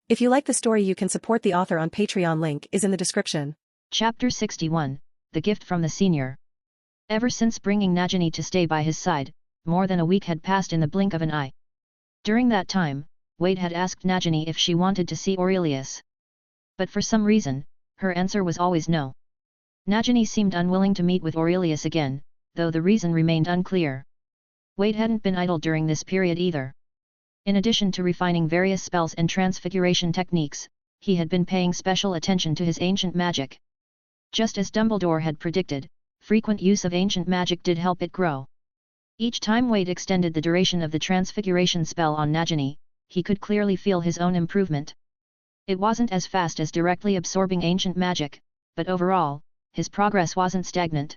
If you like the story, you can support the author on Patreon. Link is in the description. Chapter 61, The Gift from the Senior. Ever since bringing Nagini to stay by his side, more than a week had passed in the blink of an eye. During that time, Wade had asked Nagini if she wanted to see Aurelius. But for some reason, her answer was always no. Nagini seemed unwilling to meet with Aurelius again, though the reason remained unclear. Wade hadn't been idle during this period either. In addition to refining various spells and transfiguration techniques, he had been paying special attention to his ancient magic. Just as Dumbledore had predicted, frequent use of ancient magic did help it grow. Each time Wade extended the duration of the transfiguration spell on Nagini, he could clearly feel his own improvement. It wasn't as fast as directly absorbing ancient magic, but overall, his progress wasn't stagnant.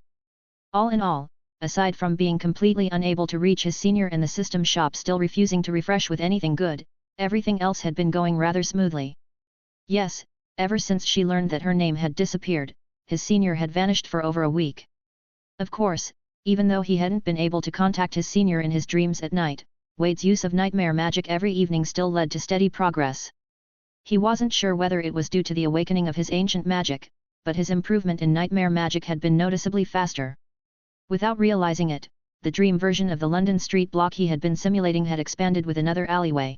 All in all, aside from being completely unable to reach his senior and the system shop still refusing to refresh with anything good, everything else had been going rather smoothly. Yes, ever since she learned that her name had disappeared, his senior had vanished for over a week. Of course, even though he hadn't been able to contact his senior in his dreams at night, Wade's use of nightmare magic every evening still led to steady progress. He wasn't sure whether it was due to the awakening of his ancient magic, but his improvement in nightmare magic had been noticeably faster. Without realizing it, the dream version of the London street block he had been simulating had expanded with another alleyway.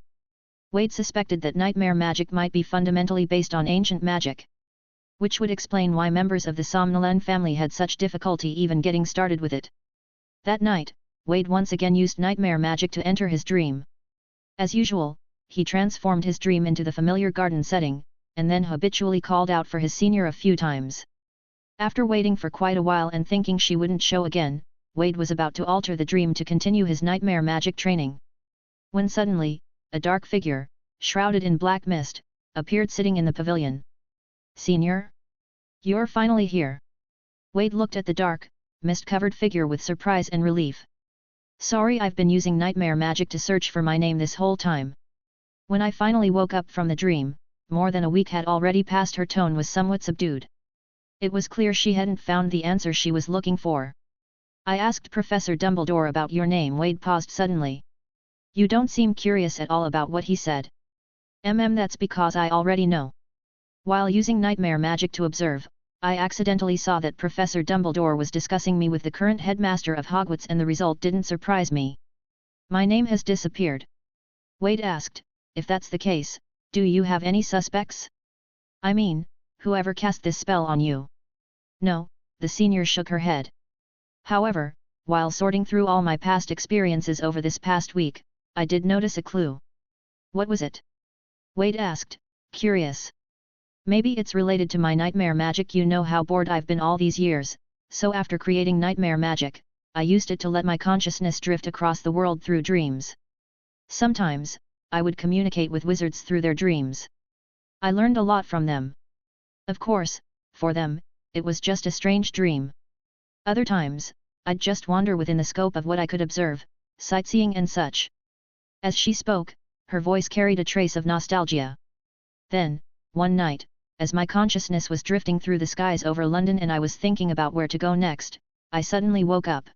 Wade suspected that nightmare magic might be fundamentally based on ancient magic. Which would explain why members of the Somnolene family had such difficulty even getting started with it. That night, Wade once again used nightmare magic to enter his dream. As usual, he transformed his dream into the familiar garden setting, and then habitually called out for his senior a few times. After waiting for quite a while and thinking she wouldn't show again, Wade was about to alter the dream to continue his nightmare magic training. When suddenly, a dark figure, shrouded in black mist, appeared sitting in the pavilion. "Senior? You're finally here." Wade looked at the dark, mist-covered figure with surprise and relief. "Sorry, I've been using nightmare magic to search for my name this whole time." When I finally woke up from the dream, more than a week had already passed. Her tone was somewhat subdued. It was clear she hadn't found the answer she was looking for. "I asked Professor Dumbledore about your name." Wade paused suddenly. "You don't seem curious at all about what he said." That's because I already know." While using nightmare magic to observe, I accidentally saw that Professor Dumbledore was discussing me with the current headmaster of Hogwarts, and the result didn't surprise me. "My name has disappeared?" Wade asked. "If that's the case, do you have any suspects? I mean, whoever cast this spell on you?" "No," the senior shook her head. "However, while sorting through all my past experiences over this past week, I did notice a clue." "What was it?" Wade asked, curious. "Maybe it's related to my nightmare magic. You know how bored I've been all these years, so after creating nightmare magic, I used it to let my consciousness drift across the world through dreams. Sometimes, I would communicate with wizards through their dreams. I learned a lot from them. Of course, for them, it was just a strange dream. Other times, I'd just wander within the scope of what I could observe, sightseeing and such." As she spoke, her voice carried a trace of nostalgia. "Then, one night, as my consciousness was drifting through the skies over London and I was thinking about where to go next, I suddenly woke up.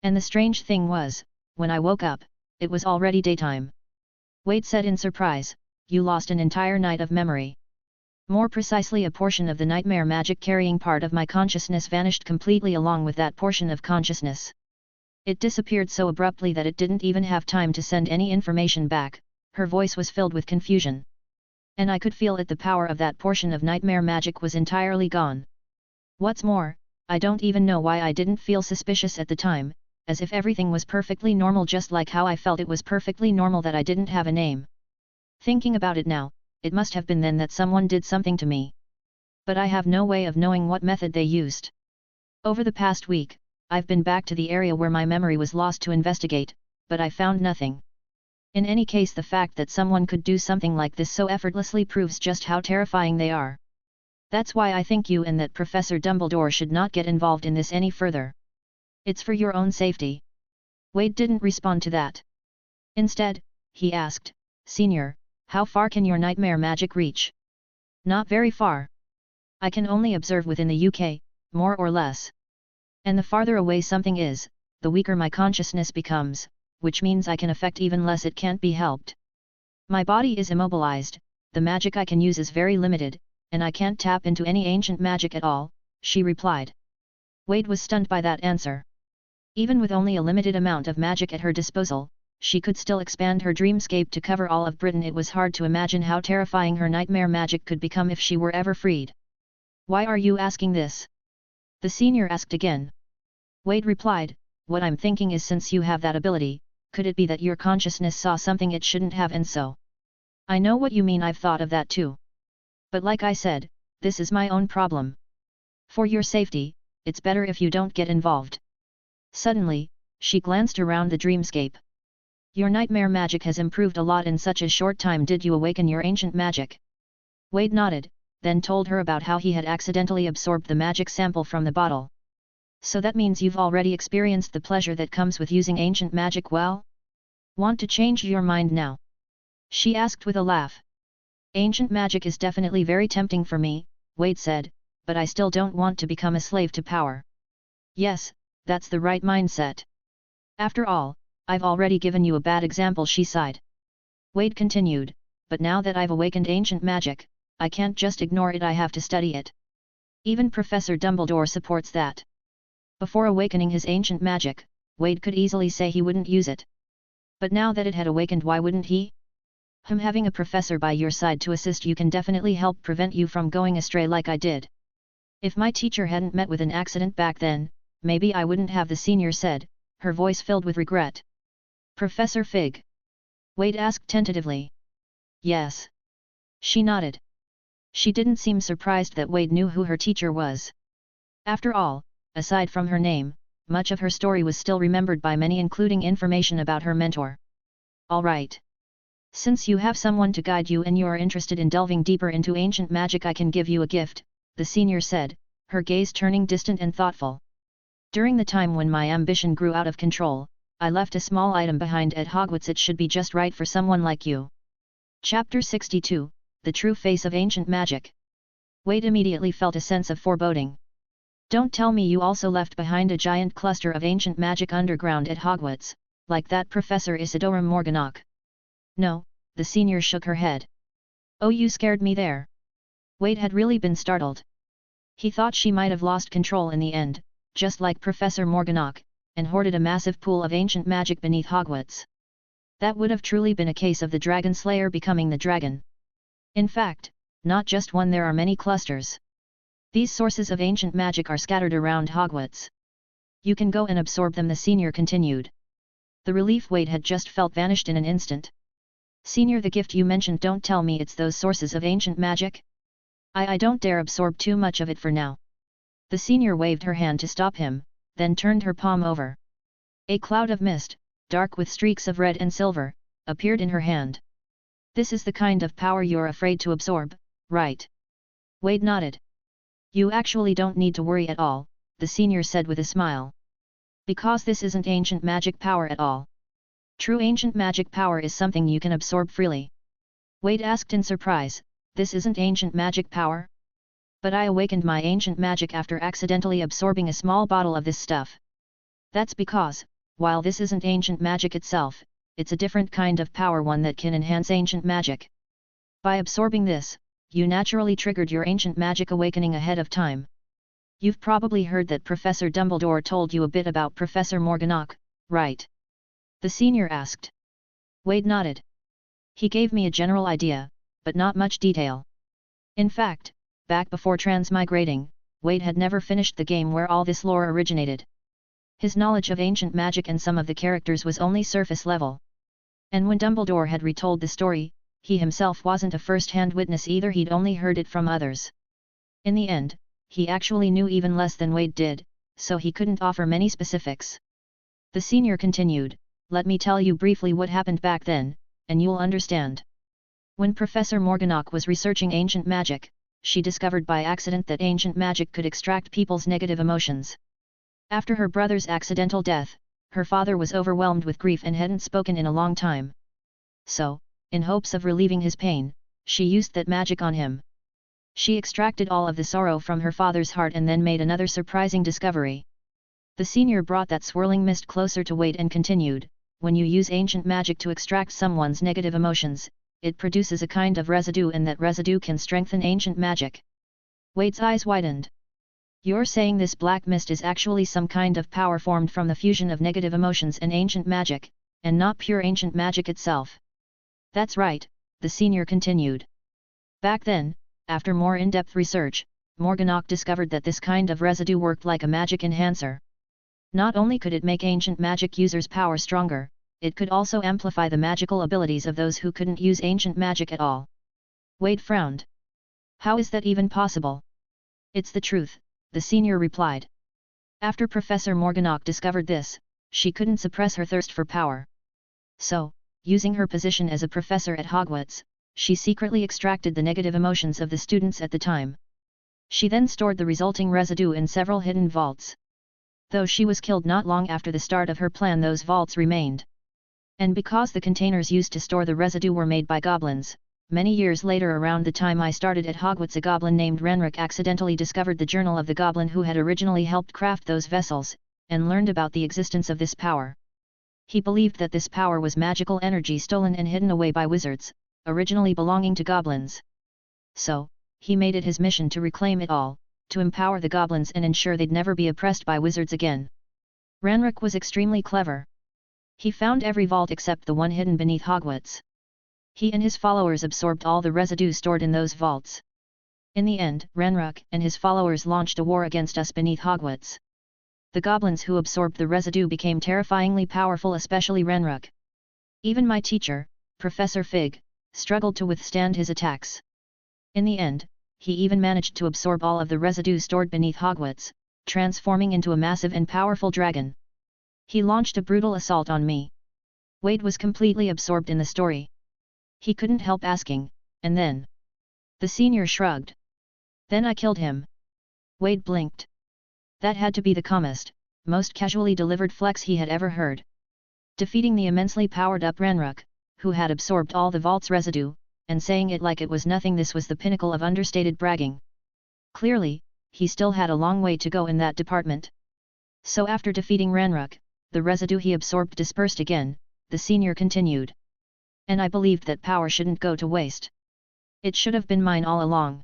And the strange thing was, when I woke up, it was already daytime." Wade said in surprise, "You lost an entire night of memory." "More precisely, a portion of the nightmare magic carrying part of my consciousness vanished completely along with that portion of consciousness. It disappeared so abruptly that it didn't even have time to send any information back." Her voice was filled with confusion. "And I could feel it, the power of that portion of nightmare magic was entirely gone. What's more, I don't even know why I didn't feel suspicious at the time, as if everything was perfectly normal, just like how I felt it was perfectly normal that I didn't have a name. Thinking about it now, it must have been then that someone did something to me. But I have no way of knowing what method they used. Over the past week, I've been back to the area where my memory was lost to investigate, but I found nothing. In any case, the fact that someone could do something like this so effortlessly proves just how terrifying they are. That's why I think you and that Professor Dumbledore should not get involved in this any further. It's for your own safety." Wade didn't respond to that. Instead, he asked, "Senior, how far can your nightmare magic reach?" "Not very far. I can only observe within the UK, more or less. And the farther away something is, the weaker my consciousness becomes, which means I can affect even less. It can't be helped. My body is immobilized, the magic I can use is very limited, and I can't tap into any ancient magic at all, she replied. Wade was stunned by that answer. Even with only a limited amount of magic at her disposal, she could still expand her dreamscape to cover all of Britain. It was hard to imagine how terrifying her nightmare magic could become if she were ever freed. Why are you asking this? The senior asked again. Wade replied, what I'm thinking is, since you have that ability, could it be that your consciousness saw something it shouldn't have, and so? I know what you mean, I've thought of that too. But like I said, this is my own problem. For your safety, it's better if you don't get involved. Suddenly, she glanced around the dreamscape. Your nightmare magic has improved a lot in such a short time. Did you awaken your ancient magic? Wade nodded, then told her about how he had accidentally absorbed the magic sample from the bottle. So that means you've already experienced the pleasure that comes with using ancient magic. Well? Want to change your mind now? She asked with a laugh. Ancient magic is definitely very tempting for me, Wade said, but I still don't want to become a slave to power. Yes, that's the right mindset. After all, I've already given you a bad example, she sighed. Wade continued, but now that I've awakened ancient magic, I can't just ignore it, I have to study it. Even Professor Dumbledore supports that. Before awakening his ancient magic, Wade could easily say he wouldn't use it. But now that it had awakened, why wouldn't he? Having a professor by your side to assist you can definitely help prevent you from going astray like I did. If my teacher hadn't met with an accident back then, maybe I wouldn't have, the senior said, her voice filled with regret. Professor Fig? Wade asked tentatively. Yes. She nodded. She didn't seem surprised that Wade knew who her teacher was. After all, aside from her name, much of her story was still remembered by many, including information about her mentor. All right. Since you have someone to guide you and you are interested in delving deeper into ancient magic, I can give you a gift, the senior said, her gaze turning distant and thoughtful. During the time when my ambition grew out of control, I left a small item behind at Hogwarts. It should be just right for someone like you. Chapter 62, The True Face of Ancient Magic. Wade immediately felt a sense of foreboding. Don't tell me you also left behind a giant cluster of ancient magic underground at Hogwarts, like that Professor Isidora Morganach. No, the senior shook her head. Oh, you scared me there. Wade had really been startled. He thought she might have lost control in the end, just like Professor Morganach, and hoarded a massive pool of ancient magic beneath Hogwarts. That would have truly been a case of the Dragon Slayer becoming the dragon. In fact, not just one, there are many clusters. These sources of ancient magic are scattered around Hogwarts. You can go and absorb them, the senior continued. The relief Wade had just felt vanished in an instant. Senior, the gift you mentioned, don't tell me it's those sources of ancient magic? I don't dare absorb too much of it for now. The senior waved her hand to stop him, then turned her palm over. A cloud of mist, dark with streaks of red and silver, appeared in her hand. This is the kind of power you're afraid to absorb, right? Wade nodded. You actually don't need to worry at all, the senior said with a smile. Because this isn't ancient magic power at all. True ancient magic power is something you can absorb freely. Wade asked in surprise, this isn't ancient magic power? But I awakened my ancient magic after accidentally absorbing a small bottle of this stuff. That's because, while this isn't ancient magic itself, it's a different kind of power, one that can enhance ancient magic. By absorbing this, you naturally triggered your ancient magic awakening ahead of time. You've probably heard that Professor Dumbledore told you a bit about Professor Morganach, right? The senior asked. Wade nodded. He gave me a general idea, but not much detail. In fact, back before transmigrating, Wade had never finished the game where all this lore originated. His knowledge of ancient magic and some of the characters was only surface level. And when Dumbledore had retold the story, he himself wasn't a first-hand witness either, he'd only heard it from others. In the end, he actually knew even less than Wade did, so he couldn't offer many specifics. The senior continued, let me tell you briefly what happened back then, and you'll understand. When Professor Morganach was researching ancient magic, she discovered by accident that ancient magic could extract people's negative emotions. After her brother's accidental death, her father was overwhelmed with grief and hadn't spoken in a long time. So, in hopes of relieving his pain, she used that magic on him. She extracted all of the sorrow from her father's heart and then made another surprising discovery. The senior brought that swirling mist closer to Wade and continued, when you use ancient magic to extract someone's negative emotions, it produces a kind of residue and that residue can strengthen ancient magic. Wade's eyes widened. You're saying this black mist is actually some kind of power formed from the fusion of negative emotions and ancient magic, and not pure ancient magic itself? That's right, the senior continued. Back then, after more in-depth research, Morganach discovered that this kind of residue worked like a magic enhancer. Not only could it make ancient magic users' power stronger, it could also amplify the magical abilities of those who couldn't use ancient magic at all. Wade frowned. How is that even possible? It's the truth, the senior replied. After Professor Morganach discovered this, she couldn't suppress her thirst for power. So, using her position as a professor at Hogwarts, she secretly extracted the negative emotions of the students at the time. She then stored the resulting residue in several hidden vaults. Though she was killed not long after the start of her plan, those vaults remained. And because the containers used to store the residue were made by goblins, many years later, around the time I started at Hogwarts, a goblin named Renrick accidentally discovered the journal of the goblin who had originally helped craft those vessels, and learned about the existence of this power. He believed that this power was magical energy stolen and hidden away by wizards, originally belonging to goblins. So, he made it his mission to reclaim it all, to empower the goblins and ensure they'd never be oppressed by wizards again. Renrick was extremely clever. He found every vault except the one hidden beneath Hogwarts. He and his followers absorbed all the residue stored in those vaults. In the end, Renrick and his followers launched a war against us beneath Hogwarts. The goblins who absorbed the residue became terrifyingly powerful, especially Renrick. Even my teacher, Professor Fig, struggled to withstand his attacks. In the end, he even managed to absorb all of the residue stored beneath Hogwarts, transforming into a massive and powerful dragon. He launched a brutal assault on me. Wade was completely absorbed in the story. He couldn't help asking, and then? The senior shrugged. Then I killed him. Wade blinked. That had to be the calmest, most casually delivered flex he had ever heard. Defeating the immensely powered-up Renrick, who had absorbed all the vault's residue, and saying it like it was nothing, this was the pinnacle of understated bragging. Clearly, he still had a long way to go in that department. So after defeating Renrick, the residue he absorbed dispersed again, the senior continued. And I believed that power shouldn't go to waste. It should have been mine all along.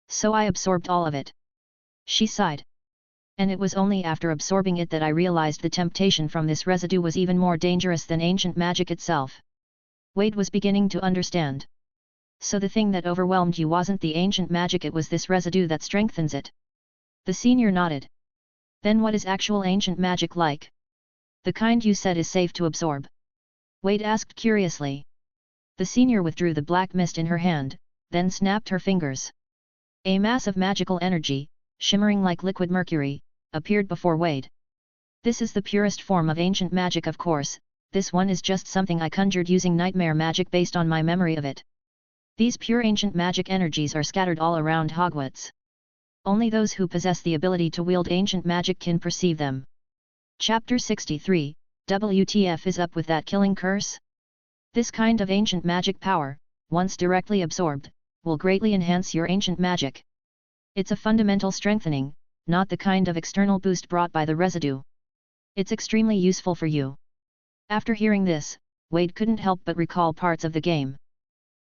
So I absorbed all of it. She sighed. And it was only after absorbing it that I realized the temptation from this residue was even more dangerous than ancient magic itself. Wade was beginning to understand. So the thing that overwhelmed you wasn't the ancient magic, it was this residue that strengthens it. The senior nodded. Then what is actual ancient magic like? The kind you said is safe to absorb? Wade asked curiously. The senior withdrew the black mist in her hand, then snapped her fingers. A mass of magical energy, shimmering like liquid mercury, appeared before Wade. This is the purest form of ancient magic, of course. This one is just something I conjured using nightmare magic based on my memory of it. These pure ancient magic energies are scattered all around Hogwarts. Only those who possess the ability to wield ancient magic can perceive them. Chapter 63, WTF is up with that killing curse? This kind of ancient magic power, once directly absorbed, will greatly enhance your ancient magic. It's a fundamental strengthening, not the kind of external boost brought by the residue. It's extremely useful for you. After hearing this, Wade couldn't help but recall parts of the game.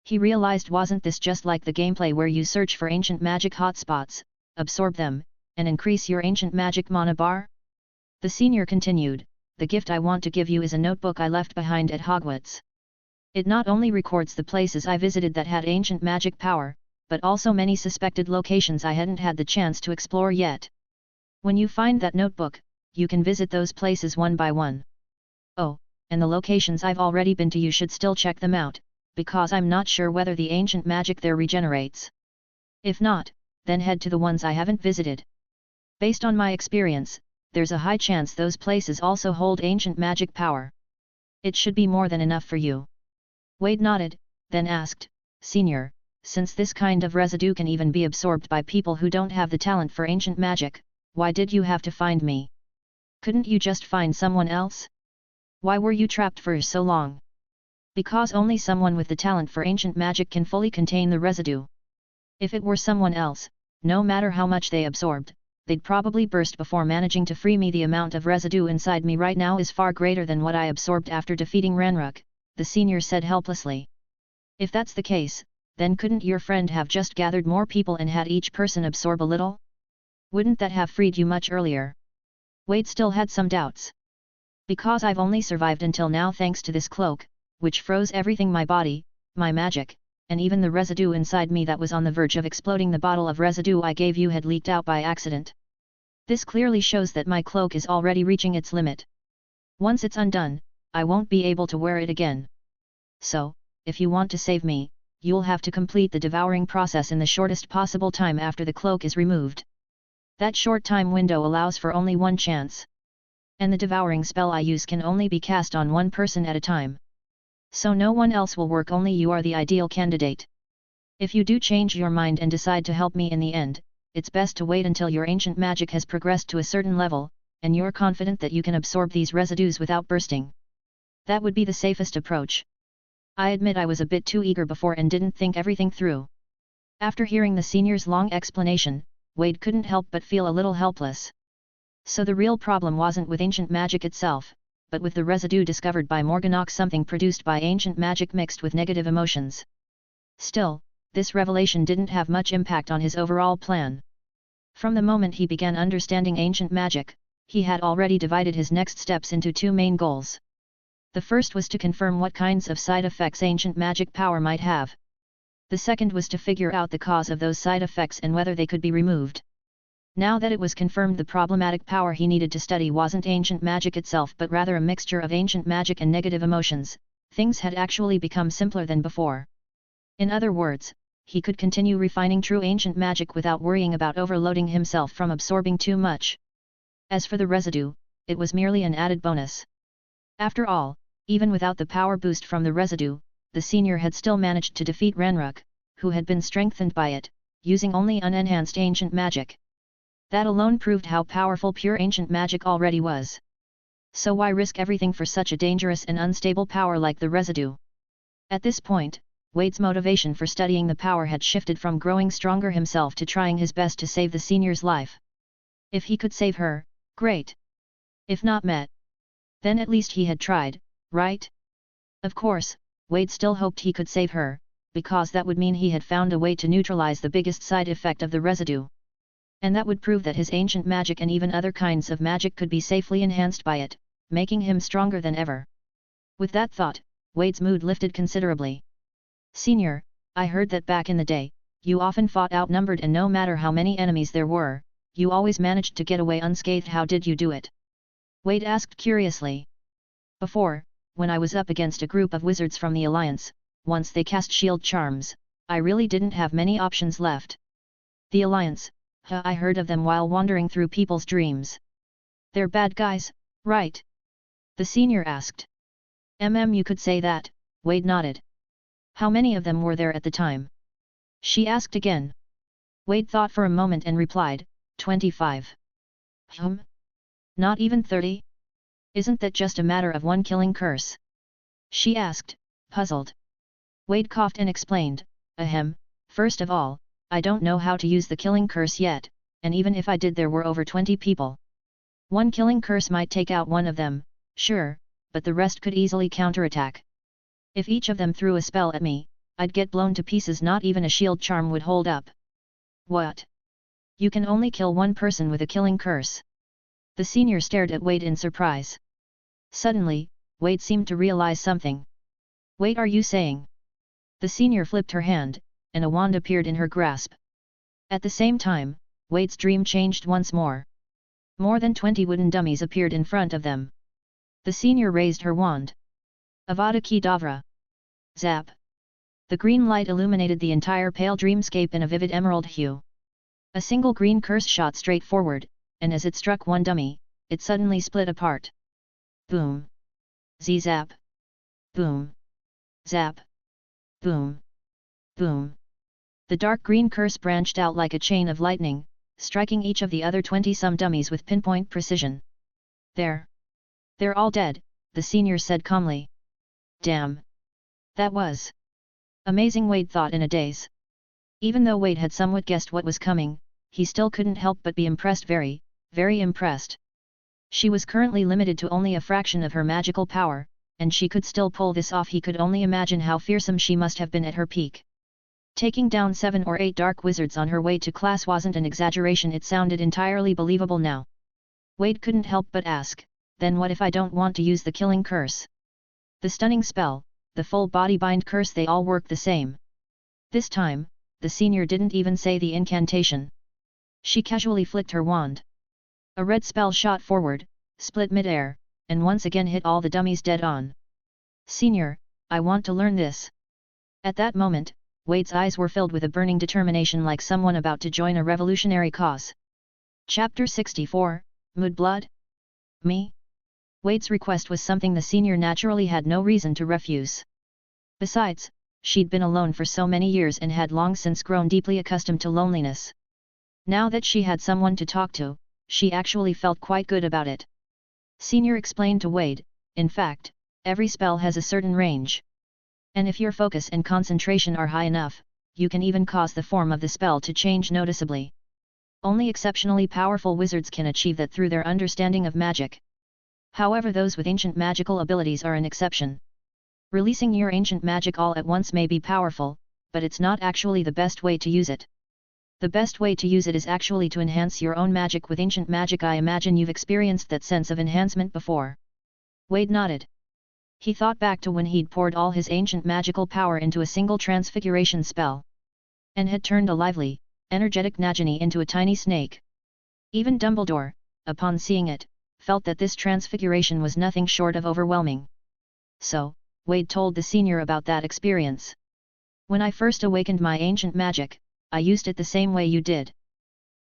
He realized, wasn't this just like the gameplay where you search for ancient magic hotspots, absorb them, and increase your ancient magic mana bar? The senior continued, the gift I want to give you is a notebook I left behind at Hogwarts. It not only records the places I visited that had ancient magic power, but also many suspected locations I hadn't had the chance to explore yet. When you find that notebook, you can visit those places one by one. Oh, and the locations I've already been to, you should still check them out, because I'm not sure whether the ancient magic there regenerates. If not, then head to the ones I haven't visited. Based on my experience, there's a high chance those places also hold ancient magic power. It should be more than enough for you. Wade nodded, then asked, Senior, since this kind of residue can even be absorbed by people who don't have the talent for ancient magic, why did you have to find me? Couldn't you just find someone else? Why were you trapped for so long? Because only someone with the talent for ancient magic can fully contain the residue. If it were someone else, no matter how much they absorbed, they'd probably burst before managing to free me. The amount of residue inside me right now is far greater than what I absorbed after defeating Renrick, the senior said helplessly. If that's the case, then couldn't your friend have just gathered more people and had each person absorb a little? Wouldn't that have freed you much earlier? Wade still had some doubts. Because I've only survived until now thanks to this cloak, which froze everything, my body, my magic, and even the residue inside me that was on the verge of exploding. The bottle of residue I gave you had leaked out by accident. This clearly shows that my cloak is already reaching its limit. Once it's undone, I won't be able to wear it again. So, if you want to save me, you'll have to complete the devouring process in the shortest possible time after the cloak is removed. That short time window allows for only one chance. And the devouring spell I use can only be cast on one person at a time. So no one else will work, only you are the ideal candidate. If you do change your mind and decide to help me in the end, it's best to wait until your ancient magic has progressed to a certain level, and you're confident that you can absorb these residues without bursting. That would be the safest approach. I admit I was a bit too eager before and didn't think everything through. After hearing the senior's long explanation, Wade couldn't help but feel a little helpless. So the real problem wasn't with ancient magic itself, but with the residue discovered by Morganach, something produced by ancient magic mixed with negative emotions. Still, this revelation didn't have much impact on his overall plan. From the moment he began understanding ancient magic, he had already divided his next steps into two main goals. The first was to confirm what kinds of side effects ancient magic power might have. The second was to figure out the cause of those side effects and whether they could be removed. Now that it was confirmed the problematic power he needed to study wasn't ancient magic itself but rather a mixture of ancient magic and negative emotions, things had actually become simpler than before. In other words, he could continue refining true ancient magic without worrying about overloading himself from absorbing too much. As for the residue, it was merely an added bonus. After all, even without the power boost from the residue, the senior had still managed to defeat Ranrock, who had been strengthened by it, using only unenhanced ancient magic. That alone proved how powerful pure ancient magic already was. So why risk everything for such a dangerous and unstable power like the residue? At this point, Wade's motivation for studying the power had shifted from growing stronger himself to trying his best to save the senior's life. If he could save her, great. If not met, then at least he had tried, right? Of course, Wade still hoped he could save her, because that would mean he had found a way to neutralize the biggest side effect of the residue. And that would prove that his ancient magic and even other kinds of magic could be safely enhanced by it, making him stronger than ever. With that thought, Wade's mood lifted considerably. Senior, I heard that back in the day, you often fought outnumbered and no matter how many enemies there were, you always managed to get away unscathed. How did you do it? Wade asked curiously. Before, when I was up against a group of wizards from the Alliance, once they cast shield charms, I really didn't have many options left. The Alliance, I heard of them while wandering through people's dreams. They're bad guys, right? The senior asked. You could say that, Wade nodded. How many of them were there at the time? She asked again. Wade thought for a moment and replied, 25. Not even 30? Isn't that just a matter of one killing curse? She asked, puzzled. Wade coughed and explained, first of all, I don't know how to use the killing curse yet, and even if I did there were over 20 people. One killing curse might take out one of them, sure, but the rest could easily counterattack. If each of them threw a spell at me, I'd get blown to pieces. Not even a shield charm would hold up. What? You can only kill one person with a killing curse? The senior stared at Wade in surprise. Suddenly, Wade seemed to realize something. Wait, are you saying? The senior flipped her hand, and a wand appeared in her grasp. At the same time, Wade's dream changed once more. More than 20 wooden dummies appeared in front of them. The senior raised her wand. Avada Kedavra. Zap. The green light illuminated the entire pale dreamscape in a vivid emerald hue. A single green curse shot straight forward, and as it struck one dummy, it suddenly split apart. Boom. Z-zap. Boom. Zap. Boom. Boom. The dark green curse branched out like a chain of lightning, striking each of the other 20-some dummies with pinpoint precision. They're all dead, the senior said calmly. Damn. That was amazing, Wade thought in a daze. Even though Wade had somewhat guessed what was coming, he still couldn't help but be impressed, very, very impressed. She was currently limited to only a fraction of her magical power, and she could still pull this off. He could only imagine how fearsome she must have been at her peak. Taking down 7 or 8 dark wizards on her way to class wasn't an exaggeration, it sounded entirely believable now. Wade couldn't help but ask, then what if I don't want to use the killing curse? The stunning spell, the full body bind curse, they all work the same. This time, the senior didn't even say the incantation. She casually flicked her wand. A red spell shot forward, split mid-air, and once again hit all the dummies dead on. Senior, I want to learn this. At that moment, Wade's eyes were filled with a burning determination, like someone about to join a revolutionary cause. Chapter 64, Mudblood? Me? Wade's request was something the senior naturally had no reason to refuse. Besides, she'd been alone for so many years and had long since grown deeply accustomed to loneliness. Now that she had someone to talk to, she actually felt quite good about it. Senior explained to Wade, in fact, every spell has a certain range. And if your focus and concentration are high enough, you can even cause the form of the spell to change noticeably. Only exceptionally powerful wizards can achieve that through their understanding of magic. However, those with ancient magical abilities are an exception. Releasing your ancient magic all at once may be powerful, but it's not actually the best way to use it. The best way to use it is actually to enhance your own magic with ancient magic. I imagine you've experienced that sense of enhancement before. Wade nodded. He thought back to when he'd poured all his ancient magical power into a single transfiguration spell, and had turned a lively, energetic Nagini into a tiny snake. Even Dumbledore, upon seeing it, felt that this transfiguration was nothing short of overwhelming. So, Wade told the senior about that experience. When I first awakened my ancient magic, I used it the same way you did.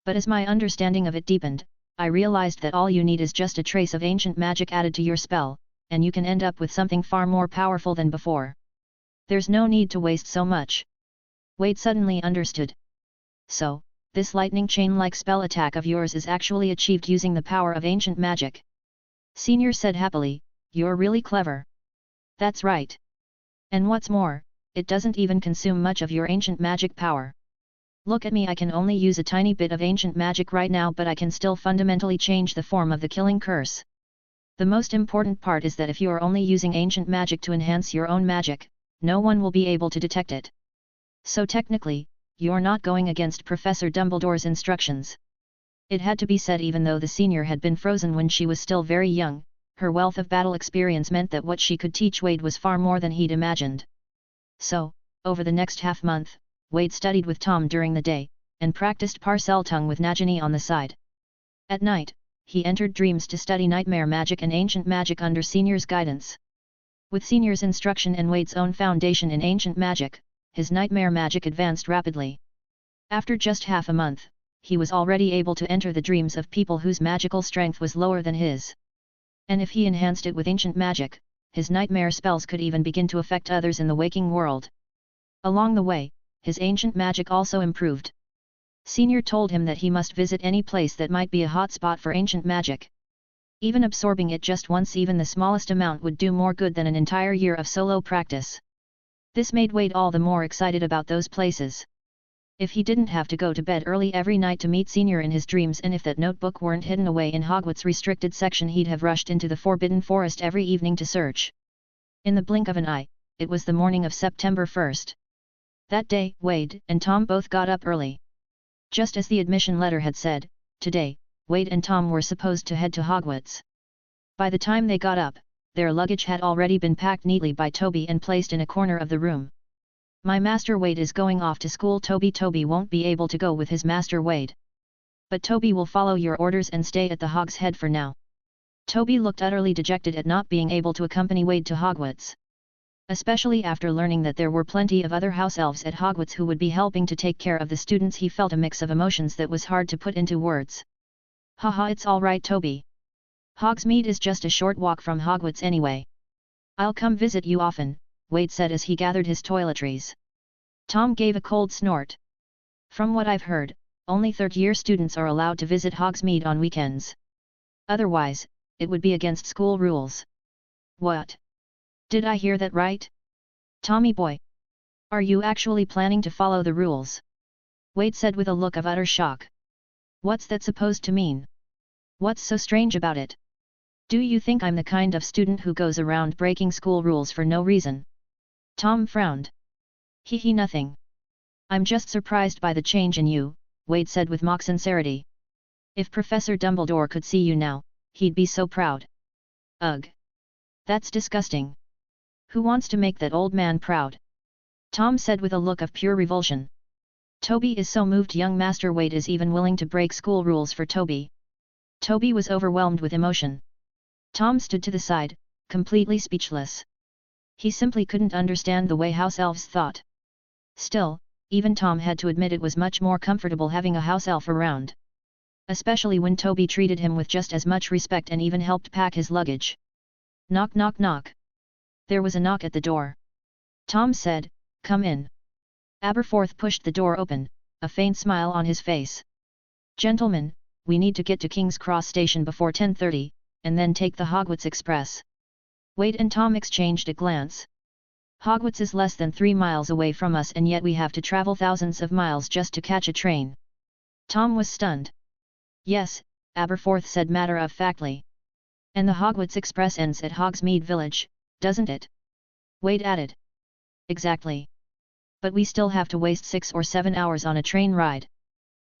But as my understanding of it deepened, I realized that all you need is just a trace of ancient magic added to your spell, and you can end up with something far more powerful than before. There's no need to waste so much. Wade suddenly understood. So, this lightning chain-like spell attack of yours is actually achieved using the power of ancient magic. Senior said happily, you're really clever. That's right. And what's more, it doesn't even consume much of your ancient magic power. Look at me, I can only use a tiny bit of ancient magic right now, but I can still fundamentally change the form of the killing curse. The most important part is that if you are only using ancient magic to enhance your own magic, no one will be able to detect it. So technically, you're not going against Professor Dumbledore's instructions. It had to be said even though the senior had been frozen when she was still very young, her wealth of battle experience meant that what she could teach Wade was far more than he'd imagined. So, over the next half-month, Wade studied with Tom during the day, and practiced Parseltongue with Nagini on the side. At night, he entered dreams to study nightmare magic and ancient magic under Senior's guidance. With Senior's instruction and Wade's own foundation in ancient magic, his nightmare magic advanced rapidly. After just half a month, he was already able to enter the dreams of people whose magical strength was lower than his. And if he enhanced it with ancient magic, his nightmare spells could even begin to affect others in the waking world. Along the way, his ancient magic also improved. Senior told him that he must visit any place that might be a hot spot for ancient magic. Even absorbing it just once, even the smallest amount, would do more good than an entire year of solo practice. This made Wade all the more excited about those places. If he didn't have to go to bed early every night to meet Senior in his dreams, and if that notebook weren't hidden away in Hogwarts' restricted section, he'd have rushed into the Forbidden Forest every evening to search. In the blink of an eye, it was the morning of September 1st. That day, Wade and Tom both got up early. Just as the admission letter had said, today, Wade and Tom were supposed to head to Hogwarts. By the time they got up, their luggage had already been packed neatly by Toby and placed in a corner of the room. My master Wade is going off to school. Toby won't be able to go with his master Wade. But Toby will follow your orders and stay at the Hog's Head for now. Toby looked utterly dejected at not being able to accompany Wade to Hogwarts. Especially after learning that there were plenty of other house elves at Hogwarts who would be helping to take care of the students, he felt a mix of emotions that was hard to put into words. Haha, it's all right, Toby. Hogsmeade is just a short walk from Hogwarts anyway. I'll come visit you often, Wade said as he gathered his toiletries. Tom gave a cold snort. From what I've heard, only third-year students are allowed to visit Hogsmeade on weekends. Otherwise, it would be against school rules. What? Did I hear that right? Tommy boy. Are you actually planning to follow the rules? Wade said with a look of utter shock. What's that supposed to mean? What's so strange about it? Do you think I'm the kind of student who goes around breaking school rules for no reason? Tom frowned. Hee nothing. I'm just surprised by the change in you, Wade said with mock sincerity. If Professor Dumbledore could see you now, he'd be so proud. Ugh. That's disgusting. Who wants to make that old man proud? Tom said with a look of pure revulsion. Toby is so moved young Master Wade is even willing to break school rules for Toby. Toby was overwhelmed with emotion. Tom stood to the side, completely speechless. He simply couldn't understand the way house elves thought. Still, even Tom had to admit it was much more comfortable having a house elf around. Especially when Toby treated him with just as much respect and even helped pack his luggage. Knock knock knock. There was a knock at the door. Tom said, "Come in." Aberforth pushed the door open, a faint smile on his face. "Gentlemen, we need to get to King's Cross Station before 10:30, and then take the Hogwarts Express." Wade and Tom exchanged a glance. Hogwarts is less than 3 miles away from us and yet we have to travel thousands of miles just to catch a train. Tom was stunned. "Yes," Aberforth said matter-of-factly. "And the Hogwarts Express ends at Hogsmeade Village, doesn't it?" Wade added. "Exactly. But we still have to waste 6 or 7 hours on a train ride."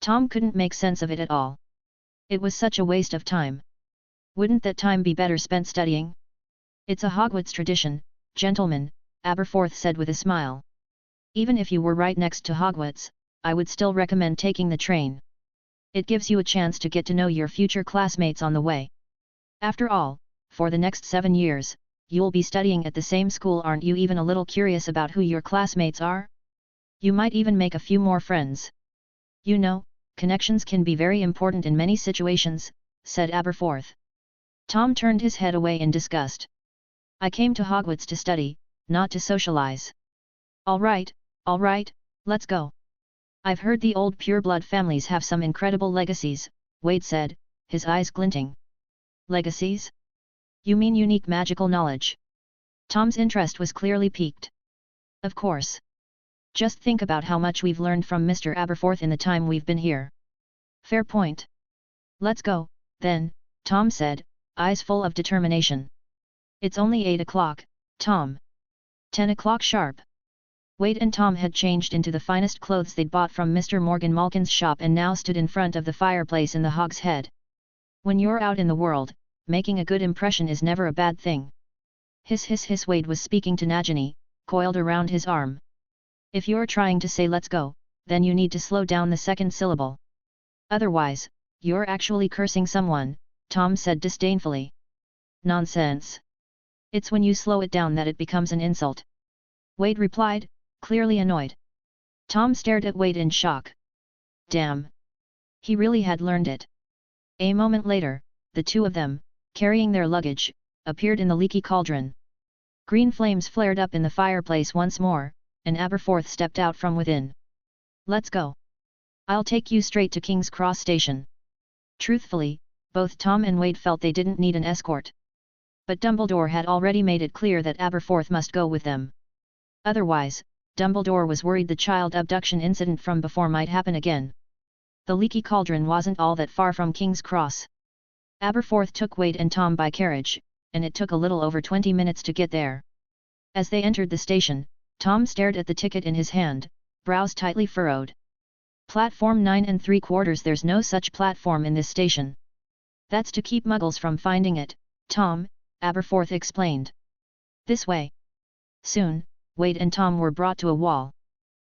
Tom couldn't make sense of it at all. It was such a waste of time. Wouldn't that time be better spent studying? "It's a Hogwarts tradition, gentlemen," Aberforth said with a smile. "Even if you were right next to Hogwarts, I would still recommend taking the train. It gives you a chance to get to know your future classmates on the way. After all, for the next 7 years, you'll be studying at the same school. Aren't you even a little curious about who your classmates are? You might even make a few more friends. You know, connections can be very important in many situations," said Aberforth. Tom turned his head away in disgust. "I came to Hogwarts to study, not to socialize." All right, let's go." "I've heard the old pureblood families have some incredible legacies," Wade said, his eyes glinting. "Legacies? You mean unique magical knowledge?" Tom's interest was clearly piqued. "Of course. Just think about how much we've learned from Mr. Aberforth in the time we've been here." "Fair point. Let's go, then," Tom said, eyes full of determination. "It's only 8 o'clock, Tom." 10 o'clock sharp. Wade and Tom had changed into the finest clothes they'd bought from Mr. Morgan Malkin's shop and now stood in front of the fireplace in the Hog's Head. When you're out in the world, making a good impression is never a bad thing. Hiss, Wade was speaking to Nagini, coiled around his arm. "If you're trying to say let's go, then you need to slow down the second syllable. Otherwise, you're actually cursing someone," Tom said disdainfully. "Nonsense. It's when you slow it down that it becomes an insult," Wade replied, clearly annoyed. Tom stared at Wade in shock. Damn. He really had learned it. A moment later, the two of them, carrying their luggage, appeared in the leaky cauldron. Green flames flared up in the fireplace once more, and Aberforth stepped out from within. "Let's go. I'll take you straight to King's Cross Station." Truthfully, both Tom and Wade felt they didn't need an escort. But Dumbledore had already made it clear that Aberforth must go with them. Otherwise, Dumbledore was worried the child abduction incident from before might happen again. The leaky cauldron wasn't all that far from King's Cross. Aberforth took Wade and Tom by carriage, and it took a little over 20 minutes to get there. As they entered the station, Tom stared at the ticket in his hand, brows tightly furrowed. "Platform 9 3/4. There's no such platform in this station." "That's to keep muggles from finding it, Tom," Aberforth explained. "This way." Soon, Wade and Tom were brought to a wall.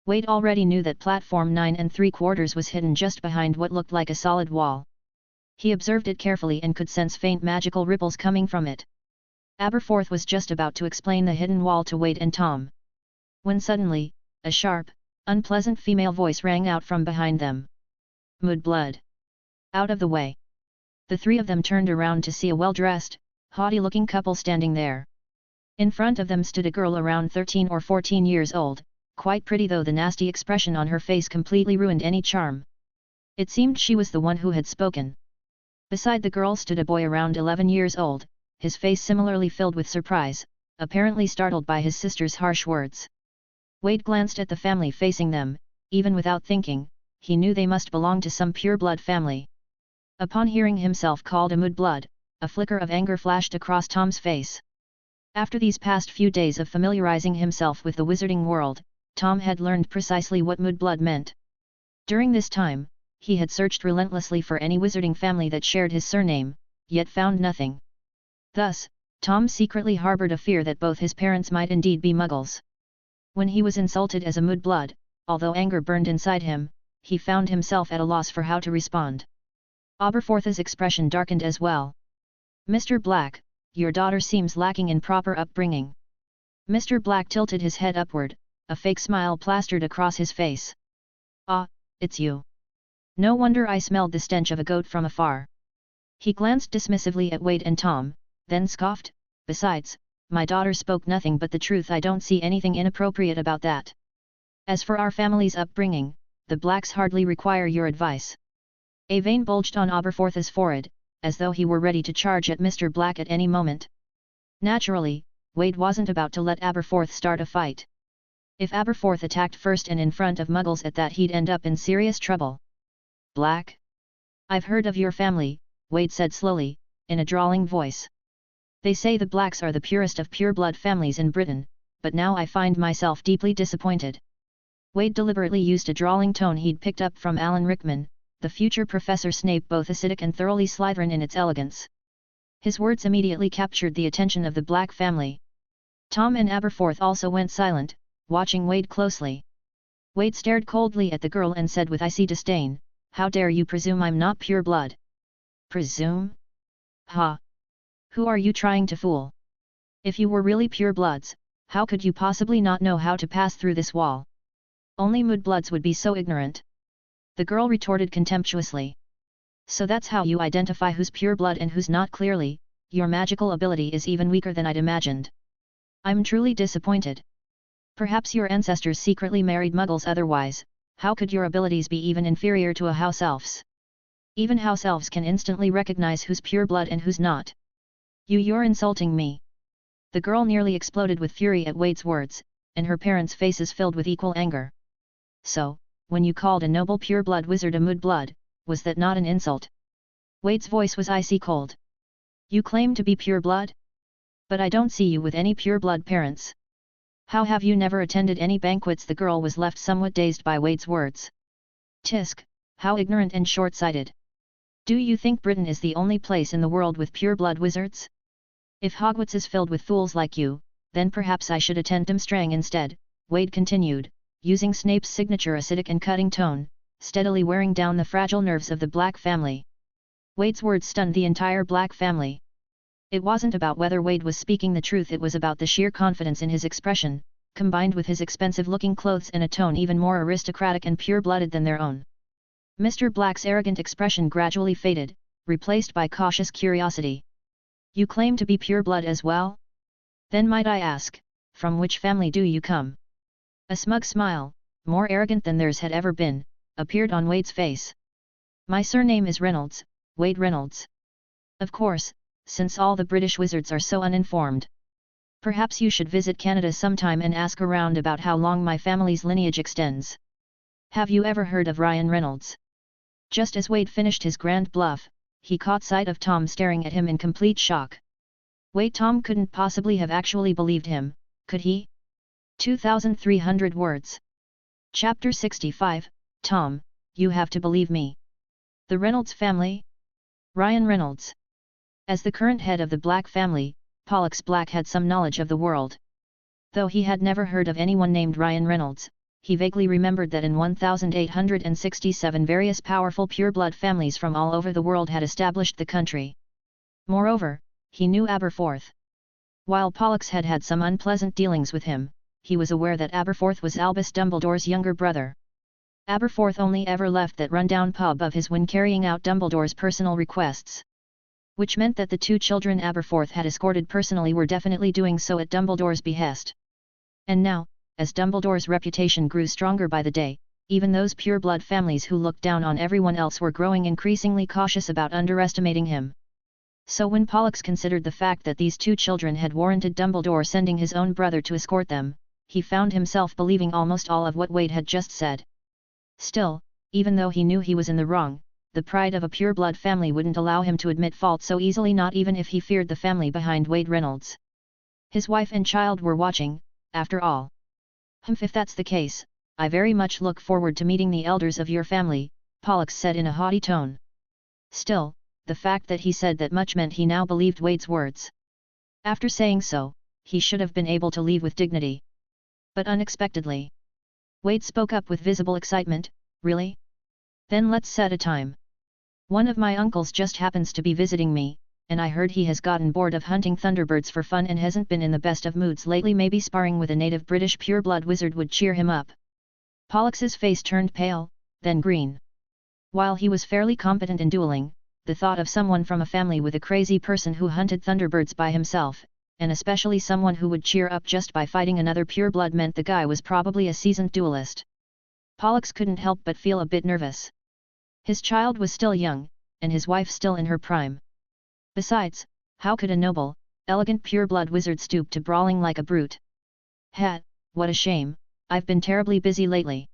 Wade already knew that platform 9 3/4 was hidden just behind what looked like a solid wall. He observed it carefully and could sense faint magical ripples coming from it. Aberforth was just about to explain the hidden wall to Wade and Tom, when suddenly, a sharp, unpleasant female voice rang out from behind them. "Mudblood! Out of the way!" The three of them turned around to see a well-dressed, haughty-looking couple standing there. In front of them stood a girl around 13 or 14 years old, quite pretty though the nasty expression on her face completely ruined any charm. It seemed she was the one who had spoken. Beside the girl stood a boy around 11 years old, his face similarly filled with surprise, apparently startled by his sister's harsh words. Wade glanced at the family facing them. Even without thinking, he knew they must belong to some pure-blood family. Upon hearing himself called a mudblood, a flicker of anger flashed across Tom's face. After these past few days of familiarizing himself with the wizarding world, Tom had learned precisely what mudblood meant. During this time, he had searched relentlessly for any wizarding family that shared his surname, yet found nothing. Thus, Tom secretly harbored a fear that both his parents might indeed be muggles. When he was insulted as a mudblood, although anger burned inside him, he found himself at a loss for how to respond. Aberforth's expression darkened as well. "Mr. Black, your daughter seems lacking in proper upbringing." Mr. Black tilted his head upward, a fake smile plastered across his face. "Ah, it's you. No wonder I smelled the stench of a goat from afar." He glanced dismissively at Wade and Tom, then scoffed, "Besides, my daughter spoke nothing but the truth. I don't see anything inappropriate about that. As for our family's upbringing, the Blacks hardly require your advice." A vein bulged on Aberforth's forehead, as though he were ready to charge at Mr. Black at any moment. Naturally, Wade wasn't about to let Aberforth start a fight. If Aberforth attacked first and in front of Muggles at that, he'd end up in serious trouble. "Black? I've heard of your family," Wade said slowly, in a drawling voice. "They say the Blacks are the purest of pure-blood families in Britain, but now I find myself deeply disappointed." Wade deliberately used a drawling tone he'd picked up from Alan Rickman, the future Professor Snape, both acidic and thoroughly Slytherin in its elegance. His words immediately captured the attention of the Black family. Tom and Aberforth also went silent, watching Wade closely. Wade stared coldly at the girl and said with icy disdain, "How dare you presume I'm not pure blood?" "Presume? Ha! Who are you trying to fool? If you were really pure bloods, how could you possibly not know how to pass through this wall? Only mudbloods would be so ignorant." The girl retorted contemptuously. "So that's how you identify who's pure blood and who's not? Clearly, your magical ability is even weaker than I'd imagined. I'm truly disappointed. Perhaps your ancestors secretly married muggles, otherwise, how could your abilities be even inferior to a house elf's? Even house elves can instantly recognize who's pure blood and who's not. You're insulting me." The girl nearly exploded with fury at Wade's words, and her parents' faces filled with equal anger. "So, when you called a noble pure-blood wizard a mudblood, was that not an insult?" Wade's voice was icy cold. "You claim to be pure blood? But I don't see you with any pure-blood parents. How have you never attended any banquets?" The girl was left somewhat dazed by Wade's words. "Tisk, how ignorant and short-sighted. Do you think Britain is the only place in the world with pure-blood wizards? If Hogwarts is filled with fools like you, then perhaps I should attend Dumstrang instead," Wade continued, using Snape's signature acidic and cutting tone, steadily wearing down the fragile nerves of the Black family. Wade's words stunned the entire Black family. It wasn't about whether Wade was speaking the truth, it was about the sheer confidence in his expression, combined with his expensive-looking clothes and a tone even more aristocratic and pure-blooded than their own. Mr. Black's arrogant expression gradually faded, replaced by cautious curiosity. "You claim to be pure blood as well? Then might I ask, from which family do you come?" A smug smile, more arrogant than theirs had ever been, appeared on Wade's face. "My surname is Reynolds, Wade Reynolds. Of course, since all the British wizards are so uninformed. Perhaps you should visit Canada sometime and ask around about how long my family's lineage extends. Have you ever heard of Ryan Reynolds?" Just as Wade finished his grand bluff, he caught sight of Tom staring at him in complete shock. Wait, Tom couldn't possibly have actually believed him, could he? 2,300 words. Chapter 65, Tom, you have to believe me. The Reynolds family? Ryan Reynolds. As the current head of the Black family, Pollux Black had some knowledge of the world. Though he had never heard of anyone named Ryan Reynolds, he vaguely remembered that in 1867 various powerful pure-blood families from all over the world had established the country. Moreover, he knew Aberforth. While Pollux had had some unpleasant dealings with him, he was aware that Aberforth was Albus Dumbledore's younger brother. Aberforth only ever left that rundown pub of his when carrying out Dumbledore's personal requests. Which meant that the two children Aberforth had escorted personally were definitely doing so at Dumbledore's behest. And now, as Dumbledore's reputation grew stronger by the day, even those pure-blood families who looked down on everyone else were growing increasingly cautious about underestimating him. So when Pollux considered the fact that these two children had warranted Dumbledore sending his own brother to escort them, he found himself believing almost all of what Wade had just said. Still, even though he knew he was in the wrong, the pride of a pure-blood family wouldn't allow him to admit fault so easily, not even if he feared the family behind Wade Reynolds. His wife and child were watching, after all. If that's the case, I very much look forward to meeting the elders of your family, Pollux said in a haughty tone. Still, the fact that he said that much meant he now believed Wade's words. After saying so, he should have been able to leave with dignity. But unexpectedly, Wade spoke up with visible excitement. Really? Then let's set a time. One of my uncles just happens to be visiting me, and I heard he has gotten bored of hunting thunderbirds for fun and hasn't been in the best of moods lately. Maybe sparring with a native British pure-blood wizard would cheer him up. Pollux's face turned pale, then green. While he was fairly competent in dueling, the thought of someone from a family with a crazy person who hunted thunderbirds by himself, and especially someone who would cheer up just by fighting another pure-blood, meant the guy was probably a seasoned duelist. Pollux couldn't help but feel a bit nervous. His child was still young, and his wife still in her prime. Besides, how could a noble, elegant pure-blood wizard stoop to brawling like a brute? What a shame, I've been terribly busy lately.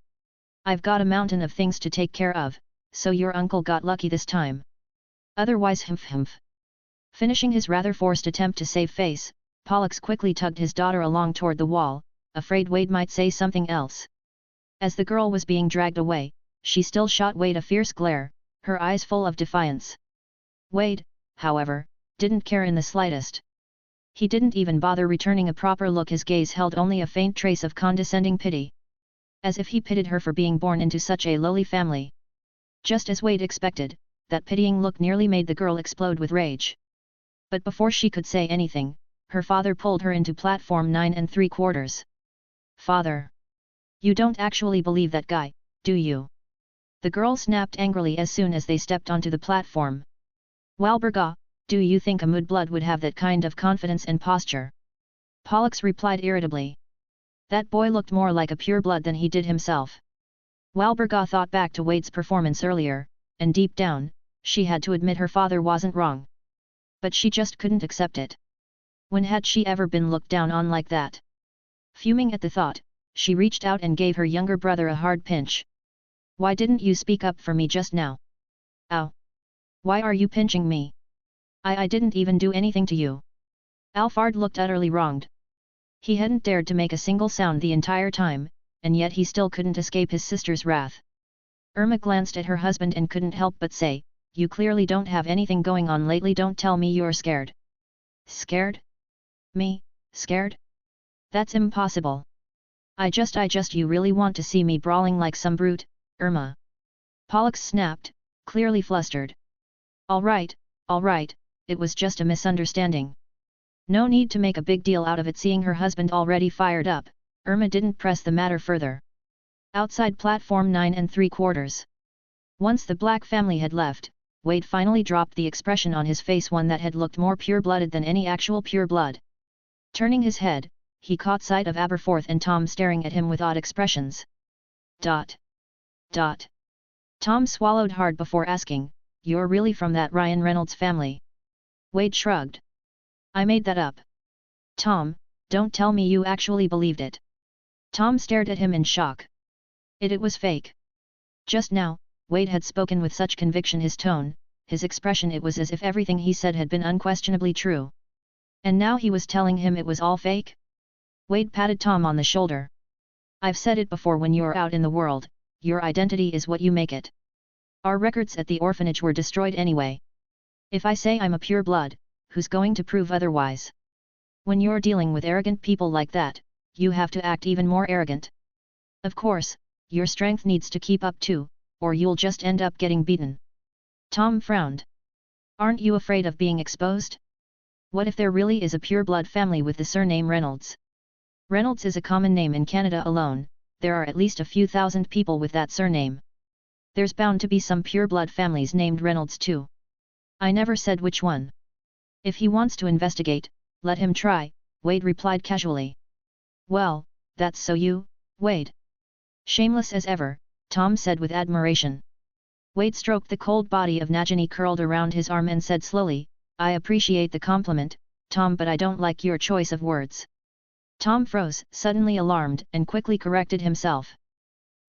I've got a mountain of things to take care of, so your uncle got lucky this time. Otherwise humph. Finishing his rather forced attempt to save face, Pollux quickly tugged his daughter along toward the wall, afraid Wade might say something else. As the girl was being dragged away, she still shot Wade a fierce glare, her eyes full of defiance. Wade, however, didn't care in the slightest. He didn't even bother returning a proper look. His gaze held only a faint trace of condescending pity. As if he pitied her for being born into such a lowly family. Just as Wade expected, that pitying look nearly made the girl explode with rage. But before she could say anything, her father pulled her into platform 9 3/4. Father! You don't actually believe that guy, do you? The girl snapped angrily as soon as they stepped onto the platform. Walburga, do you think a mudblood would have that kind of confidence and posture? Pollux replied irritably. That boy looked more like a pureblood than he did himself. Walburga thought back to Wade's performance earlier, and deep down, she had to admit her father wasn't wrong. But she just couldn't accept it. When had she ever been looked down on like that? Fuming at the thought, she reached out and gave her younger brother a hard pinch. Why didn't you speak up for me just now? Ow! Why are you pinching me? I didn't even do anything to you. Alfard looked utterly wronged. He hadn't dared to make a single sound the entire time, and yet he still couldn't escape his sister's wrath. Irma glanced at her husband and couldn't help but say, you clearly don't have anything going on lately. Don't tell me you're scared. Scared? Me, scared? That's impossible. I just you really want to see me brawling like some brute, Irma? Pollux snapped, clearly flustered. All right, it was just a misunderstanding. No need to make a big deal out of it. Seeing her husband already fired up, Irma didn't press the matter further. Outside platform 9 3/4. Once the Black family had left, Wade finally dropped the expression on his face, one that had looked more pure-blooded than any actual pure blood. Turning his head, he caught sight of Aberforth and Tom staring at him with odd expressions. Tom swallowed hard before asking, you're really from that Ryan Reynolds family? Wade shrugged. I made that up. Tom, don't tell me you actually believed it. Tom stared at him in shock. It was fake. Just now, Wade had spoken with such conviction, his tone, his expression, it was as if everything he said had been unquestionably true. And now he was telling him it was all fake? Wade patted Tom on the shoulder. I've said it before, when you're out in the world, your identity is what you make it. Our records at the orphanage were destroyed anyway. If I say I'm a pure blood, who's going to prove otherwise? When you're dealing with arrogant people like that, you have to act even more arrogant. Of course, your strength needs to keep up too, or you'll just end up getting beaten. Tom frowned. Aren't you afraid of being exposed? What if there really is a pure-blood family with the surname Reynolds? Reynolds is a common name in Canada alone. There are at least a few thousand people with that surname. There's bound to be some pure-blood families named Reynolds too. I never said which one. If he wants to investigate, let him try, Wade replied casually. Well, that's so you, Wade. Shameless as ever, Tom said with admiration. Wade stroked the cold body of Nagini curled around his arm and said slowly, I appreciate the compliment, Tom, but I don't like your choice of words. Tom froze, suddenly alarmed, and quickly corrected himself.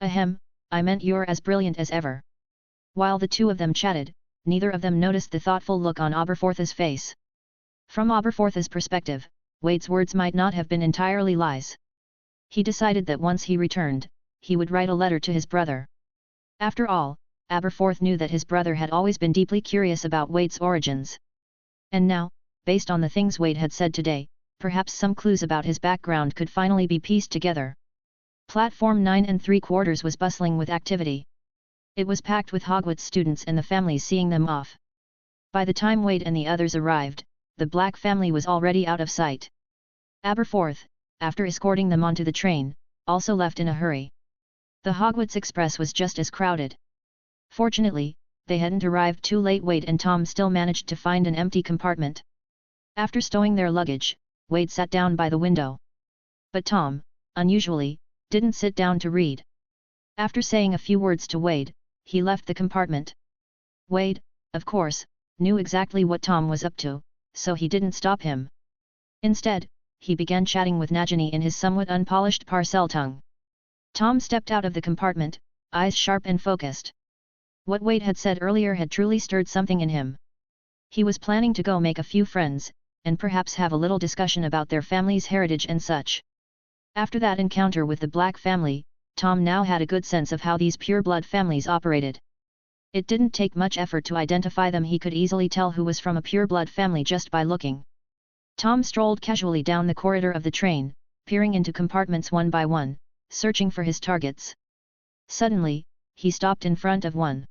Ahem, I meant you're as brilliant as ever. While the two of them chatted, neither of them noticed the thoughtful look on Aberforth's face. From Aberforth's perspective, Wade's words might not have been entirely lies. He decided that once he returned, he would write a letter to his brother. After all, Aberforth knew that his brother had always been deeply curious about Wade's origins. And now, based on the things Wade had said today, perhaps some clues about his background could finally be pieced together. Platform 9 3/4 was bustling with activity. It was packed with Hogwarts students and the families seeing them off. By the time Wade and the others arrived, the Black family was already out of sight. Aberforth, after escorting them onto the train, also left in a hurry. The Hogwarts Express was just as crowded. Fortunately, they hadn't arrived too late. Wade and Tom still managed to find an empty compartment. After stowing their luggage, Wade sat down by the window. But Tom, unusually, didn't sit down to read. After saying a few words to Wade, he left the compartment. Wade, of course, knew exactly what Tom was up to, so he didn't stop him. Instead, he began chatting with Nagini in his somewhat unpolished Parseltongue. Tom stepped out of the compartment, eyes sharp and focused. What Wade had said earlier had truly stirred something in him. He was planning to go make a few friends, and perhaps have a little discussion about their family's heritage and such. After that encounter with the Black family, Tom now had a good sense of how these pure-blood families operated. It didn't take much effort to identify them. He could easily tell who was from a pure-blood family just by looking. Tom strolled casually down the corridor of the train, peering into compartments one by one, searching for his targets. Suddenly, he stopped in front of one.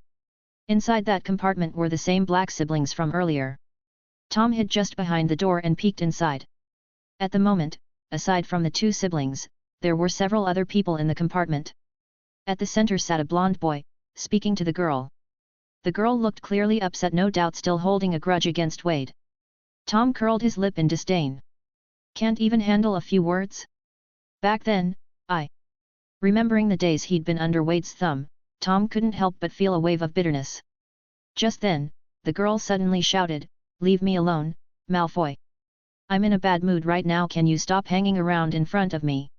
Inside that compartment were the same Black siblings from earlier. Tom hid just behind the door and peeked inside. At the moment, aside from the two siblings, there were several other people in the compartment. At the center sat a blonde boy, speaking to the girl. The girl looked clearly upset, no doubt still holding a grudge against Wade. Tom curled his lip in disdain. Can't even handle a few words? Back then, Remembering the days he'd been under Wade's thumb, Tom couldn't help but feel a wave of bitterness. Just then, the girl suddenly shouted, "Leave me alone, Malfoy. I'm in a bad mood right now, can you stop hanging around in front of me?"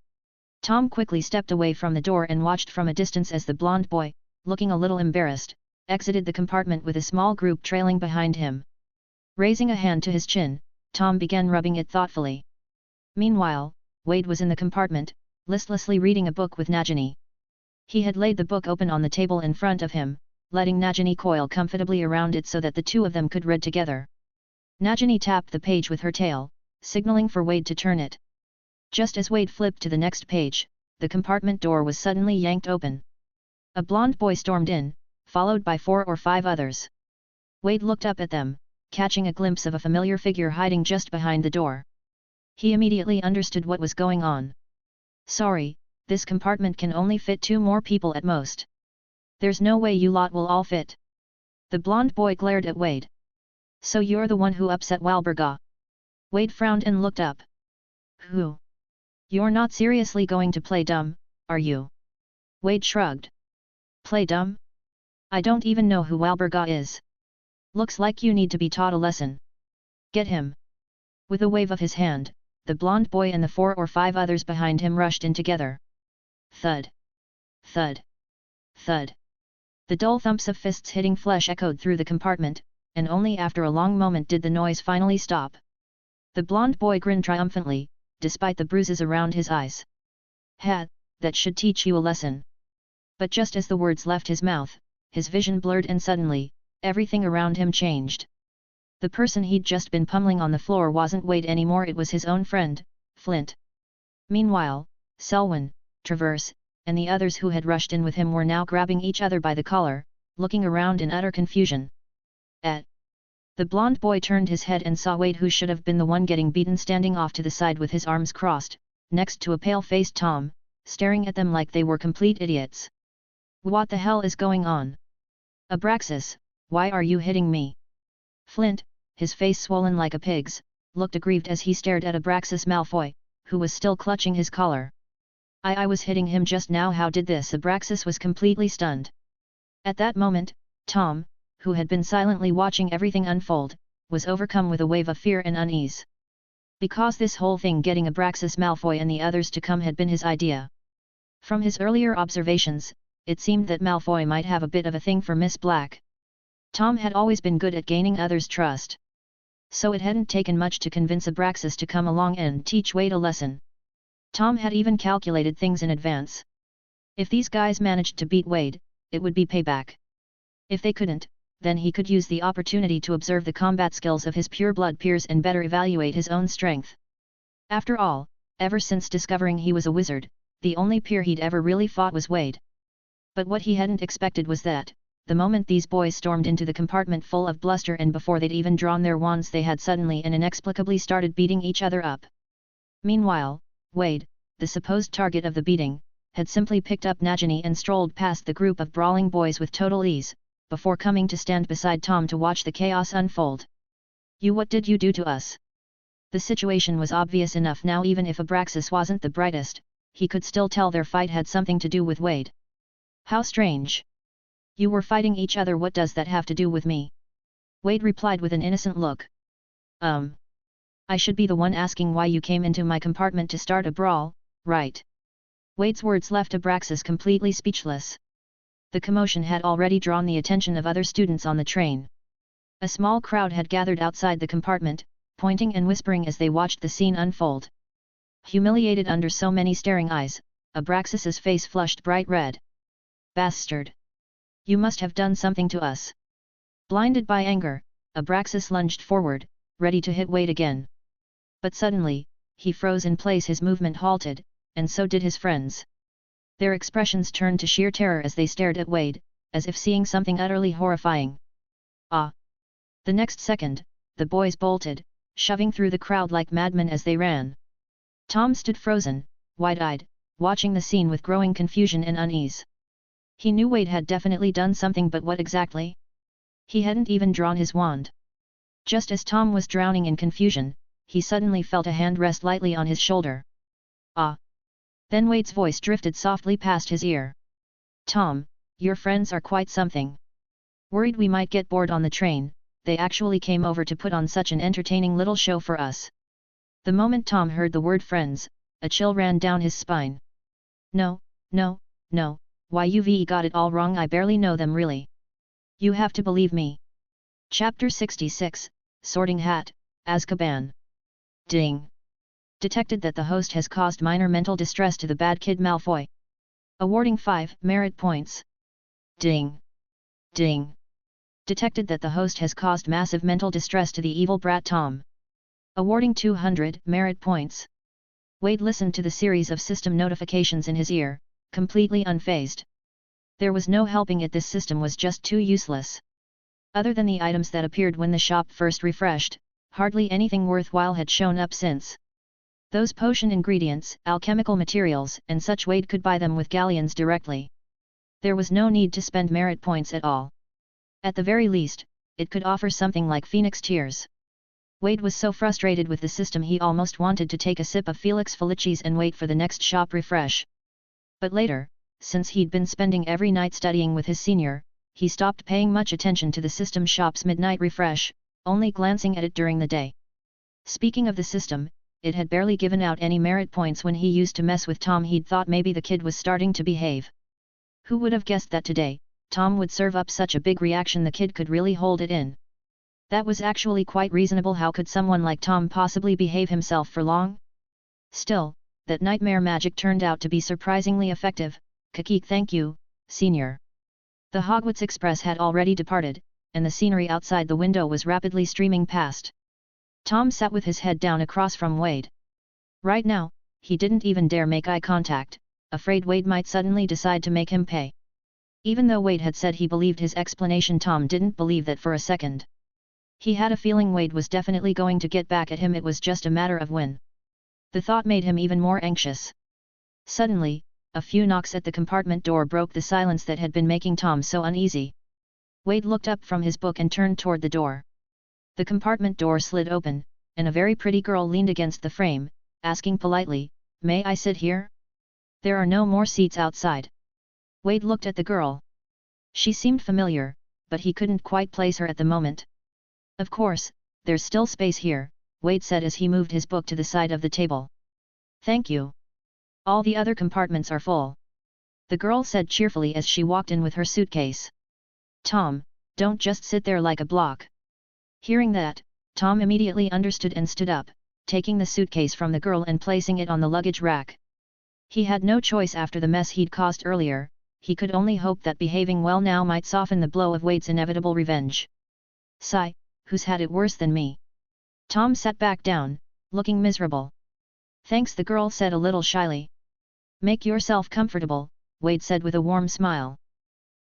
Tom quickly stepped away from the door and watched from a distance as the blonde boy, looking a little embarrassed, exited the compartment with a small group trailing behind him. Raising a hand to his chin, Tom began rubbing it thoughtfully. Meanwhile, Wade was in the compartment, listlessly reading a book with Nagini. He had laid the book open on the table in front of him, letting Nagini coil comfortably around it so that the two of them could read together. Nagini tapped the page with her tail, signaling for Wade to turn it. Just as Wade flipped to the next page, the compartment door was suddenly yanked open. A blonde boy stormed in, followed by 4 or 5 others. Wade looked up at them, catching a glimpse of a familiar figure hiding just behind the door. He immediately understood what was going on. "Sorry, this compartment can only fit 2 more people at most. There's no way you lot will all fit." The blonde boy glared at Wade. "So you're the one who upset Walburga?" Wade frowned and looked up. "Who? You're not seriously going to play dumb, are you?" Wade shrugged. "Play dumb? I don't even know who Walburga is. Looks like you need to be taught a lesson. Get him." With a wave of his hand, the blonde boy and the 4 or 5 others behind him rushed in together. Thud. Thud. Thud. The dull thumps of fists hitting flesh echoed through the compartment, and only after a long moment did the noise finally stop. The blonde boy grinned triumphantly, despite the bruises around his eyes. "Ha, that should teach you a lesson." But just as the words left his mouth, his vision blurred and suddenly, everything around him changed. The person he'd just been pummeling on the floor wasn't Wade anymore, it was his own friend, Flint. Meanwhile, Selwyn, Traverse, and the others who had rushed in with him were now grabbing each other by the collar, looking around in utter confusion. The blonde boy turned his head and saw Wade, who should have been the one getting beaten, standing off to the side with his arms crossed, next to a pale-faced Tom, staring at them like they were complete idiots. "What the hell is going on? Abraxas, why are you hitting me?" Flint, his face swollen like a pig's, looked aggrieved as he stared at Abraxas Malfoy, who was still clutching his collar. I was hitting him just now, how did this?" Abraxas was completely stunned. At that moment, Tom, who had been silently watching everything unfold, was overcome with a wave of fear and unease. Because this whole thing getting Abraxas Malfoy and the others to come had been his idea. From his earlier observations, it seemed that Malfoy might have a bit of a thing for Miss Black. Tom had always been good at gaining others' trust. So it hadn't taken much to convince Abraxas to come along and teach Wade a lesson. Tom had even calculated things in advance. If these guys managed to beat Wade, it would be payback. If they couldn't, then he could use the opportunity to observe the combat skills of his pure-blood peers and better evaluate his own strength. After all, ever since discovering he was a wizard, the only peer he'd ever really fought was Wade. But what he hadn't expected was that, the moment these boys stormed into the compartment full of bluster and before they'd even drawn their wands they had suddenly and inexplicably started beating each other up. Meanwhile, Wade, the supposed target of the beating, had simply picked up Nagini and strolled past the group of brawling boys with total ease, before coming to stand beside Tom to watch the chaos unfold. What did you do to us?" The situation was obvious enough now. Even if Abraxas wasn't the brightest, he could still tell their fight had something to do with Wade. "How strange. You were fighting each other. What does that have to do with me?" Wade replied with an innocent look. I should be the one asking why you came into my compartment to start a brawl, right?" Wade's words left Abraxas completely speechless. The commotion had already drawn the attention of other students on the train. A small crowd had gathered outside the compartment, pointing and whispering as they watched the scene unfold. Humiliated under so many staring eyes, Abraxas's face flushed bright red. "Bastard! You must have done something to us." Blinded by anger, Abraxas lunged forward, ready to hit Wade again. But suddenly, he froze in place. His movement halted, and so did his friends. Their expressions turned to sheer terror as they stared at Wade, as if seeing something utterly horrifying. "Ah!" The next second, the boys bolted, shoving through the crowd like madmen as they ran. Tom stood frozen, wide-eyed, watching the scene with growing confusion and unease. He knew Wade had definitely done something, but what exactly? He hadn't even drawn his wand. Just as Tom was drowning in confusion, he suddenly felt a hand rest lightly on his shoulder. "Ah!" Then Wade's voice drifted softly past his ear. "Tom, your friends are quite something. Worried we might get bored on the train, they actually came over to put on such an entertaining little show for us." The moment Tom heard the word friends, a chill ran down his spine. No, why you've got it all wrong. I barely know them really. You have to believe me." Chapter 66, Sorting Hat, Azkaban. Ding! Detected that the host has caused minor mental distress to the bad kid Malfoy. Awarding 5 merit points. Ding! Ding! Detected that the host has caused massive mental distress to the evil brat Tom. Awarding 200 merit points. Wade listened to the series of system notifications in his ear, completely unfazed. There was no helping it. This system was just too useless. Other than the items that appeared when the shop first refreshed, hardly anything worthwhile had shown up since. Those potion ingredients, alchemical materials, and such, Wade could buy them with galleons directly. There was no need to spend merit points at all. At the very least, it could offer something like Phoenix Tears. Wade was so frustrated with the system he almost wanted to take a sip of Felix Felicis and wait for the next shop refresh. But later, since he'd been spending every night studying with his senior, he stopped paying much attention to the system shop's midnight refresh, only glancing at it during the day. Speaking of the system, it had barely given out any merit points when he used to mess with Tom. He'd thought maybe the kid was starting to behave. Who would have guessed that today, Tom would serve up such a big reaction the kid could really hold it in. That was actually quite reasonable. How could someone like Tom possibly behave himself for long? Still, that nightmare magic turned out to be surprisingly effective. Kakik, thank you, senior. The Hogwarts Express had already departed, and the scenery outside the window was rapidly streaming past. Tom sat with his head down across from Wade. Right now, he didn't even dare make eye contact, afraid Wade might suddenly decide to make him pay. Even though Wade had said he believed his explanation, Tom didn't believe that for a second. He had a feeling Wade was definitely going to get back at him. It was just a matter of when. The thought made him even more anxious. Suddenly, a few knocks at the compartment door broke the silence that had been making Tom so uneasy. Wade looked up from his book and turned toward the door. The compartment door slid open, and a very pretty girl leaned against the frame, asking politely, "May I sit here?" "There are no more seats outside." Wade looked at the girl. She seemed familiar, but he couldn't quite place her at the moment. "Of course, there's still space here," Wade said as he moved his book to the side of the table. "Thank you. All the other compartments are full." the girl said cheerfully as she walked in with her suitcase. Tom, don't just sit there like a block. Hearing that, Tom immediately understood and stood up, taking the suitcase from the girl and placing it on the luggage rack. He had no choice after the mess he'd caused earlier. He could only hope that behaving well now might soften the blow of Wade's inevitable revenge. Sigh, who's had it worse than me? Tom sat back down, looking miserable. Thanks, the girl said a little shyly. Make yourself comfortable, Wade said with a warm smile.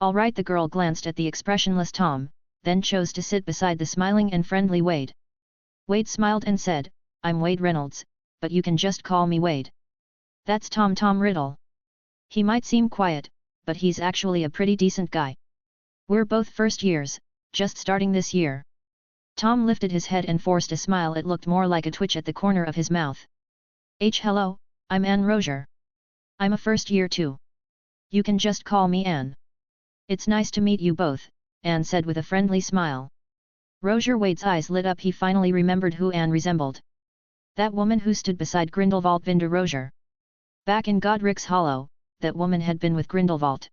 All right, the girl glanced at the expressionless Tom, then chose to sit beside the smiling and friendly Wade. Wade smiled and said, I'm Wade Reynolds, but you can just call me Wade. That's Tom Riddle. He might seem quiet, but he's actually a pretty decent guy. We're both first years, just starting this year. Tom lifted his head and forced a smile. It looked more like a twitch at the corner of his mouth. Hello, I'm Anne Rozier. I'm a first year too. You can just call me Anne. It's nice to meet you both, Anne said with a friendly smile. Rozier. Wade's eyes lit up. He finally remembered who Anne resembled. That woman who stood beside Grindelwald, Vinda Rozier. Back in Godric's Hollow, that woman had been with Grindelwald.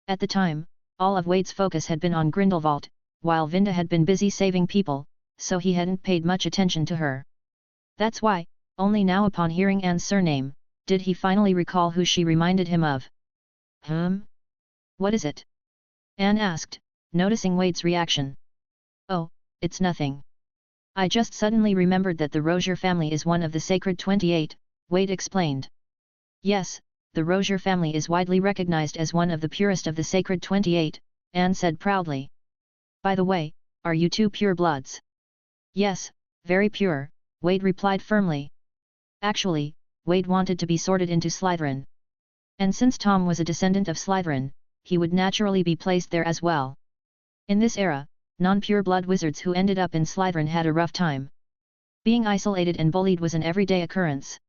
At the time, all of Wade's focus had been on Grindelwald, while Vinda had been busy saving people, so he hadn't paid much attention to her. That's why, only now upon hearing Anne's surname, did he finally recall who she reminded him of. What is it? Anne asked, noticing Wade's reaction. Oh, it's nothing. I just suddenly remembered that the Rozier family is one of the Sacred 28, Wade explained. Yes, the Rozier family is widely recognized as one of the purest of the Sacred 28, Anne said proudly. By the way, are you two pure bloods? Yes, very pure, Wade replied firmly. Actually, Wade wanted to be sorted into Slytherin. And since Tom was a descendant of Slytherin, he would naturally be placed there as well. In this era, non-pure blood wizards who ended up in Slytherin had a rough time. Being isolated and bullied was an everyday occurrence.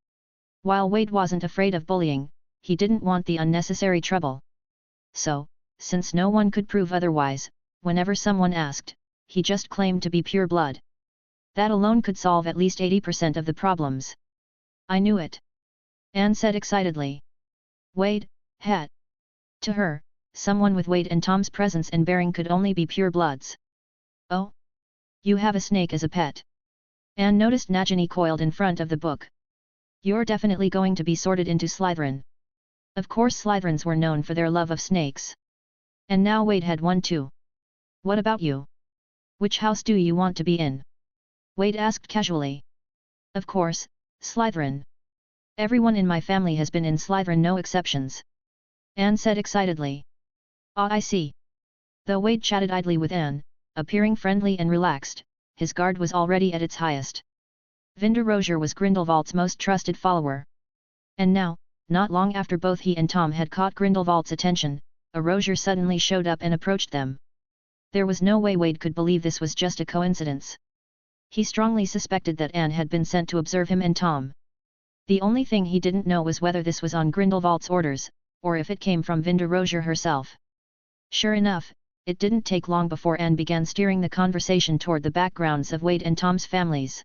While Wade wasn't afraid of bullying, he didn't want the unnecessary trouble. So, since no one could prove otherwise, whenever someone asked, he just claimed to be pure blood. That alone could solve at least 80% of the problems. I knew it. Anne said excitedly. Wade, had. To her, someone with Wade and Tom's presence and bearing could only be pure bloods. Oh? You have a snake as a pet. Anne noticed Nagini coiled in front of the book. You're definitely going to be sorted into Slytherin. Of course, Slytherins were known for their love of snakes. And now Wade had one too. What about you? Which house do you want to be in? Wade asked casually. Of course, Slytherin. Everyone in my family has been in Slytherin, no exceptions. Anne said excitedly. Ah, I see. Though Wade chatted idly with Anne, appearing friendly and relaxed, his guard was already at its highest. Vinda Rozier was Grindelwald's most trusted follower. And now, not long after both he and Tom had caught Grindelwald's attention, a Rozier suddenly showed up and approached them. There was no way Wade could believe this was just a coincidence. He strongly suspected that Anne had been sent to observe him and Tom. The only thing he didn't know was whether this was on Grindelwald's orders, or if it came from Vinda Rozier herself. Sure enough, it didn't take long before Anne began steering the conversation toward the backgrounds of Wade and Tom's families.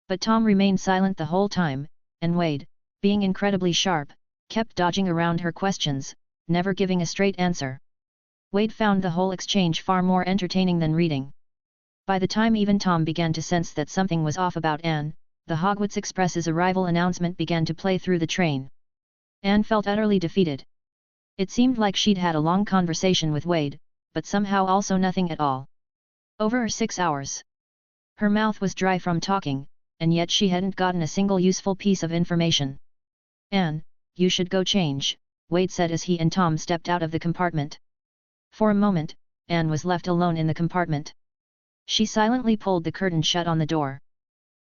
But Tom remained silent the whole time, and Wade, being incredibly sharp, kept dodging around her questions, never giving a straight answer. Wade found the whole exchange far more entertaining than reading. By the time even Tom began to sense that something was off about Anne, the Hogwarts Express's arrival announcement began to play through the train. Anne felt utterly defeated. It seemed like she'd had a long conversation with Wade, but somehow also nothing at all. Over 6 hours. Her mouth was dry from talking, and yet she hadn't gotten a single useful piece of information. Anne, you should go change, Wade said as he and Tom stepped out of the compartment. For a moment, Anne was left alone in the compartment. She silently pulled the curtain shut on the door.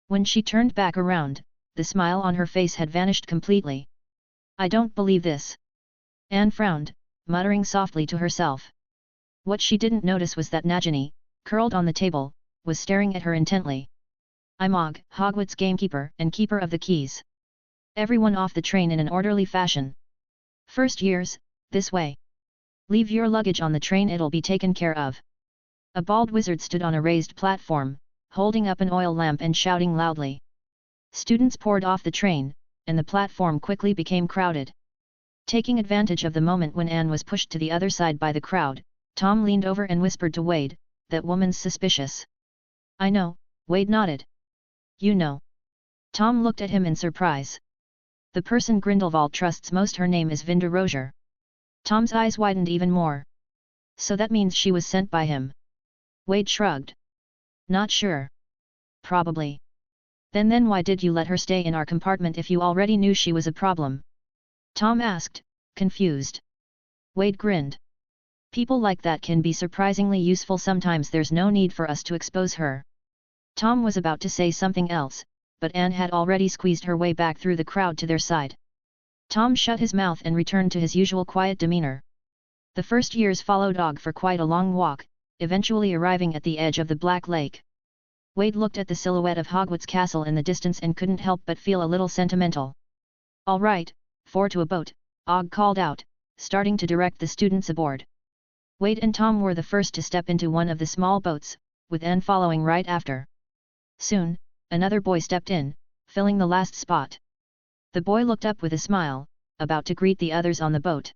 When she turned back around, the smile on her face had vanished completely. I don't believe this. Anne frowned, muttering softly to herself. What she didn't notice was that Nagini, curled on the table, was staring at her intently. I'm Og, Hogwarts gamekeeper and keeper of the keys. Everyone off the train in an orderly fashion. First years, this way. Leave your luggage on the train, it'll be taken care of. A bald wizard stood on a raised platform, holding up an oil lamp and shouting loudly. Students poured off the train, and the platform quickly became crowded. Taking advantage of the moment when Anne was pushed to the other side by the crowd, Tom leaned over and whispered to Wade, "That woman's suspicious." "I know," Wade nodded. "You know?" Tom looked at him in surprise. "The person Grindelwald trusts most, her name is Vinda Rozier." Tom's eyes widened even more. "So that means she was sent by him?" Wade shrugged. "Not sure. Probably. Then why did you let her stay in our compartment if you already knew she was a problem?" Tom asked, confused. Wade grinned. "People like that can be surprisingly useful sometimes. There's no need for us to expose her." Tom was about to say something else, but Anne had already squeezed her way back through the crowd to their side. Tom shut his mouth and returned to his usual quiet demeanor. The first years followed Og for quite a long walk, eventually arriving at the edge of the Black Lake. Wade looked at the silhouette of Hogwarts Castle in the distance and couldn't help but feel a little sentimental. "All right, 4 to a boat," Og called out, starting to direct the students aboard. Wade and Tom were the first to step into one of the small boats, with Anne following right after. Soon, another boy stepped in, filling the last spot. The boy looked up with a smile, about to greet the others on the boat.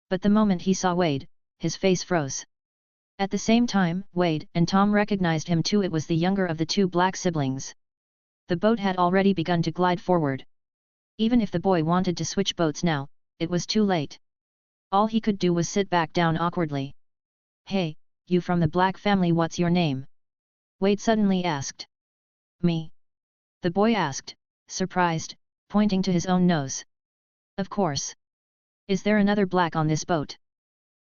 But the moment he saw Wade, his face froze. At the same time, Wade and Tom recognized him too. It was the younger of the two black siblings. The boat had already begun to glide forward. Even if the boy wanted to switch boats now, it was too late. All he could do was sit back down awkwardly. "Hey, you from the Black family, what's your name?" Wade suddenly asked. "Me?" the boy asked, surprised, pointing to his own nose. "Of course. Is there another Black on this boat?"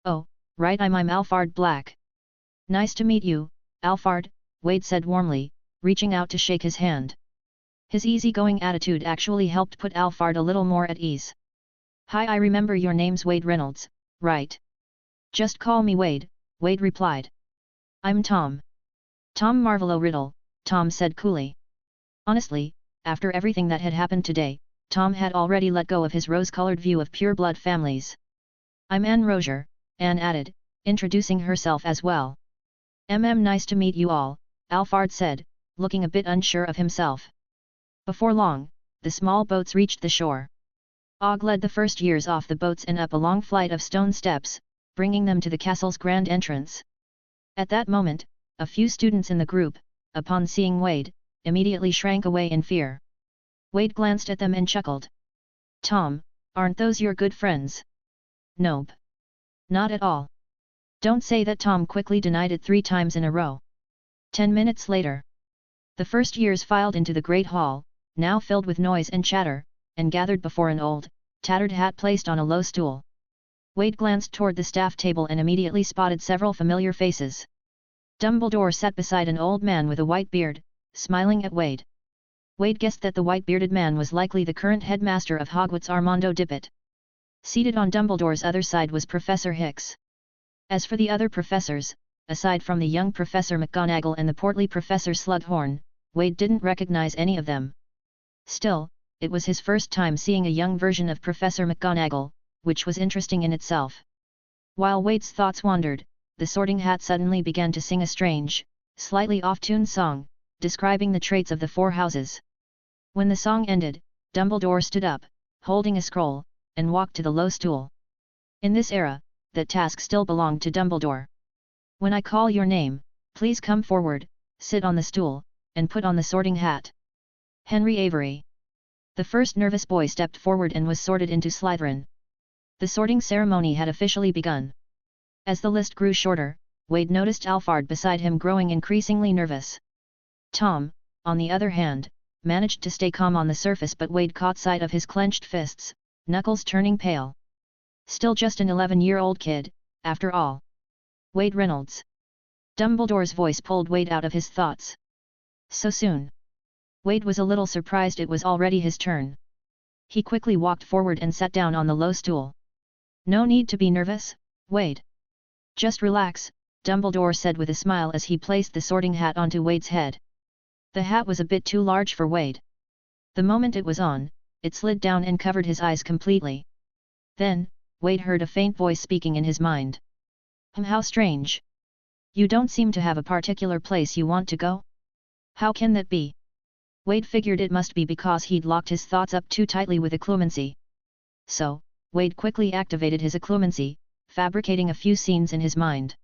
"Oh, right, I'm Alphard Black." "Nice to meet you, Alphard," Wade said warmly, reaching out to shake his hand. His easygoing attitude actually helped put Alphard a little more at ease. "Hi, I remember your name's Wade Reynolds, right?" "Just call me Wade," Wade replied. "I'm Tom." "Tom Riddle," Tom said coolly. Honestly, after everything that had happened today, Tom had already let go of his rose-colored view of pure-blood families. "I'm Anne Rozier," Anne added, introducing herself as well. Nice to meet you all," Alphard said, looking a bit unsure of himself. Before long, the small boats reached the shore. Og led the first years off the boats and up a long flight of stone steps, bringing them to the castle's grand entrance. At that moment, a few students in the group, upon seeing Wade, immediately shrank away in fear. Wade glanced at them and chuckled. "Tom, aren't those your good friends?" "Nope. Not at all." "Don't say that." Tom quickly denied it 3 times in a row. 10 minutes later, the first years filed into the Great Hall, now filled with noise and chatter, and gathered before an old, tattered hat placed on a low stool. Wade glanced toward the staff table and immediately spotted several familiar faces. Dumbledore sat beside an old man with a white beard, smiling at Wade. Wade guessed that the white-bearded man was likely the current headmaster of Hogwarts, Armando Dippet. Seated on Dumbledore's other side was Professor Hicks. As for the other professors, aside from the young Professor McGonagall and the portly Professor Slugghorn, Wade didn't recognize any of them. Still, it was his first time seeing a young version of Professor McGonagall, which was interesting in itself. While Wade's thoughts wandered, the Sorting Hat suddenly began to sing a strange, slightly off-tune song, describing the traits of the 4 houses. When the song ended, Dumbledore stood up, holding a scroll, and walked to the low stool. In this era, that task still belonged to Dumbledore. "When I call your name, please come forward, sit on the stool, and put on the sorting hat." Henry Avery. The first nervous boy stepped forward and was sorted into Slytherin. The sorting ceremony had officially begun. As the list grew shorter, Wade noticed Alphard beside him growing increasingly nervous. Tom, on the other hand, managed to stay calm on the surface, but Wade caught sight of his clenched fists, knuckles turning pale. Still just an 11-year-old kid, after all. "Wade Reynolds." Dumbledore's voice pulled Wade out of his thoughts. "So soon?" Wade was a little surprised it was already his turn. He quickly walked forward and sat down on the low stool. "No need to be nervous, Wade. Just relax," Dumbledore said with a smile as he placed the sorting hat onto Wade's head. The hat was a bit too large for Wade. The moment it was on, it slid down and covered his eyes completely. Then, Wade heard a faint voice speaking in his mind. How strange. You don't seem to have a particular place you want to go? How can that be?" Wade figured it must be because he'd locked his thoughts up too tightly with occlumency. "So, Wade quickly activated his occlumency, fabricating a few scenes in his mind.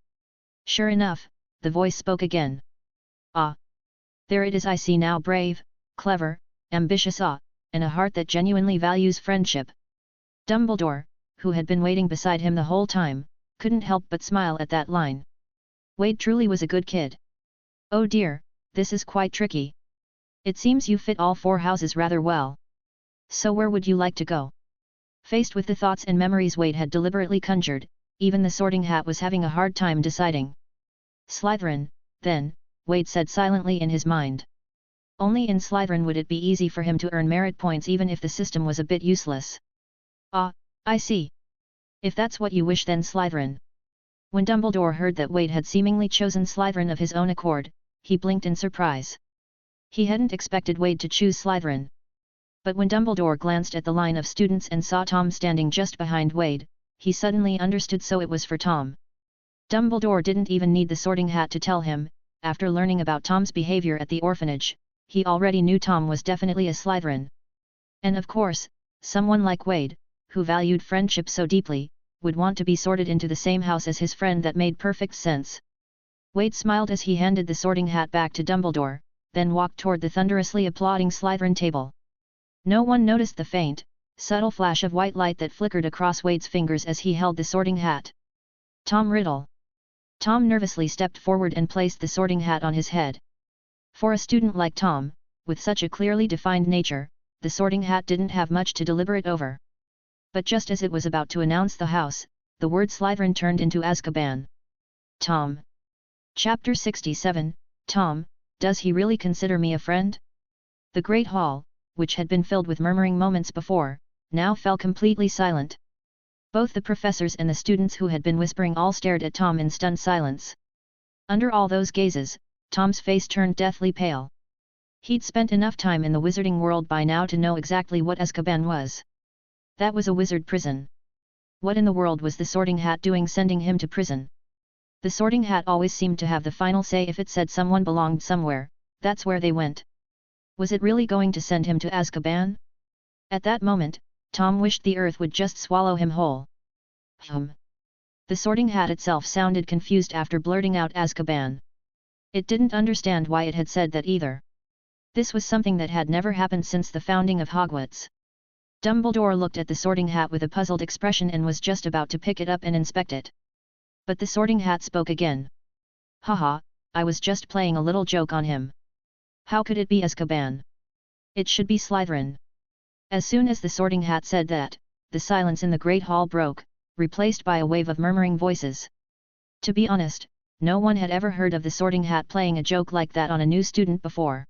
Sure enough, the voice spoke again. Ah! There it is, I see now, brave, clever, ambitious, and a heart that genuinely values friendship. Dumbledore, who had been waiting beside him the whole time, couldn't help but smile at that line. Wade truly was a good kid. Oh dear, this is quite tricky. It seems you fit all 4 houses rather well. So where would you like to go? Faced with the thoughts and memories Wade had deliberately conjured, even the Sorting Hat was having a hard time deciding. Slytherin, then, Wade said silently in his mind. Only in Slytherin would it be easy for him to earn merit points even if the system was a bit useless. Ah, I see. If that's what you wish, then Slytherin. When Dumbledore heard that Wade had seemingly chosen Slytherin of his own accord, he blinked in surprise. He hadn't expected Wade to choose Slytherin. But when Dumbledore glanced at the line of students and saw Tom standing just behind Wade, he suddenly understood, so it was for Tom. Dumbledore didn't even need the Sorting Hat to tell him. After learning about Tom's behavior at the orphanage, he already knew Tom was definitely a Slytherin. And of course, someone like Wade, who valued friendship so deeply, would want to be sorted into the same house as his friend. That made perfect sense. Wade smiled as he handed the Sorting Hat back to Dumbledore, then walked toward the thunderously applauding Slytherin table. No one noticed the faint, subtle flash of white light that flickered across Wade's fingers as he held the Sorting Hat. Tom Riddle. Tom nervously stepped forward and placed the Sorting Hat on his head. For a student like Tom, with such a clearly defined nature, the Sorting Hat didn't have much to deliberate over. But just as it was about to announce the house, the word Slytherin turned into Azkaban. Tom. Chapter 67, Tom, does he really consider me a friend? The Great Hall, which had been filled with murmuring moments before, now fell completely silent. Both the professors and the students who had been whispering all stared at Tom in stunned silence. Under all those gazes, Tom's face turned deathly pale. He'd spent enough time in the wizarding world by now to know exactly what Azkaban was. That was a wizard prison. What in the world was the Sorting Hat doing sending him to prison? The Sorting Hat always seemed to have the final say. If it said someone belonged somewhere, that's where they went. Was it really going to send him to Azkaban? At that moment, Tom wished the earth would just swallow him whole. The Sorting Hat itself sounded confused after blurting out Azkaban. It didn't understand why it had said that either. This was something that had never happened since the founding of Hogwarts. Dumbledore looked at the Sorting Hat with a puzzled expression and was just about to pick it up and inspect it. But the Sorting Hat spoke again. Haha, I was just playing a little joke on him. How could it be Azkaban? It should be Slytherin. As soon as the Sorting Hat said that, the silence in the Great Hall broke, replaced by a wave of murmuring voices. To be honest, no one had ever heard of the Sorting Hat playing a joke like that on a new student before.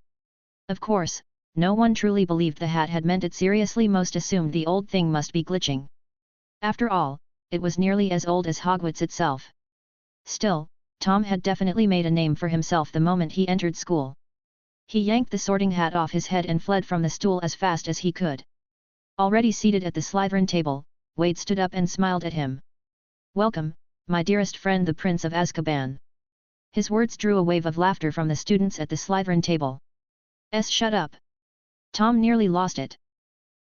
Of course, no one truly believed the hat had meant it seriously. Most assumed the old thing must be glitching. After all, it was nearly as old as Hogwarts itself. Still, Tom had definitely made a name for himself the moment he entered school. He yanked the Sorting Hat off his head and fled from the stool as fast as he could. Already seated at the Slytherin table, Wade stood up and smiled at him. Welcome, my dearest friend, the Prince of Azkaban. His words drew a wave of laughter from the students at the Slytherin table. Shut up. Tom nearly lost it.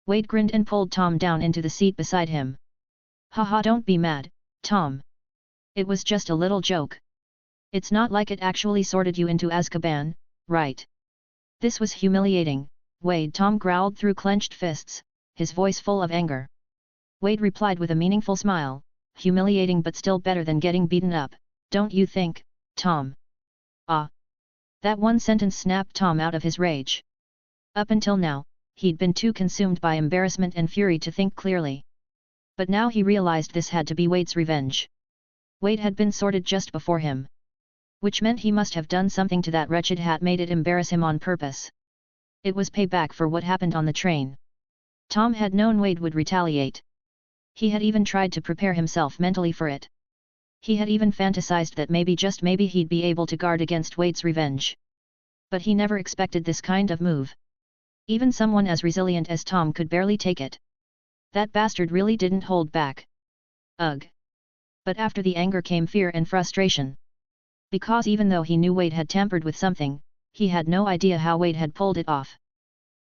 Wade grinned and pulled Tom down into the seat beside him. Haha, don't be mad, Tom. It was just a little joke. It's not like it actually sorted you into Azkaban, right? This was humiliating, Wade. Tom growled through clenched fists, his voice full of anger. Wade replied with a meaningful smile, humiliating but still better than getting beaten up, don't you think, Tom? Ah! That one sentence snapped Tom out of his rage. Up until now, he'd been too consumed by embarrassment and fury to think clearly. But now he realized this had to be Wade's revenge. Wade had been sorted just before him. Which meant he must have done something to that wretched hat, made it embarrass him on purpose. It was payback for what happened on the train. Tom had known Wade would retaliate. He had even tried to prepare himself mentally for it. He had even fantasized that maybe, just maybe, he'd be able to guard against Wade's revenge. But he never expected this kind of move. Even someone as resilient as Tom could barely take it. That bastard really didn't hold back. Ugh. But after the anger came fear and frustration. Because even though he knew Wade had tampered with something, he had no idea how Wade had pulled it off.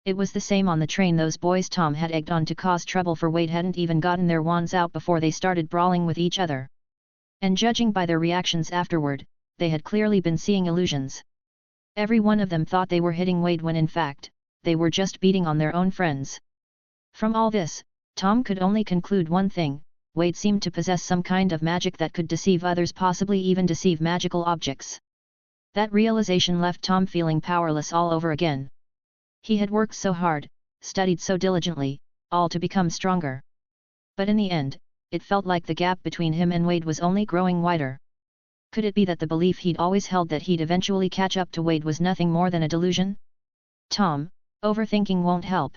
It was the same on the train. Those boys Tom had egged on to cause trouble for Wade hadn't even gotten their wands out before they started brawling with each other. And judging by their reactions afterward, they had clearly been seeing illusions. Every one of them thought they were hitting Wade when in fact, they were just beating on their own friends. From all this, Tom could only conclude one thing: Wade seemed to possess some kind of magic that could deceive others, possibly even deceive magical objects. That realization left Tom feeling powerless all over again. He had worked so hard, studied so diligently, all to become stronger. But in the end, it felt like the gap between him and Wade was only growing wider. Could it be that the belief he'd always held that he'd eventually catch up to Wade was nothing more than a delusion? Tom, overthinking won't help.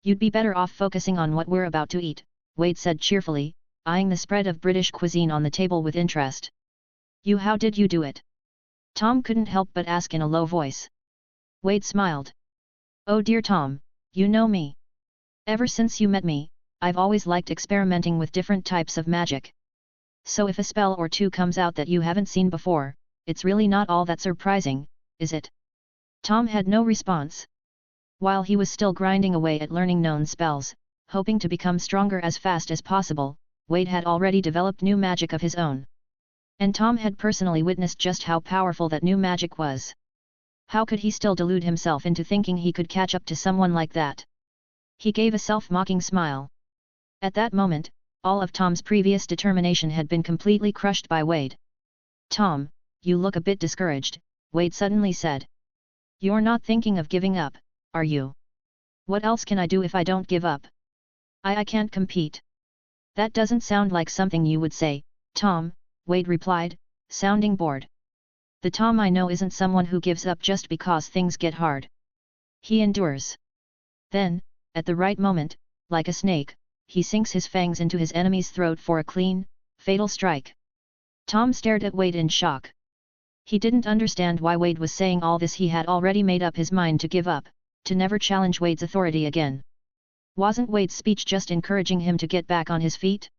You'd be better off focusing on what we're about to eat, Wade said cheerfully, eyeing the spread of British cuisine on the table with interest. How did you do it? Tom couldn't help but ask in a low voice. Wade smiled. Oh dear Tom, you know me. Ever since you met me, I've always liked experimenting with different types of magic. So if a spell or two comes out that you haven't seen before, it's really not all that surprising, is it? Tom had no response. While he was still grinding away at learning known spells, hoping to become stronger as fast as possible, Wade had already developed new magic of his own. And Tom had personally witnessed just how powerful that new magic was. How could he still delude himself into thinking he could catch up to someone like that? He gave a self-mocking smile. At that moment, all of Tom's previous determination had been completely crushed by Wade. Tom, you look a bit discouraged, Wade suddenly said. You're not thinking of giving up, are you? What else can I do if I don't give up? I can't compete. That doesn't sound like something you would say, Tom, Wade replied, sounding bored. The Tom I know isn't someone who gives up just because things get hard. He endures. Then, at the right moment, like a snake, he sinks his fangs into his enemy's throat for a clean, fatal strike. Tom stared at Wade in shock. He didn't understand why Wade was saying all this. He had already made up his mind to give up, to never challenge Wade's authority again. Wasn't Wade's speech just encouraging him to get back on his feet?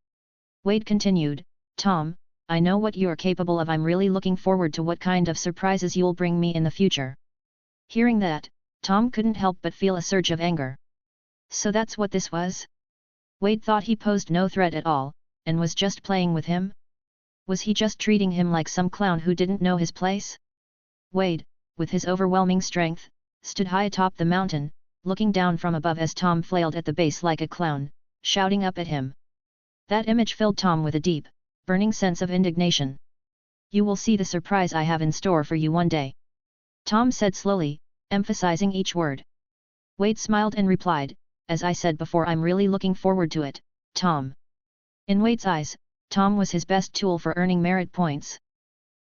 Wade continued, Tom, I know what you're capable of. I'm really looking forward to what kind of surprises you'll bring me in the future. Hearing that, Tom couldn't help but feel a surge of anger. So that's what this was? Wade thought he posed no threat at all, and was just playing with him? Was he just treating him like some clown who didn't know his place? Wade, with his overwhelming strength, stood high atop the mountain, looking down from above as Tom flailed at the base like a clown, shouting up at him. That image filled Tom with a deep, burning sense of indignation. You will see the surprise I have in store for you one day, Tom said slowly, emphasizing each word. Wade smiled and replied, as I said before, I'm really looking forward to it, Tom. In Wade's eyes, Tom was his best tool for earning merit points.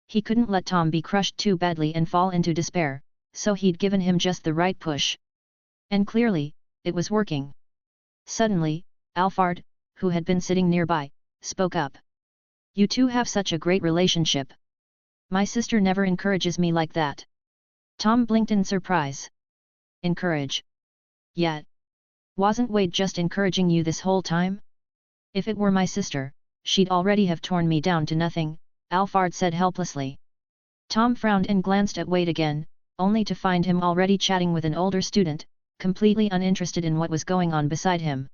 He couldn't let Tom be crushed too badly and fall into despair, so he'd given him just the right push. And clearly, it was working. Suddenly, Alfred, who had been sitting nearby, spoke up. You two have such a great relationship. My sister never encourages me like that. Tom blinked in surprise. Encourage? Yet. Wasn't Wade just encouraging you this whole time? If it were my sister, she'd already have torn me down to nothing, Alfred said helplessly. Tom frowned and glanced at Wade again, only to find him already chatting with an older student, completely uninterested in what was going on beside him.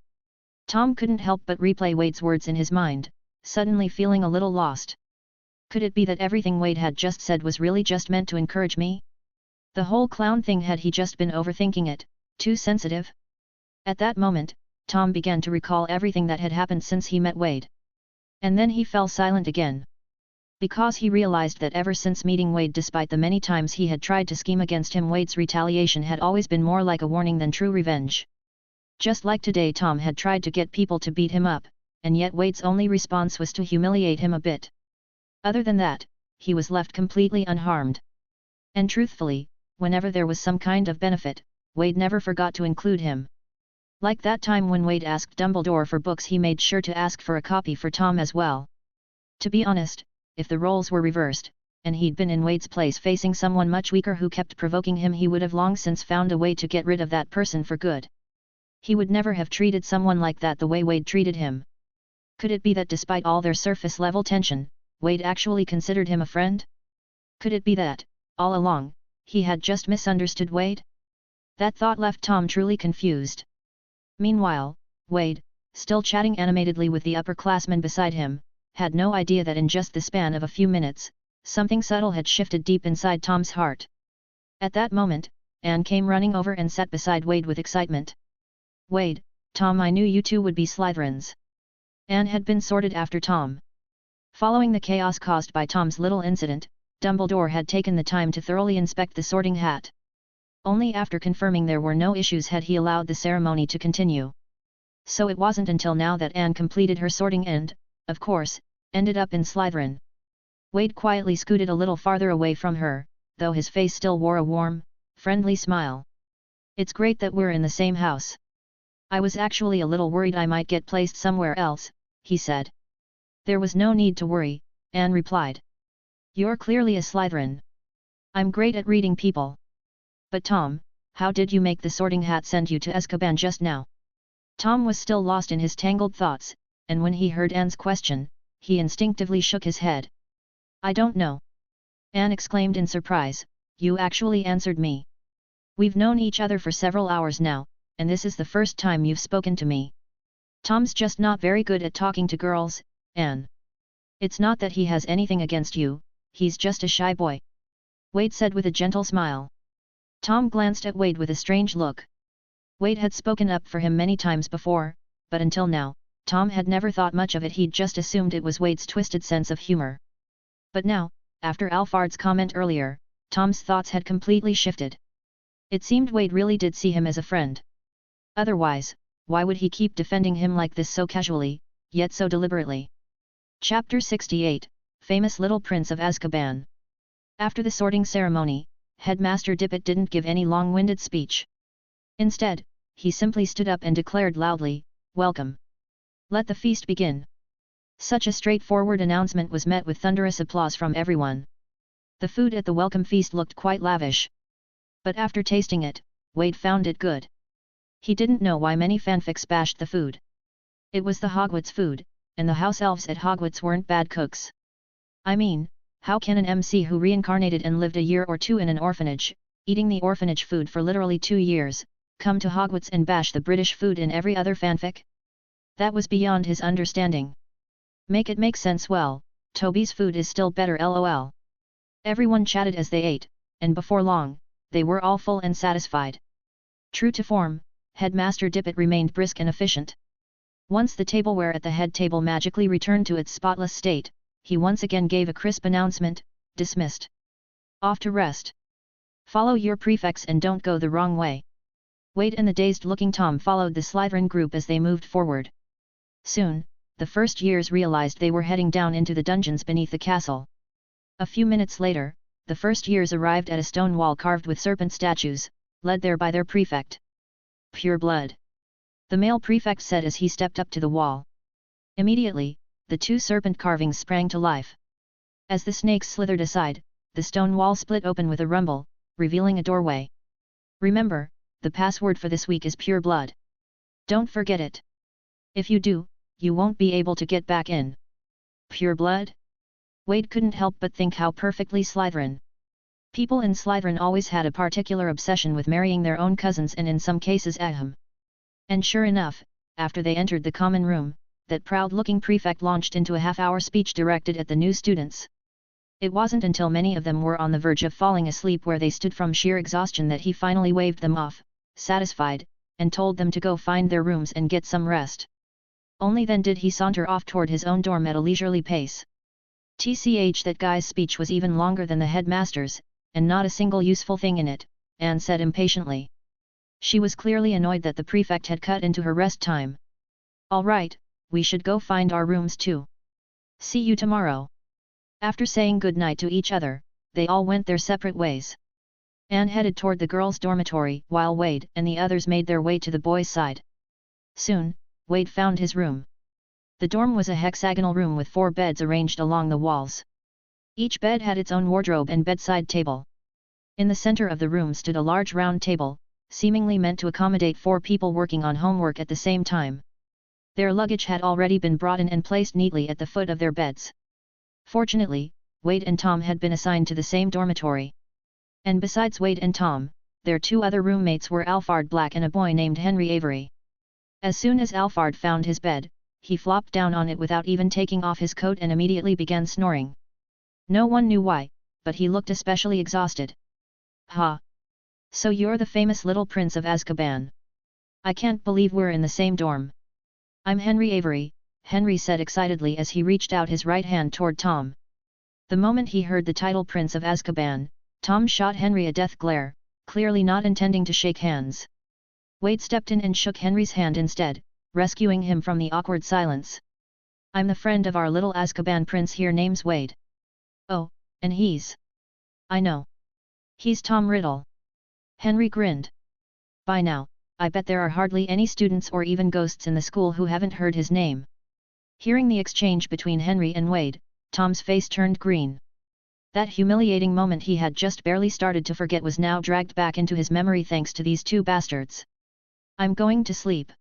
Tom couldn't help but replay Wade's words in his mind, suddenly feeling a little lost. Could it be that everything Wade had just said was really just meant to encourage me? The whole clown thing, had he just been overthinking it, too sensitive? At that moment, Tom began to recall everything that had happened since he met Wade. And then he fell silent again. Because he realized that ever since meeting Wade, despite the many times he had tried to scheme against him, Wade's retaliation had always been more like a warning than true revenge. Just like today, Tom had tried to get people to beat him up, and yet Wade's only response was to humiliate him a bit. Other than that, he was left completely unharmed. And truthfully, whenever there was some kind of benefit, Wade never forgot to include him. Like that time when Wade asked Dumbledore for books, he made sure to ask for a copy for Tom as well. To be honest, if the roles were reversed, and he'd been in Wade's place facing someone much weaker who kept provoking him, he would have long since found a way to get rid of that person for good. He would never have treated someone like that the way Wade treated him. Could it be that despite all their surface-level tension, Wade actually considered him a friend? Could it be that, all along, he had just misunderstood Wade? That thought left Tom truly confused. Meanwhile, Wade, still chatting animatedly with the upperclassman beside him, had no idea that in just the span of a few minutes, something subtle had shifted deep inside Tom's heart. At that moment, Anne came running over and sat beside Wade with excitement. "Wade, Tom, I knew you two would be Slytherins." Anne had been sorted after Tom. Following the chaos caused by Tom's little incident, Dumbledore had taken the time to thoroughly inspect the Sorting Hat. Only after confirming there were no issues had he allowed the ceremony to continue. So it wasn't until now that Anne completed her sorting and, of course, ended up in Slytherin. Wade quietly scooted a little farther away from her, though his face still wore a warm, friendly smile. "It's great that we're in the same house. I was actually a little worried I might get placed somewhere else," he said. "There was no need to worry," Anne replied. "You're clearly a Slytherin. I'm great at reading people. But Tom, how did you make the Sorting Hat send you to Azkaban just now?" Tom was still lost in his tangled thoughts, and when he heard Anne's question, he instinctively shook his head. "I don't know." Anne exclaimed in surprise, "You actually answered me. We've known each other for several hours now, and this is the first time you've spoken to me." "Tom's just not very good at talking to girls, Anne. It's not that he has anything against you, he's just a shy boy," Wade said with a gentle smile. Tom glanced at Wade with a strange look. Wade had spoken up for him many times before, but until now, Tom had never thought much of it. He'd just assumed it was Wade's twisted sense of humor. But now, after Alphard's comment earlier, Tom's thoughts had completely shifted. It seemed Wade really did see him as a friend. Otherwise, why would he keep defending him like this so casually, yet so deliberately? Chapter 68, Famous Little Prince of Azkaban. After the sorting ceremony, Headmaster Dippet didn't give any long-winded speech. Instead, he simply stood up and declared loudly, "Welcome. Let the feast begin." Such a straightforward announcement was met with thunderous applause from everyone. The food at the welcome feast looked quite lavish. But after tasting it, Wade found it good. He didn't know why many fanfics bashed the food. It was the Hogwarts food, and the house elves at Hogwarts weren't bad cooks. I mean, how can an MC who reincarnated and lived a year or two in an orphanage, eating the orphanage food for literally 2 years, come to Hogwarts and bash the British food in every other fanfic? That was beyond his understanding. Make it make sense. Well, Toby's food is still better, lol. Everyone chatted as they ate, and before long, they were all full and satisfied. True to form, Headmaster Dippet remained brisk and efficient. Once the tableware at the head table magically returned to its spotless state, he once again gave a crisp announcement, "Dismissed. Off to rest. Follow your prefects and don't go the wrong way." Wade and the dazed-looking Tom followed the Slytherin group as they moved forward. Soon, the first years realized they were heading down into the dungeons beneath the castle. A few minutes later, the first years arrived at a stone wall carved with serpent statues, led there by their prefect. "Pure blood," the male prefect said as he stepped up to the wall. Immediately, the 2 serpent carvings sprang to life. As the snakes slithered aside, the stone wall split open with a rumble, revealing a doorway. "Remember, the password for this week is pure blood. Don't forget it. If you do, you won't be able to get back in." Pure blood? Wade couldn't help but think how perfectly Slytherin. People in Slytherin always had a particular obsession with marrying their own cousins, and in some cases ahem. And sure enough, after they entered the common room, that proud-looking prefect launched into a half-hour speech directed at the new students. It wasn't until many of them were on the verge of falling asleep where they stood from sheer exhaustion that he finally waved them off, satisfied, and told them to go find their rooms and get some rest. Only then did he saunter off toward his own dorm at a leisurely pace. "Tch, that guy's speech was even longer than the headmaster's, and not a single useful thing in it," Anne said impatiently. She was clearly annoyed that the prefect had cut into her rest time. "All right, we should go find our rooms too. See you tomorrow." After saying goodnight to each other, they all went their separate ways. Anne headed toward the girls' dormitory, while Wade and the others made their way to the boys' side. Soon, Wade found his room. The dorm was a hexagonal room with 4 beds arranged along the walls. Each bed had its own wardrobe and bedside table. In the center of the room stood a large round table, seemingly meant to accommodate 4 people working on homework at the same time. Their luggage had already been brought in and placed neatly at the foot of their beds. Fortunately, Wade and Tom had been assigned to the same dormitory. And besides Wade and Tom, their two other roommates were Alphard Black and a boy named Henry Avery. As soon as Alphard found his bed, he flopped down on it without even taking off his coat and immediately began snoring. No one knew why, but he looked especially exhausted. "Ha! So you're the famous little Prince of Azkaban. I can't believe we're in the same dorm." "I'm Henry Avery," Henry said excitedly as he reached out his right hand toward Tom. The moment he heard the title Prince of Azkaban, Tom shot Henry a death glare, clearly not intending to shake hands. Wade stepped in and shook Henry's hand instead, rescuing him from the awkward silence. "I'm the friend of our little Azkaban prince here, name's Wade." "Oh, and he's—" "I know. He's Tom Riddle." Henry grinned. "By now, I bet there are hardly any students or even ghosts in the school who haven't heard his name." Hearing the exchange between Henry and Wade, Tom's face turned green. That humiliating moment he had just barely started to forget was now dragged back into his memory thanks to these two bastards. "I'm going to sleep,"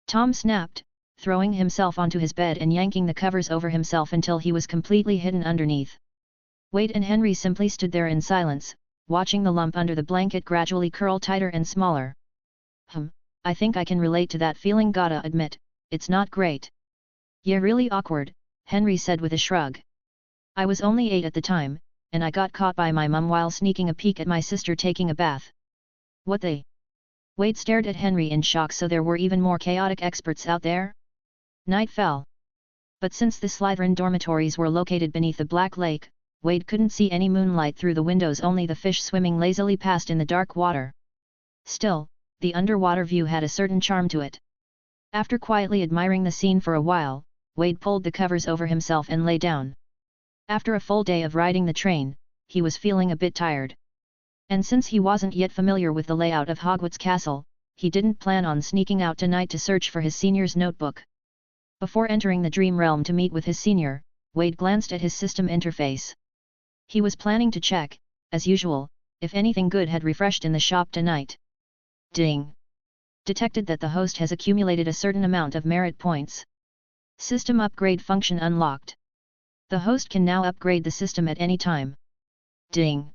Tom snapped, throwing himself onto his bed and yanking the covers over himself until he was completely hidden underneath. Wade and Henry simply stood there in silence, watching the lump under the blanket gradually curl tighter and smaller. I think I can relate to that feeling, gotta admit, it's not great." "Yeah, really awkward," Henry said with a shrug. "I was only 8 at the time, and I got caught by my mum while sneaking a peek at my sister taking a bath." "What the?" Wade stared at Henry in shock. So there were even more chaotic experts out there? Night fell. But since the Slytherin dormitories were located beneath the Black Lake, Wade couldn't see any moonlight through the windows, only the fish swimming lazily past in the dark water. Still, the underwater view had a certain charm to it. After quietly admiring the scene for a while, Wade pulled the covers over himself and lay down. After a full day of riding the train, he was feeling a bit tired. And since he wasn't yet familiar with the layout of Hogwarts Castle, he didn't plan on sneaking out tonight to search for his senior's notebook. Before entering the Dream Realm to meet with his senior, Wade glanced at his system interface. He was planning to check, as usual, if anything good had refreshed in the shop tonight. Ding! Detected that the host has accumulated a certain amount of merit points. System upgrade function unlocked. The host can now upgrade the system at any time. Ding!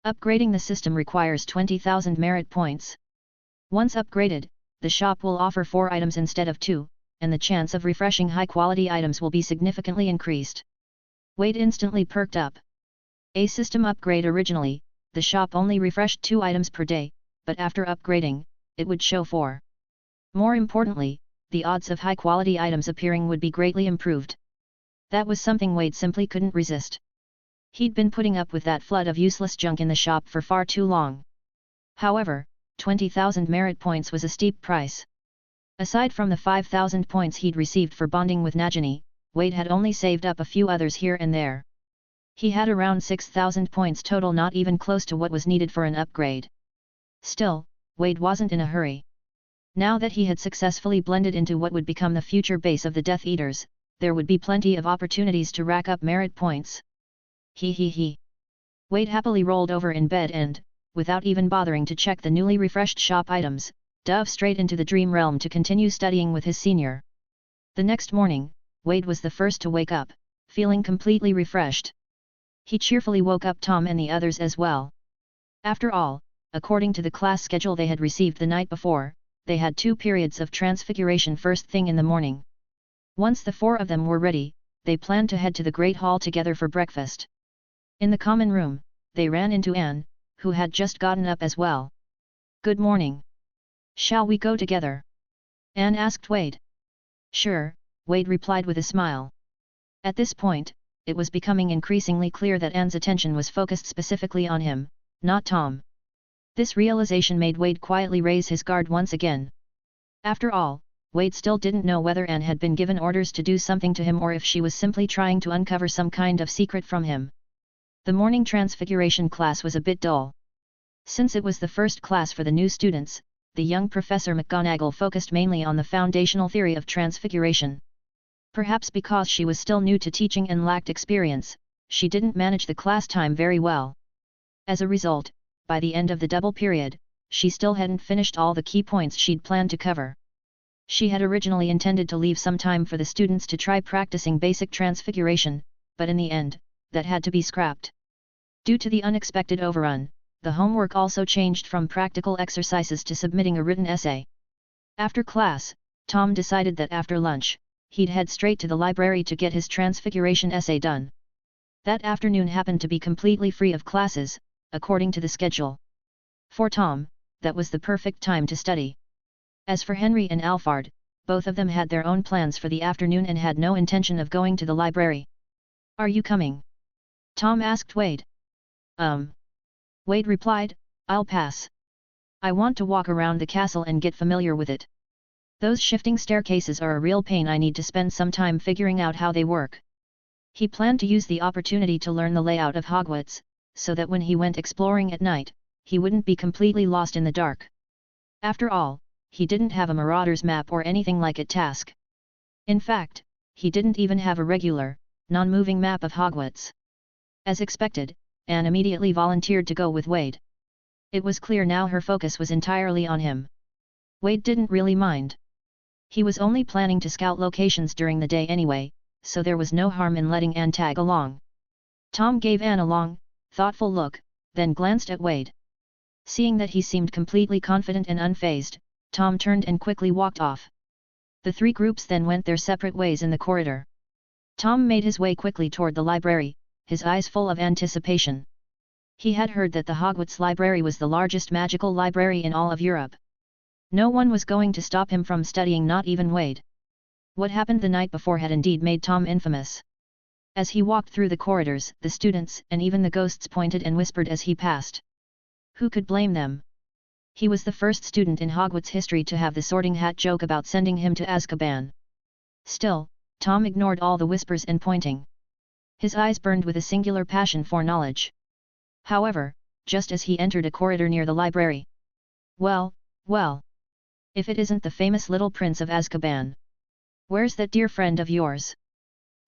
Upgrading the system requires 20,000 merit points. Once upgraded, the shop will offer 4 items instead of 2, and the chance of refreshing high-quality items will be significantly increased. Wade instantly perked up. A system upgrade. Originally, the shop only refreshed 2 items per day, but after upgrading, it would show 4. More importantly, the odds of high-quality items appearing would be greatly improved. That was something Wade simply couldn't resist. He'd been putting up with that flood of useless junk in the shop for far too long. However, 20,000 merit points was a steep price. Aside from the 5,000 points he'd received for bonding with Nagini, Wade had only saved up a few others here and there. He had around 6,000 points total, not even close to what was needed for an upgrade. Still, Wade wasn't in a hurry. Now that he had successfully blended into what would become the future base of the Death Eaters, there would be plenty of opportunities to rack up merit points. He. Wade happily rolled over in bed and, without even bothering to check the newly refreshed shop items, dove straight into the Dream Realm to continue studying with his senior. The next morning, Wade was the first to wake up, feeling completely refreshed. He cheerfully woke up Tom and the others as well. After all, according to the class schedule they had received the night before, they had 2 periods of transfiguration first thing in the morning. Once the 4 of them were ready, they planned to head to the Great Hall together for breakfast. In the common room, they ran into Anne, who had just gotten up as well. "Good morning. Shall we go together?" Anne asked Wade. "Sure," Wade replied with a smile. At this point, it was becoming increasingly clear that Anne's attention was focused specifically on him, not Tom. This realization made Wade quietly raise his guard once again. After all, Wade still didn't know whether Anne had been given orders to do something to him or if she was simply trying to uncover some kind of secret from him. The morning transfiguration class was a bit dull. Since it was the first class for the new students, the young Professor McGonagall focused mainly on the foundational theory of transfiguration. Perhaps because she was still new to teaching and lacked experience, she didn't manage the class time very well. As a result, by the end of the double period, she still hadn't finished all the key points she'd planned to cover. She had originally intended to leave some time for the students to try practicing basic transfiguration, but in the end, that had to be scrapped. Due to the unexpected overrun, the homework also changed from practical exercises to submitting a written essay. After class, Tom decided that after lunch, he'd head straight to the library to get his transfiguration essay done. That afternoon happened to be completely free of classes, according to the schedule. For Tom, that was the perfect time to study. As for Henry and Alfred, both of them had their own plans for the afternoon and had no intention of going to the library. "Are you coming?" Tom asked Wade. Wade replied, "I'll pass. I want to walk around the castle and get familiar with it. Those shifting staircases are a real pain. I need to spend some time figuring out how they work." He planned to use the opportunity to learn the layout of Hogwarts, so that when he went exploring at night, he wouldn't be completely lost in the dark. After all, he didn't have a marauder's map or anything like it task. In fact, he didn't even have a regular, non-moving map of Hogwarts. As expected, Anne immediately volunteered to go with Wade. It was clear now her focus was entirely on him. Wade didn't really mind. He was only planning to scout locations during the day anyway, so there was no harm in letting Anne tag along. Tom gave Anne a long, thoughtful look, then glanced at Wade. Seeing that he seemed completely confident and unfazed, Tom turned and quickly walked off. The three groups then went their separate ways in the corridor. Tom made his way quickly toward the library, his eyes full of anticipation. He had heard that the Hogwarts Library was the largest magical library in all of Europe. No one was going to stop him from studying, not even Wade. What happened the night before had indeed made Tom infamous. As he walked through the corridors, the students and even the ghosts pointed and whispered as he passed. Who could blame them? He was the first student in Hogwarts history to have the Sorting Hat joke about sending him to Azkaban. Still, Tom ignored all the whispers and pointing. His eyes burned with a singular passion for knowledge. However, just as he entered a corridor near the library. Well, if it isn't the famous little Prince of Azkaban. "Where's that dear friend of yours?"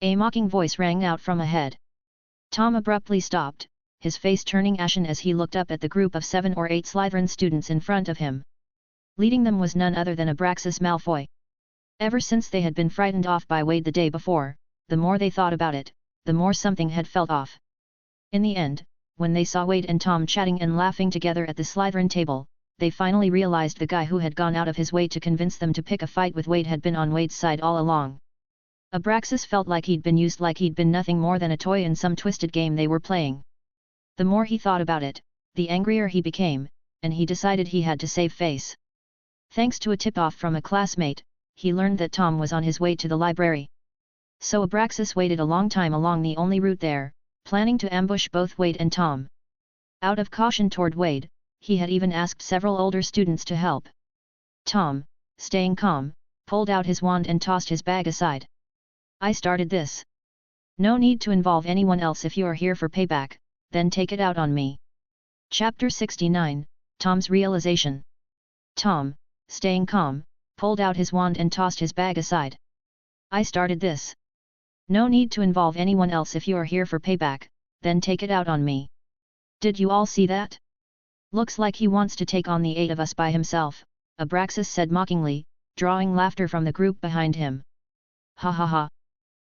A mocking voice rang out from ahead. Tom abruptly stopped, his face turning ashen as he looked up at the group of 7 or 8 Slytherin students in front of him. Leading them was none other than Abraxas Malfoy. Ever since they had been frightened off by Wade the day before, the more they thought about it, the more something had felt off. In the end, when they saw Wade and Tom chatting and laughing together at the Slytherin table, they finally realized the guy who had gone out of his way to convince them to pick a fight with Wade had been on Wade's side all along. Abraxas felt like he'd been used, like he'd been nothing more than a toy in some twisted game they were playing. The more he thought about it, the angrier he became, and he decided he had to save face. Thanks to a tip-off from a classmate, he learned that Tom was on his way to the library. So Abraxas waited a long time along the only route there, planning to ambush both Wade and Tom. Out of caution toward Wade, he had even asked several older students to help. Tom, staying calm, pulled out his wand and tossed his bag aside. "I started this. No need to involve anyone else. If you are here for payback, then take it out on me." Chapter 69, Tom's Realization. Tom, staying calm, pulled out his wand and tossed his bag aside. "I started this. No need to involve anyone else. If you are here for payback, then take it out on me. Did you all see that? Looks like he wants to take on the 8 of us by himself," Abraxas said mockingly, drawing laughter from the group behind him. "Ha ha ha.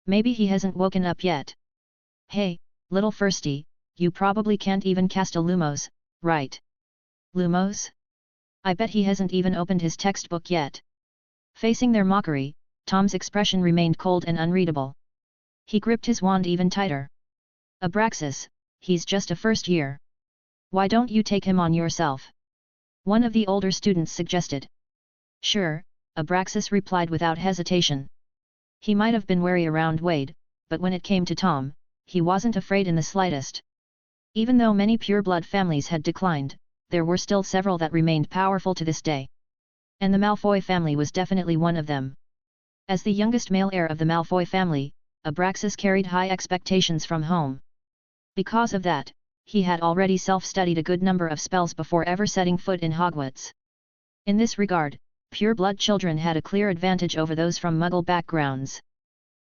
Maybe he hasn't woken up yet. Hey, little firsty, you probably can't even cast a Lumos, right? Lumos? I bet he hasn't even opened his textbook yet." Facing their mockery, Tom's expression remained cold and unreadable. He gripped his wand even tighter. "Abraxas, he's just a first year. Why don't you take him on yourself?" one of the older students suggested. "Sure," Abraxas replied without hesitation. He might have been wary around Wade, but when it came to Tom, he wasn't afraid in the slightest. Even though many pureblood families had declined, there were still several that remained powerful to this day. And the Malfoy family was definitely one of them. As the youngest male heir of the Malfoy family, Abraxas carried high expectations from home. Because of that, he had already self-studied a good number of spells before ever setting foot in Hogwarts. In this regard, pure-blood children had a clear advantage over those from Muggle backgrounds.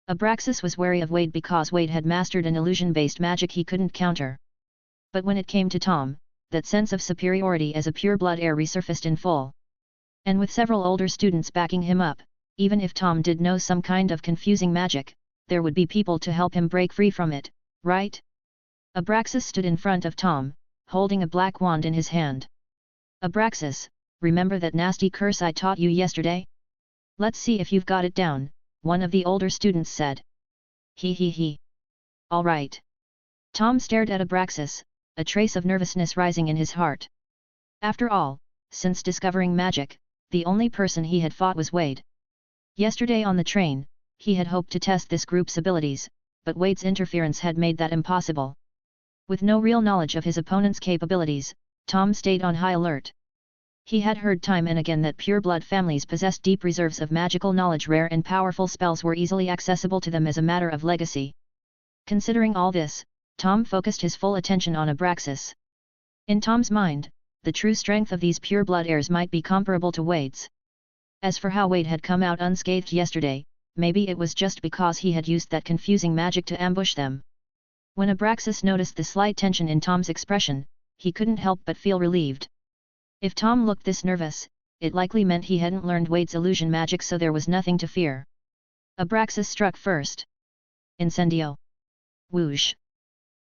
Abraxas was wary of Wade because Wade had mastered an illusion-based magic he couldn't counter. But when it came to Tom, that sense of superiority as a pure-blood heir resurfaced in full. And with several older students backing him up, even if Tom did know some kind of confusing magic, there would be people to help him break free from it, right? Abraxas stood in front of Tom, holding a black wand in his hand. "Abraxas, remember that nasty curse I taught you yesterday? Let's see if you've got it down," one of the older students said. He. "All right." Tom stared at Abraxas, a trace of nervousness rising in his heart. After all, since discovering magic, the only person he had fought was Wade. Yesterday on the train, he had hoped to test this group's abilities, but Wade's interference had made that impossible. With no real knowledge of his opponent's capabilities, Tom stayed on high alert. He had heard time and again that pure-blood families possessed deep reserves of magical knowledge. Rare and powerful spells were easily accessible to them as a matter of legacy. Considering all this, Tom focused his full attention on Abraxas. In Tom's mind, the true strength of these pure-blood heirs might be comparable to Wade's. As for how Wade had come out unscathed yesterday, maybe it was just because he had used that confusing magic to ambush them. When Abraxas noticed the slight tension in Tom's expression, he couldn't help but feel relieved. If Tom looked this nervous, it likely meant he hadn't learned Wade's illusion magic, so there was nothing to fear. Abraxas struck first. Incendio. Whoosh.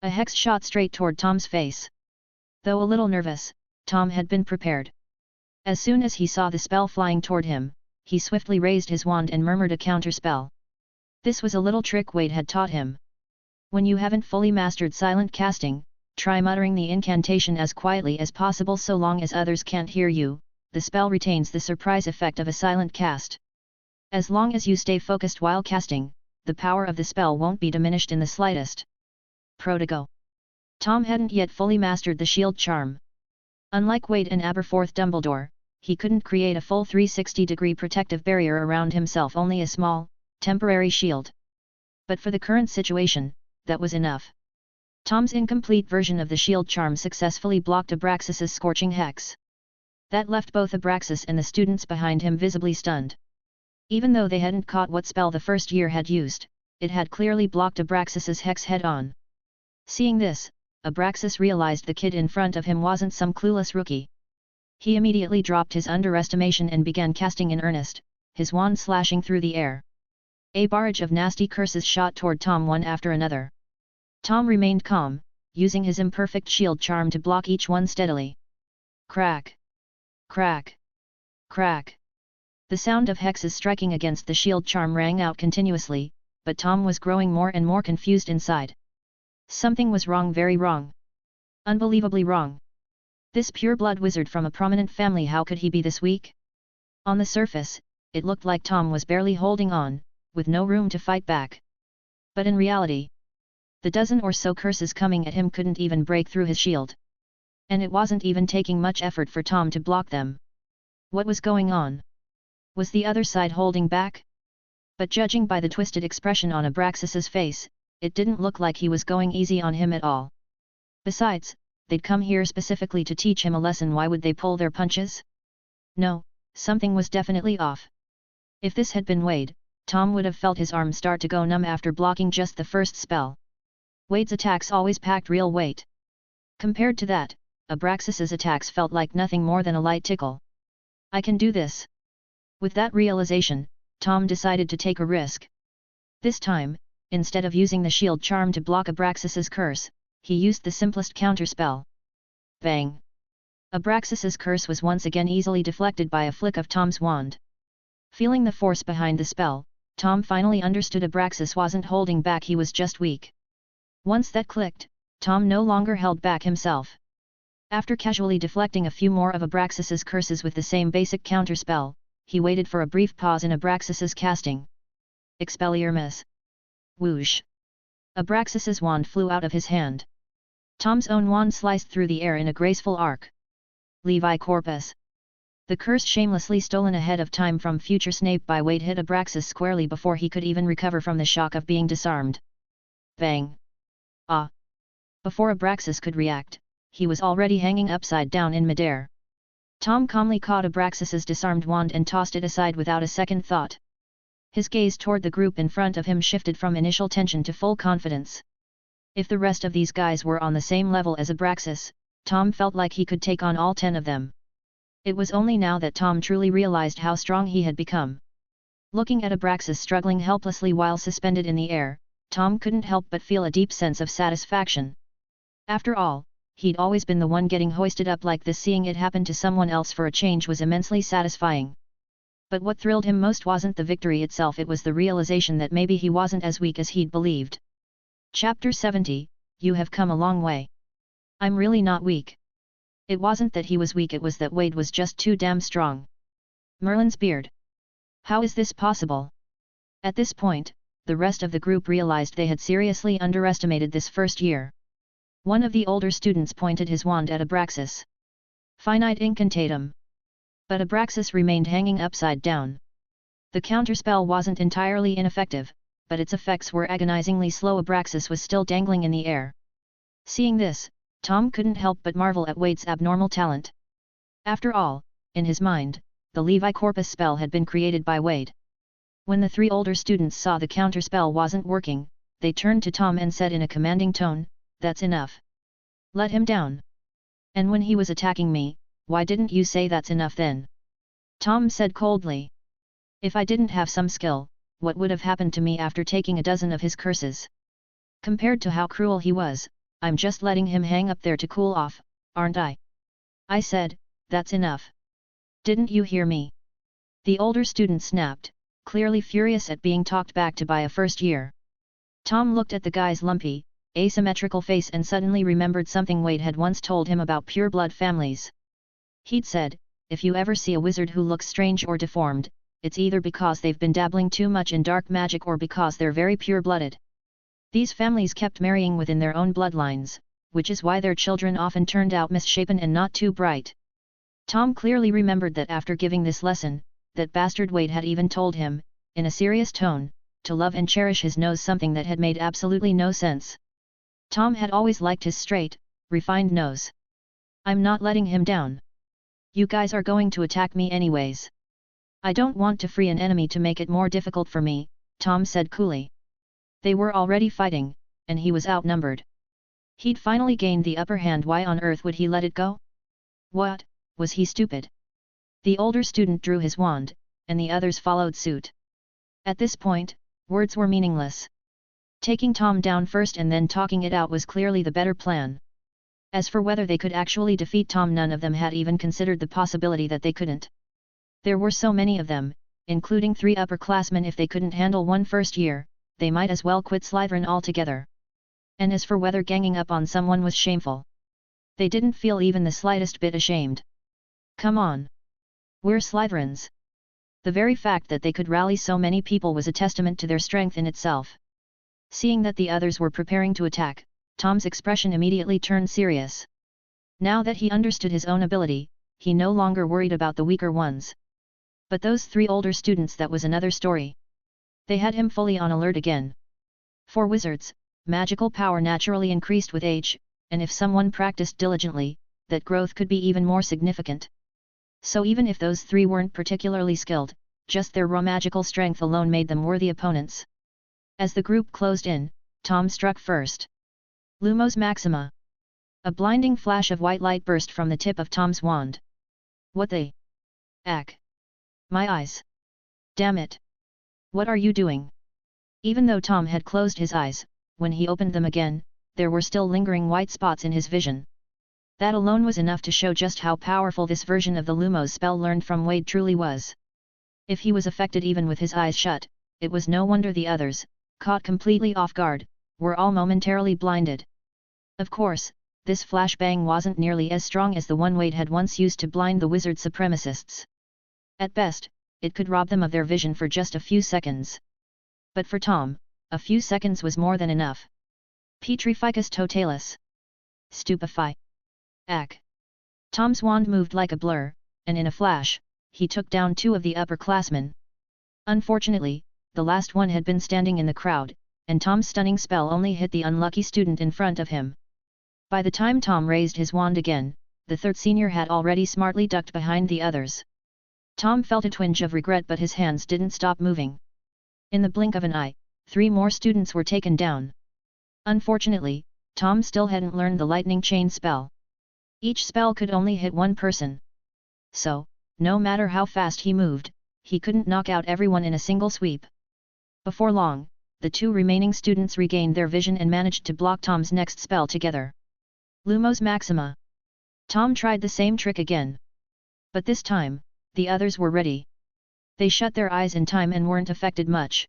A hex shot straight toward Tom's face. Though a little nervous, Tom had been prepared. As soon as he saw the spell flying toward him, he swiftly raised his wand and murmured a counterspell. This was a little trick Wade had taught him. When you haven't fully mastered silent casting, try muttering the incantation as quietly as possible. So long as others can't hear you, the spell retains the surprise effect of a silent cast. As long as you stay focused while casting, the power of the spell won't be diminished in the slightest. Protego. Tom hadn't yet fully mastered the shield charm. Unlike Wade and Aberforth Dumbledore, he couldn't create a full 360-degree protective barrier around himself, only a small, temporary shield. But for the current situation, that was enough. Tom's incomplete version of the shield charm successfully blocked Abraxas's scorching hex. That left both Abraxas and the students behind him visibly stunned. Even though they hadn't caught what spell the first year had used, it had clearly blocked Abraxas's hex head-on. Seeing this, Abraxas realized the kid in front of him wasn't some clueless rookie. He immediately dropped his underestimation and began casting in earnest, his wand slashing through the air. A barrage of nasty curses shot toward Tom one after another. Tom remained calm, using his imperfect shield charm to block each one steadily. Crack! Crack! Crack! The sound of hexes striking against the shield charm rang out continuously, but Tom was growing more and more confused inside. Something was wrong, very wrong. Unbelievably wrong. This pure-blood wizard from a prominent family, how could he be this weak? On the surface, it looked like Tom was barely holding on, with no room to fight back. But in reality, the dozen or so curses coming at him couldn't even break through his shield. And it wasn't even taking much effort for Tom to block them. What was going on? Was the other side holding back? But judging by the twisted expression on Abraxas's face, it didn't look like he was going easy on him at all. Besides, they'd come here specifically to teach him a lesson. Why would they pull their punches? No, something was definitely off. If this had been Wade, Tom would have felt his arm start to go numb after blocking just the first spell. Wade's attacks always packed real weight. Compared to that, Abraxas's attacks felt like nothing more than a light tickle. I can do this. With that realization, Tom decided to take a risk. This time, instead of using the shield charm to block Abraxas's curse, he used the simplest counterspell. Bang! Abraxas's curse was once again easily deflected by a flick of Tom's wand. Feeling the force behind the spell, Tom finally understood Abraxas wasn't holding back, he was just weak. Once that clicked, Tom no longer held back himself. After casually deflecting a few more of Abraxas's curses with the same basic counterspell, he waited for a brief pause in Abraxas's casting. Expelliarmus! Whoosh! Abraxas's wand flew out of his hand. Tom's own wand sliced through the air in a graceful arc. Levi Corpus! The curse shamelessly stolen ahead of time from future Snape by Wade hit Abraxas squarely before he could even recover from the shock of being disarmed. Bang! Ah! Before Abraxas could react, he was already hanging upside down in midair. Tom calmly caught Abraxas's disarmed wand and tossed it aside without a second thought. His gaze toward the group in front of him shifted from initial tension to full confidence. If the rest of these guys were on the same level as Abraxas, Tom felt like he could take on all 10 of them. It was only now that Tom truly realized how strong he had become. Looking at Abraxas struggling helplessly while suspended in the air, Tom couldn't help but feel a deep sense of satisfaction. After all, he'd always been the one getting hoisted up like this. Seeing it happen to someone else for a change was immensely satisfying. But what thrilled him most wasn't the victory itself, it was the realization that maybe he wasn't as weak as he'd believed. Chapter 70, You have come a long way. I'm really not weak. It wasn't that he was weak, it was that Wade was just too damn strong. Merlin's beard. How is this possible? At this point, the rest of the group realized they had seriously underestimated this first year. One of the older students pointed his wand at Abraxas. Finite incantatum. But Abraxas remained hanging upside down. The counterspell wasn't entirely ineffective, but its effects were agonizingly slow. Abraxas was still dangling in the air. Seeing this, Tom couldn't help but marvel at Wade's abnormal talent. After all, in his mind, the Levi Corpus spell had been created by Wade. When the three older students saw the counterspell wasn't working, they turned to Tom and said in a commanding tone, "That's enough. Let him down. And when he was attacking me, why didn't you say that's enough then?" Tom said coldly. "If I didn't have some skill, what would have happened to me after taking a dozen of his curses? Compared to how cruel he was, I'm just letting him hang up there to cool off, aren't I? I said, that's enough. Didn't you hear me?" The older student snapped, clearly furious at being talked back to by a first year. Tom looked at the guy's lumpy, asymmetrical face and suddenly remembered something Wade had once told him about pure-blood families. He'd said, if you ever see a wizard who looks strange or deformed, it's either because they've been dabbling too much in dark magic or because they're very pure-blooded. These families kept marrying within their own bloodlines, which is why their children often turned out misshapen and not too bright. Tom clearly remembered that after giving this lesson, that bastard Wade had even told him, in a serious tone, to love and cherish his nose, something that had made absolutely no sense. Tom had always liked his straight, refined nose. "I'm not letting him down. You guys are going to attack me anyways. I don't want to free an enemy to make it more difficult for me," Tom said coolly. They were already fighting, and he was outnumbered. He'd finally gained the upper hand. Why on earth would he let it go? What, was he stupid? The older student drew his wand, and the others followed suit. At this point, words were meaningless. Taking Tom down first and then talking it out was clearly the better plan. As for whether they could actually defeat Tom, none of them had even considered the possibility that they couldn't. There were so many of them, including 3 upperclassmen. If they couldn't handle one first year, they might as well quit Slytherin altogether. And as for whether ganging up on someone was shameful, they didn't feel even the slightest bit ashamed. Come on. We're Slytherins. The very fact that they could rally so many people was a testament to their strength in itself. Seeing that the others were preparing to attack, Tom's expression immediately turned serious. Now that he understood his own ability, he no longer worried about the weaker ones. But those 3 older students, that was another story. They had him fully on alert again. For wizards, magical power naturally increased with age, and if someone practiced diligently, that growth could be even more significant. So even if those 3 weren't particularly skilled, just their raw magical strength alone made them worthy opponents. As the group closed in, Tom struck first. Lumos Maxima. A blinding flash of white light burst from the tip of Tom's wand. What the? Ack. My eyes. Damn it. What are you doing? Even though Tom had closed his eyes, when he opened them again, there were still lingering white spots in his vision. That alone was enough to show just how powerful this version of the Lumos spell learned from Wade truly was. If he was affected even with his eyes shut, it was no wonder the others, caught completely off guard, were all momentarily blinded. Of course, this flashbang wasn't nearly as strong as the one Wade had once used to blind the wizard supremacists. At best, it could rob them of their vision for just a few seconds. But for Tom, a few seconds was more than enough. Petrificus totalis. Stupefy. Ack. Tom's wand moved like a blur, and in a flash, he took down 2 of the upperclassmen. Unfortunately, the last one had been standing in the crowd, and Tom's stunning spell only hit the unlucky student in front of him. By the time Tom raised his wand again, the 3rd senior had already smartly ducked behind the others. Tom felt a twinge of regret, but his hands didn't stop moving. In the blink of an eye, 3 more students were taken down. Unfortunately, Tom still hadn't learned the lightning chain spell. Each spell could only hit one person. So, no matter how fast he moved, he couldn't knock out everyone in a single sweep. Before long, the 2 remaining students regained their vision and managed to block Tom's next spell together. Lumos Maxima. Tom tried the same trick again. But this time, the others were ready. They shut their eyes in time and weren't affected much.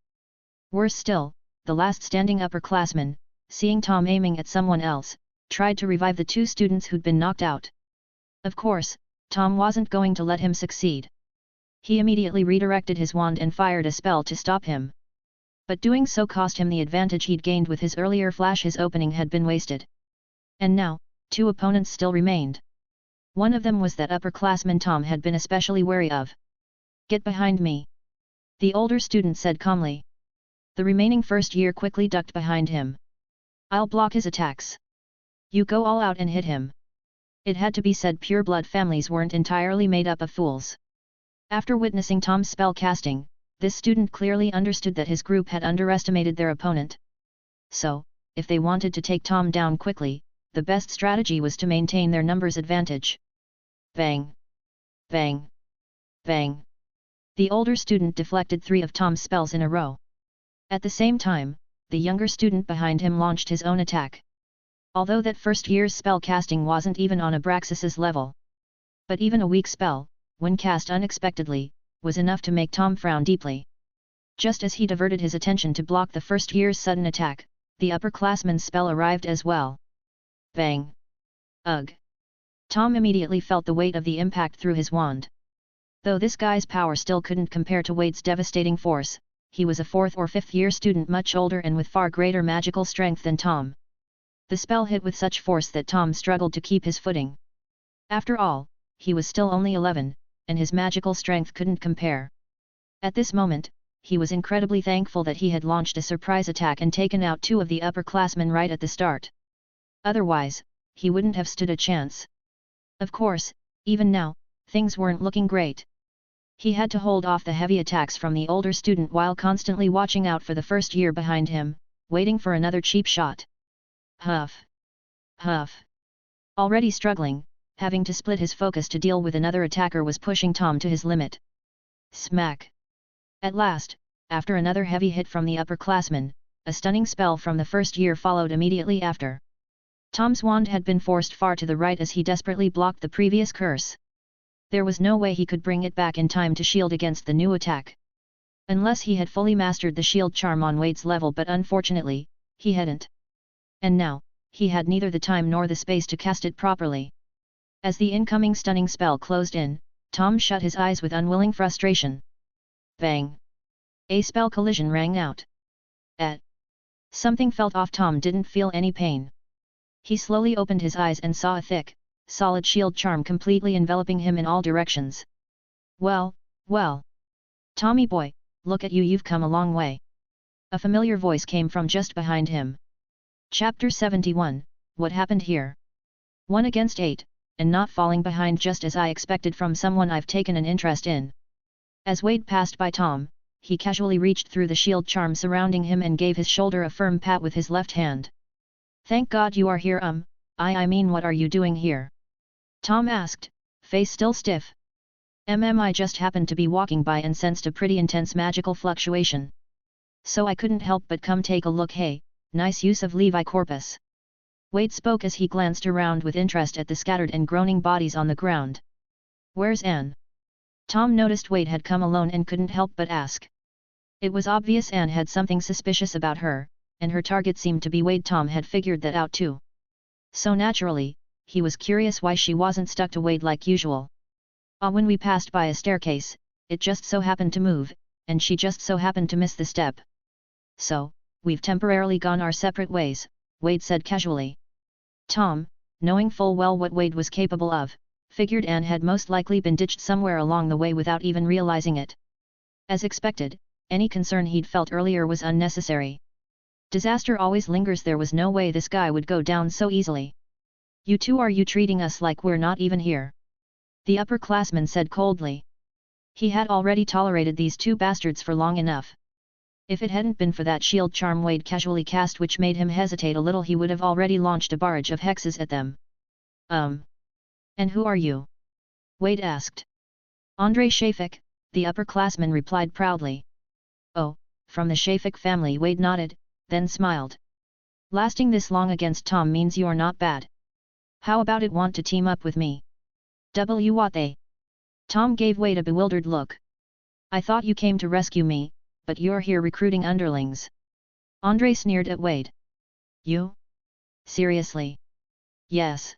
Worse still, the last standing upperclassman, seeing Tom aiming at someone else, tried to revive the two students who'd been knocked out. Of course, Tom wasn't going to let him succeed. He immediately redirected his wand and fired a spell to stop him. But doing so cost him the advantage he'd gained with his earlier flash. His opening had been wasted. And now, two opponents still remained. One of them was that upperclassman Tom had been especially wary of. "Get behind me," the older student said calmly. The remaining first year quickly ducked behind him. "I'll block his attacks. You go all out and hit him." It had to be said, pure-blood families weren't entirely made up of fools. After witnessing Tom's spell casting, this student clearly understood that his group had underestimated their opponent. So, if they wanted to take Tom down quickly, the best strategy was to maintain their numbers advantage. Bang! Bang! Bang! The older student deflected 3 of Tom's spells in a row. At the same time, the younger student behind him launched his own attack. Although that first year's spell casting wasn't even on Abraxas's level. But even a weak spell, when cast unexpectedly, was enough to make Tom frown deeply. Just as he diverted his attention to block the first year's sudden attack, the upperclassman's spell arrived as well. Bang! Ugh! Tom immediately felt the weight of the impact through his wand. Though this guy's power still couldn't compare to Wade's devastating force, he was a 4th or 5th year student much older and with far greater magical strength than Tom. The spell hit with such force that Tom struggled to keep his footing. After all, he was still only 11, and his magical strength couldn't compare. At this moment, he was incredibly thankful that he had launched a surprise attack and taken out 2 of the upperclassmen right at the start. Otherwise, he wouldn't have stood a chance. Of course, even now, things weren't looking great. He had to hold off the heavy attacks from the older student while constantly watching out for the first year behind him, waiting for another cheap shot. Huff! Huff! Already struggling, having to split his focus to deal with another attacker was pushing Tom to his limit. Smack! At last, after another heavy hit from the upperclassman, a stunning spell from the first year followed immediately after. Tom's wand had been forced far to the right as he desperately blocked the previous curse. There was no way he could bring it back in time to shield against the new attack. Unless he had fully mastered the shield charm on Wade's level, but unfortunately, he hadn't. And now, he had neither the time nor the space to cast it properly. As the incoming stunning spell closed in, Tom shut his eyes with unwilling frustration. Bang! A spell collision rang out. Something felt off. Tom didn't feel any pain. He slowly opened his eyes and saw a thick, solid shield charm completely enveloping him in all directions. Well, well! Tommy boy, look at you, you've come a long way. A familiar voice came from just behind him. Chapter 71, What Happened Here? 1 against 8, and not falling behind just as I expected from someone I've taken an interest in. As Wade passed by Tom, he casually reached through the shield charm surrounding him and gave his shoulder a firm pat with his left hand. Thank God you are here. I mean, what are you doing here? Tom asked, face still stiff. I just happened to be walking by and sensed a pretty intense magical fluctuation. So I couldn't help but come take a look. Hey, nice use of Levi Corpus. Wade spoke as he glanced around with interest at the scattered and groaning bodies on the ground. Where's Anne? Tom noticed Wade had come alone and couldn't help but ask. It was obvious Anne had something suspicious about her, and her target seemed to be Wade. Tom had figured that out too. So naturally, he was curious why she wasn't stuck to Wade like usual. When we passed by a staircase, it just so happened to move, and she just so happened to miss the step. So, we've temporarily gone our separate ways, Wade said casually. Tom, knowing full well what Wade was capable of, figured Anne had most likely been ditched somewhere along the way without even realizing it. As expected, any concern he'd felt earlier was unnecessary. Disaster always lingers. There was no way this guy would go down so easily. You two, are you treating us like we're not even here? The upperclassman said coldly. He had already tolerated these two bastards for long enough. If it hadn't been for that shield charm Wade casually cast which made him hesitate a little, he would have already launched a barrage of hexes at them. And who are you? Wade asked. Andrei Shafik, the upperclassman replied proudly. Oh, from the Shafik family. Wade nodded, then smiled. Lasting this long against Tom means you're not bad. How about it, want to team up with me? What they? Tom gave Wade a bewildered look. I thought you came to rescue me, but you're here recruiting underlings. Andre sneered at Wade. You? Seriously? Yes.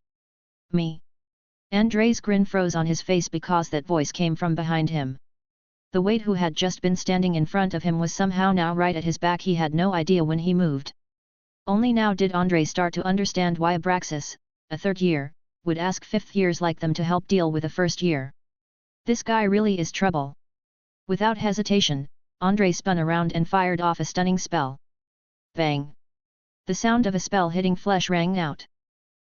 Me. Andre's grin froze on his face because that voice came from behind him. The Wade who had just been standing in front of him was somehow now right at his back. He had no idea when he moved. Only now did Andre start to understand why Abraxas, a third year, would ask fifth years like them to help deal with a first year. This guy really is trouble. Without hesitation, Andre spun around and fired off a stunning spell. Bang! The sound of a spell hitting flesh rang out.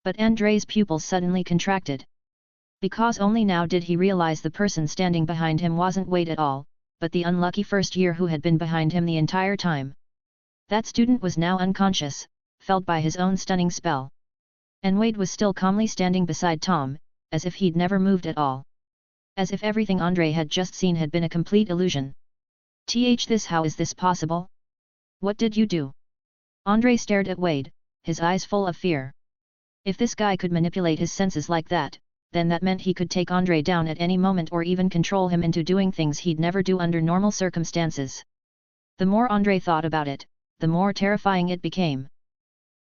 But Andre's pupils suddenly contracted. Because only now did he realize the person standing behind him wasn't Wade at all, but the unlucky first year who had been behind him the entire time. That student was now unconscious, felled by his own stunning spell. And Wade was still calmly standing beside Tom, as if he'd never moved at all. As if everything Andre had just seen had been a complete illusion. How is this possible? What did you do? Andre stared at Wade, his eyes full of fear. If this guy could manipulate his senses like that, then that meant he could take Andre down at any moment or even control him into doing things he'd never do under normal circumstances. The more Andre thought about it, the more terrifying it became.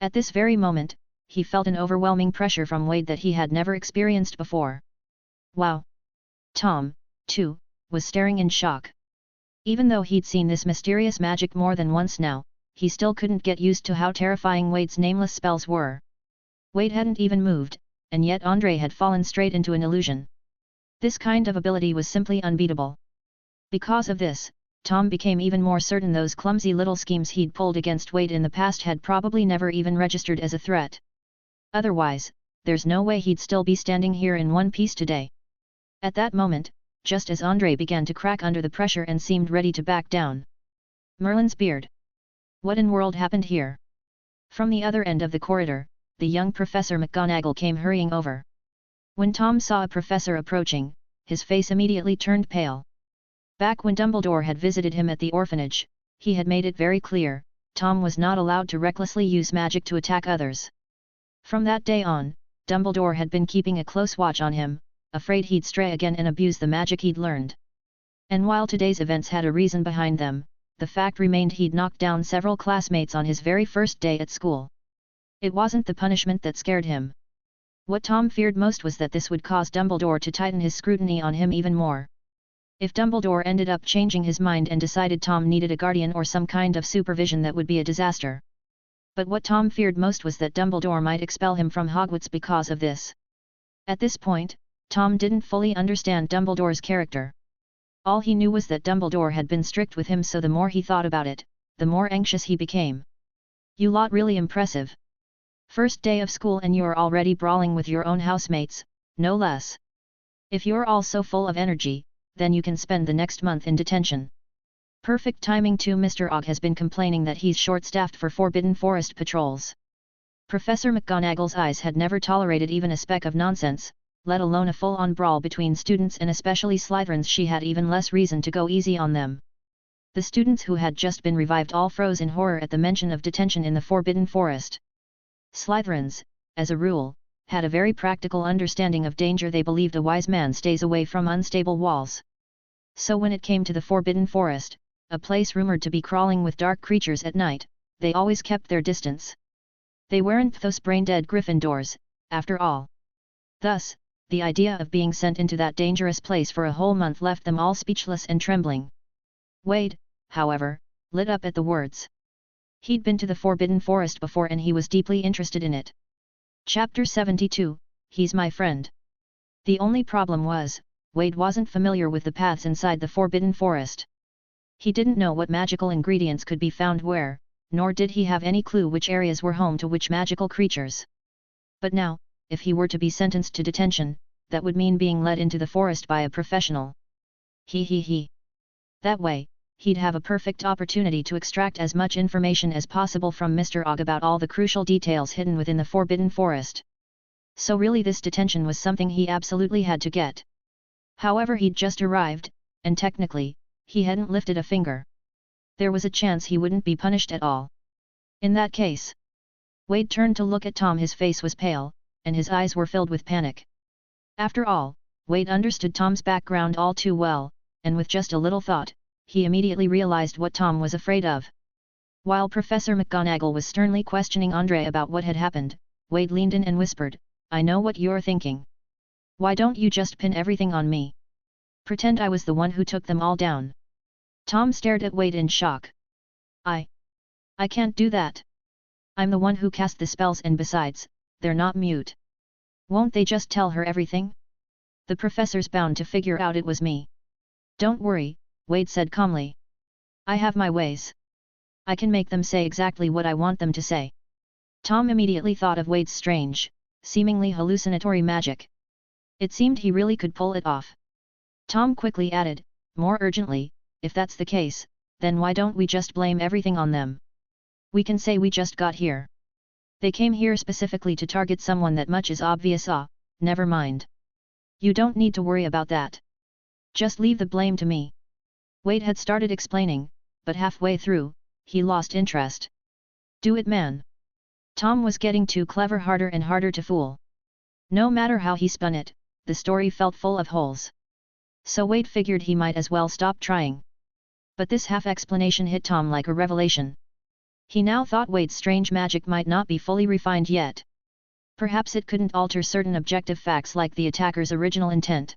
At this very moment, he felt an overwhelming pressure from Wade that he had never experienced before. Wow! Tom, too, was staring in shock. Even though he'd seen this mysterious magic more than once now, he still couldn't get used to how terrifying Wade's nameless spells were. Wade hadn't even moved, and yet Andre had fallen straight into an illusion. This kind of ability was simply unbeatable. Because of this, Tom became even more certain those clumsy little schemes he'd pulled against Wade in the past had probably never even registered as a threat. Otherwise, there's no way he'd still be standing here in one piece today. At that moment, just as Andre began to crack under the pressure and seemed ready to back down. Merlin's beard. What in world happened here? From the other end of the corridor, the young Professor McGonagall came hurrying over. When Tom saw a professor approaching, his face immediately turned pale. Back when Dumbledore had visited him at the orphanage, he had made it very clear, Tom was not allowed to recklessly use magic to attack others. From that day on, Dumbledore had been keeping a close watch on him, afraid he'd stray again and abuse the magic he'd learned. And while today's events had a reason behind them, the fact remained he'd knocked down several classmates on his very first day at school. It wasn't the punishment that scared him. What Tom feared most was that this would cause Dumbledore to tighten his scrutiny on him even more. If Dumbledore ended up changing his mind and decided Tom needed a guardian or some kind of supervision, that would be a disaster. But what Tom feared most was that Dumbledore might expel him from Hogwarts because of this. At this point, Tom didn't fully understand Dumbledore's character. All he knew was that Dumbledore had been strict with him, so the more he thought about it, the more anxious he became. You lot really impressive. First day of school and you're already brawling with your own housemates, no less. If you're all so full of energy, then you can spend the next month in detention. Perfect timing too. Mr. Ogg has been complaining that he's short-staffed for Forbidden Forest patrols. Professor McGonagall's eyes had never tolerated even a speck of nonsense, let alone a full-on brawl between students, and especially Slytherins. She had even less reason to go easy on them. The students who had just been revived all froze in horror at the mention of detention in the Forbidden Forest. Slytherins, as a rule, had a very practical understanding of danger. They believed a wise man stays away from unstable walls. So when it came to the Forbidden Forest, a place rumored to be crawling with dark creatures at night, they always kept their distance. They weren't those brain-dead Gryffindors, after all. Thus, the idea of being sent into that dangerous place for a whole month left them all speechless and trembling. Wade, however, lit up at the words. He'd been to the Forbidden Forest before and he was deeply interested in it. Chapter 72, He's my friend. The only problem was, Wade wasn't familiar with the paths inside the Forbidden Forest. He didn't know what magical ingredients could be found where, nor did he have any clue which areas were home to which magical creatures. But now, if he were to be sentenced to detention, that would mean being led into the forest by a professional. That way, he'd have a perfect opportunity to extract as much information as possible from Mr. Ogg about all the crucial details hidden within the Forbidden Forest. So really this detention was something he absolutely had to get. However, he'd just arrived, and technically, he hadn't lifted a finger. There was a chance he wouldn't be punished at all. In that case, Wade turned to look at Tom. His face was pale, and his eyes were filled with panic. After all, Wade understood Tom's background all too well, and with just a little thought, he immediately realized what Tom was afraid of. While Professor McGonagall was sternly questioning Andre about what had happened, Wade leaned in and whispered, "I know what you're thinking. Why don't you just pin everything on me? Pretend I was the one who took them all down." Tom stared at Wade in shock. I can't do that. I'm the one who cast the spells, and besides, they're not mute. Won't they just tell her everything? The professor's bound to figure out it was me." "Don't worry," Wade said calmly. "I have my ways. I can make them say exactly what I want them to say." Tom immediately thought of Wade's strange, seemingly hallucinatory magic. It seemed he really could pull it off. Tom quickly added, more urgently, "If that's the case, then why don't we just blame everything on them? We can say we just got here. They came here specifically to target someone that much is obvious. Never mind. You don't need to worry about that. Just leave the blame to me." Wade had started explaining, but halfway through, he lost interest. "Do it, man." Tom was getting too clever, harder and harder to fool. No matter how he spun it, the story felt full of holes. So Wade figured he might as well stop trying. But this half-explanation hit Tom like a revelation. He now thought Wade's strange magic might not be fully refined yet. Perhaps it couldn't alter certain objective facts like the attacker's original intent.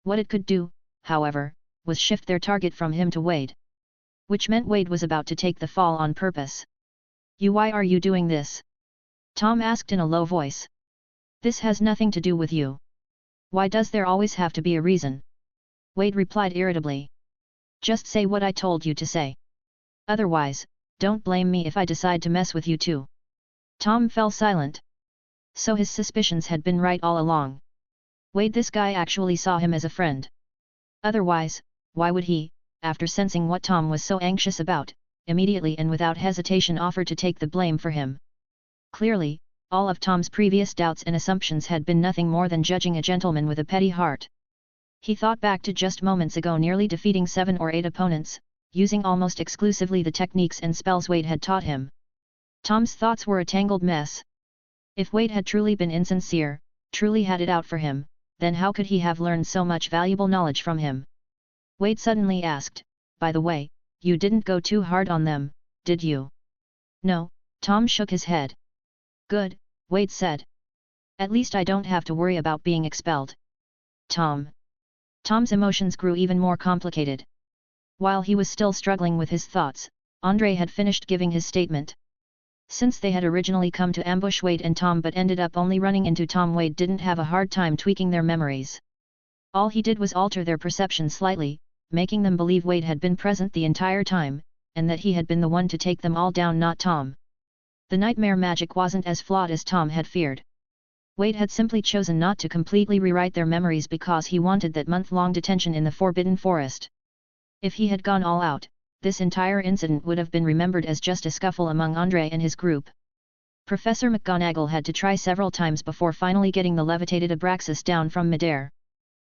What it could do, however, was shift their target from him to Wade. Which meant Wade was about to take the fall on purpose. Why are you doing this?" Tom asked in a low voice. "This has nothing to do with you. Why does there always have to be a reason?" Wade replied irritably. "Just say what I told you to say. Otherwise, don't blame me if I decide to mess with you too." Tom fell silent. So his suspicions had been right all along. Wade, this guy actually saw him as a friend. Otherwise, why would he, after sensing what Tom was so anxious about, immediately and without hesitation offer to take the blame for him? Clearly, all of Tom's previous doubts and assumptions had been nothing more than judging a gentleman with a petty heart. He thought back to just moments ago nearly defeating 7 or 8 opponents, using almost exclusively the techniques and spells Wade had taught him. Tom's thoughts were a tangled mess. If Wade had truly been insincere, truly had it out for him, then how could he have learned so much valuable knowledge from him? Wade suddenly asked, "By the way, you didn't go too hard on them, did you?" "No," Tom shook his head. "Good," Wade said. "At least I don't have to worry about being expelled." Tom's emotions grew even more complicated. While he was still struggling with his thoughts, Andre had finished giving his statement. Since they had originally come to ambush Wade and Tom but ended up only running into Tom, Wade didn't have a hard time tweaking their memories. All he did was alter their perception slightly, making them believe Wade had been present the entire time, and that he had been the one to take them all down, not Tom. The nightmare magic wasn't as flawed as Tom had feared. Wade had simply chosen not to completely rewrite their memories because he wanted that month-long detention in the Forbidden Forest. If he had gone all out, this entire incident would have been remembered as just a scuffle among Andre and his group. Professor McGonagall had to try several times before finally getting the levitated Abraxas down from midair.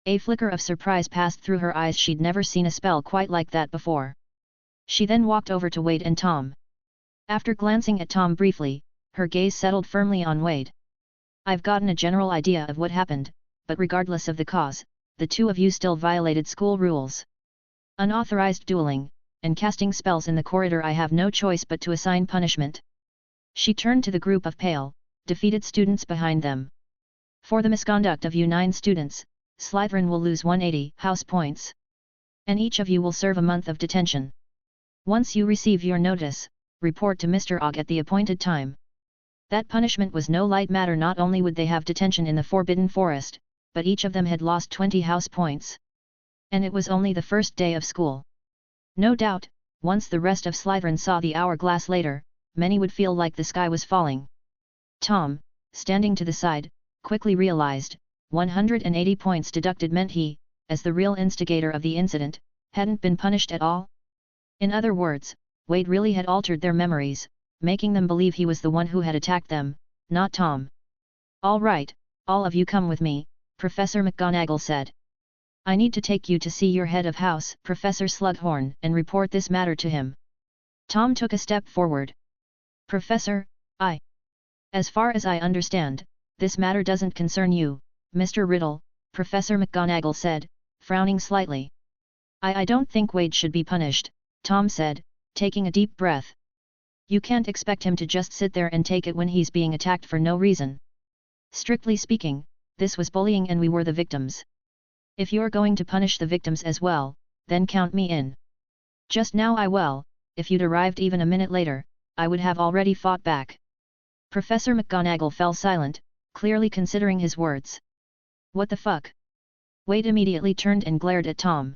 A flicker of surprise passed through her eyes. She'd never seen a spell quite like that before. She then walked over to Wade and Tom. After glancing at Tom briefly, her gaze settled firmly on Wade. "I've gotten a general idea of what happened, but regardless of the cause, the two of you still violated school rules. Unauthorized dueling, and casting spells in the corridor. I have no choice but to assign punishment." She turned to the group of pale, defeated students behind them. "For the misconduct of you 9 students, Slytherin will lose 180 house points. And each of you will serve a month of detention. Once you receive your notice, report to Mr. Ogg at the appointed time." That punishment was no light matter. Not only would they have detention in the Forbidden Forest, but each of them had lost 20 house points. And it was only the first day of school. No doubt, once the rest of Slytherin saw the hourglass later, many would feel like the sky was falling. Tom, standing to the side, quickly realized, 180 points deducted meant he, as the real instigator of the incident, hadn't been punished at all. In other words, Wade really had altered their memories, making them believe he was the one who had attacked them, not Tom. "All right, all of you come with me," Professor McGonagall said. "I need to take you to see your head of house, Professor Slugghorn, and report this matter to him." Tom took a step forward. "Professor, as far as I understand, This matter doesn't concern you, Mr. Riddle, Professor McGonagall said, frowning slightly. I don't think Wade should be punished, Tom said, taking a deep breath. You can't expect him to just sit there and take it when he's being attacked for no reason. Strictly speaking, this was bullying and we were the victims. If you're going to punish the victims as well, then count me in. Just now if you'd arrived even a minute later, I would have already fought back. Professor McGonagall fell silent, clearly considering his words. What the fuck? Wade immediately turned and glared at Tom.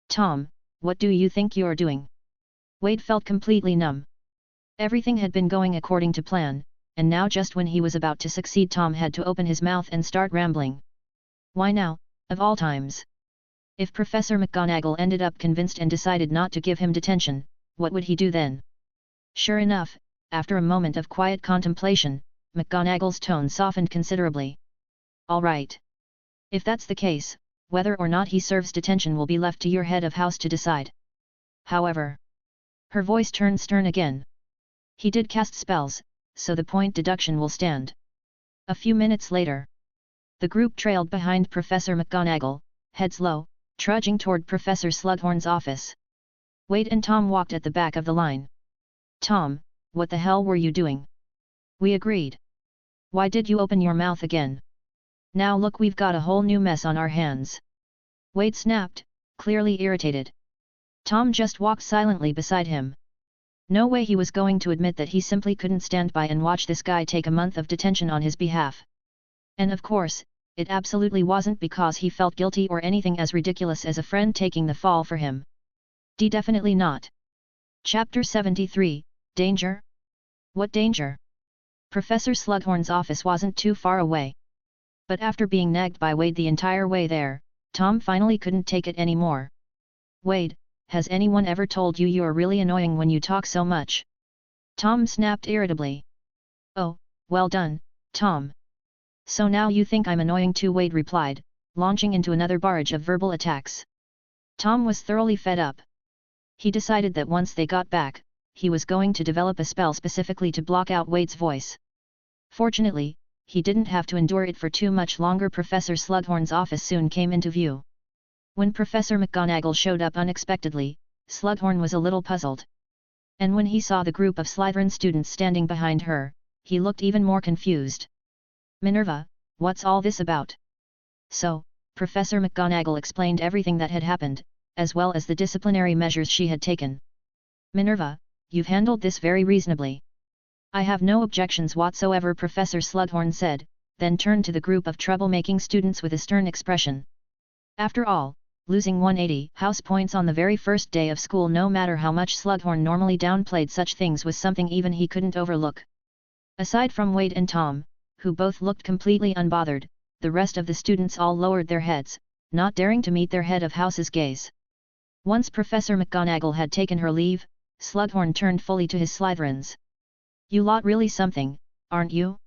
Tom, what do you think you're doing? Wade felt completely numb. Everything had been going according to plan, and now just when he was about to succeed, Tom had to open his mouth and start rambling. Why now, of all times? If Professor McGonagall ended up convinced and decided not to give him detention, what would he do then? Sure enough, after a moment of quiet contemplation, McGonagall's tone softened considerably. All right. If that's the case, whether or not he serves detention will be left to your head of house to decide. However, her voice turned stern again. He did cast spells, so the point deduction will stand. A few minutes later, the group trailed behind Professor McGonagall, heads low, trudging toward Professor Slughorn's office. Wade and Tom walked at the back of the line. Tom, what the hell were you doing? We agreed. Why did you open your mouth again? Now look, we've got a whole new mess on our hands. Wade snapped, clearly irritated. Tom just walked silently beside him. No way he was going to admit that he simply couldn't stand by and watch this guy take a month of detention on his behalf. And of course, it absolutely wasn't because he felt guilty or anything as ridiculous as a friend taking the fall for him. Definitely not. Chapter 73, Danger? What danger? Professor Slughorn's office wasn't too far away. But after being nagged by Wade the entire way there, Tom finally couldn't take it anymore. Wade, has anyone ever told you you're really annoying when you talk so much? Tom snapped irritably. Oh, well done, Tom. So now you think I'm annoying too, Wade replied, launching into another barrage of verbal attacks. Tom was thoroughly fed up. He decided that once they got back, he was going to develop a spell specifically to block out Wade's voice. Fortunately, he didn't have to endure it for too much longer. Professor Slughorn's office soon came into view. When Professor McGonagall showed up unexpectedly, Slugghorn was a little puzzled. And when he saw the group of Slytherin students standing behind her, he looked even more confused. Minerva, what's all this about? So, Professor McGonagall explained everything that had happened, as well as the disciplinary measures she had taken. Minerva, you've handled this very reasonably. I have no objections whatsoever, Professor Slugghorn said, then turned to the group of troublemaking students with a stern expression. After all, losing 180 house points on the very first day of school, no matter how much Slugghorn normally downplayed such things, was something even he couldn't overlook. Aside from Wade and Tom, who both looked completely unbothered, the rest of the students all lowered their heads, not daring to meet their head of house's gaze. Once Professor McGonagall had taken her leave, Slugghorn turned fully to his Slytherins. You lot really something, aren't you?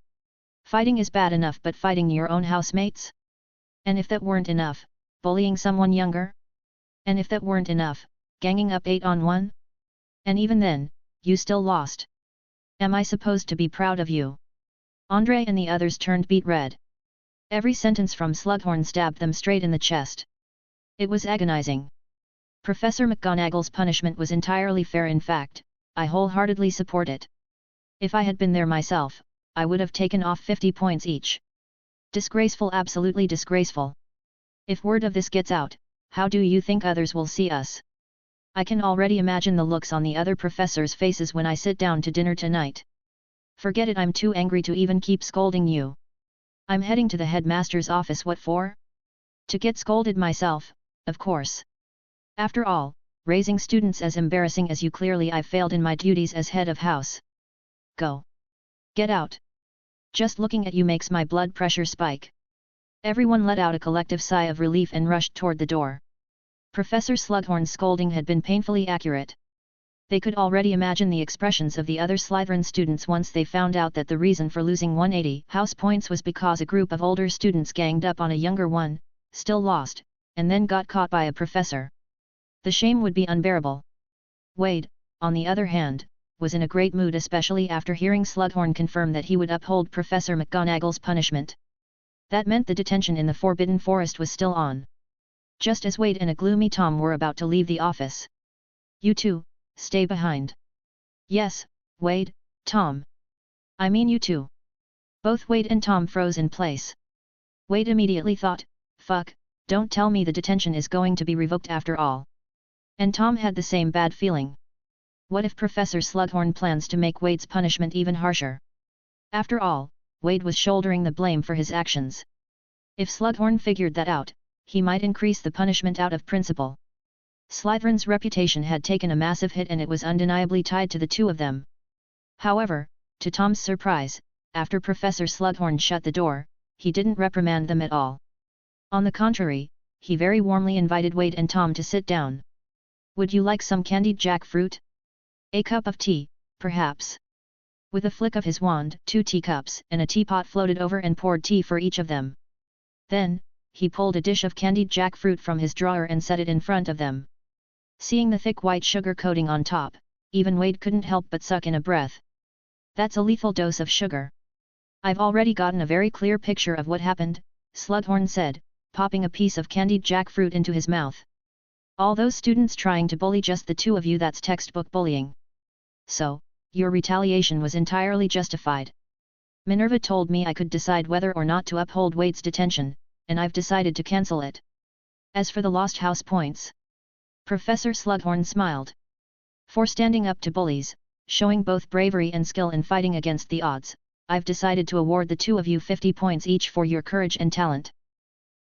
Fighting is bad enough, but fighting your own housemates? And if that weren't enough, bullying someone younger? And if that weren't enough, ganging up 8-on-1? And even then, you still lost. Am I supposed to be proud of you? Andre and the others turned beet red. Every sentence from Slughorn stabbed them straight in the chest. It was agonizing. Professor McGonagall's punishment was entirely fair. In fact, I wholeheartedly support it. If I had been there myself, I would have taken off 50 points each. Disgraceful, absolutely disgraceful. If word of this gets out, how do you think others will see us? I can already imagine the looks on the other professors' faces when I sit down to dinner tonight. Forget it, I'm too angry to even keep scolding you. I'm heading to the headmaster's office. What for? To get scolded myself, of course. After all, raising students as embarrassing as you, clearly I've failed in my duties as head of house. Go. Get out. Just looking at you makes my blood pressure spike. Everyone let out a collective sigh of relief and rushed toward the door. Professor Slughorn's scolding had been painfully accurate. They could already imagine the expressions of the other Slytherin students once they found out that the reason for losing 180 house points was because a group of older students ganged up on a younger one, still lost, and then got caught by a professor. The shame would be unbearable. Wade, on the other hand, was in a great mood, especially after hearing Slugghorn confirm that he would uphold Professor McGonagall's punishment. That meant the detention in the Forbidden Forest was still on. Just as Wade and a gloomy Tom were about to leave the office. "You two, stay behind." "Yes, Wade, Tom. I mean you two." Both Wade and Tom froze in place. Wade immediately thought, "Fuck, don't tell me the detention is going to be revoked after all." And Tom had the same bad feeling. What if Professor Slughorn plans to make Wade's punishment even harsher? After all, Wade was shouldering the blame for his actions. If Slughorn figured that out, he might increase the punishment out of principle. Slytherin's reputation had taken a massive hit and it was undeniably tied to the two of them. However, to Tom's surprise, after Professor Slughorn shut the door, he didn't reprimand them at all. On the contrary, he very warmly invited Wade and Tom to sit down. "Would you like some candied jackfruit? A cup of tea, perhaps?" With a flick of his wand, 2 teacups and a teapot floated over and poured tea for each of them. Then, he pulled a dish of candied jackfruit from his drawer and set it in front of them. Seeing the thick white sugar coating on top, even Wade couldn't help but suck in a breath. "That's a lethal dose of sugar." "I've already gotten a very clear picture of what happened," Slugghorn said, popping a piece of candied jackfruit into his mouth. "All those students trying to bully just the two of you, that's textbook bullying. So, your retaliation was entirely justified. Minerva told me I could decide whether or not to uphold Wade's detention, and I've decided to cancel it. As for the lost house points..." Professor Slughorn smiled. "For standing up to bullies, showing both bravery and skill in fighting against the odds, I've decided to award the two of you 50 points each for your courage and talent."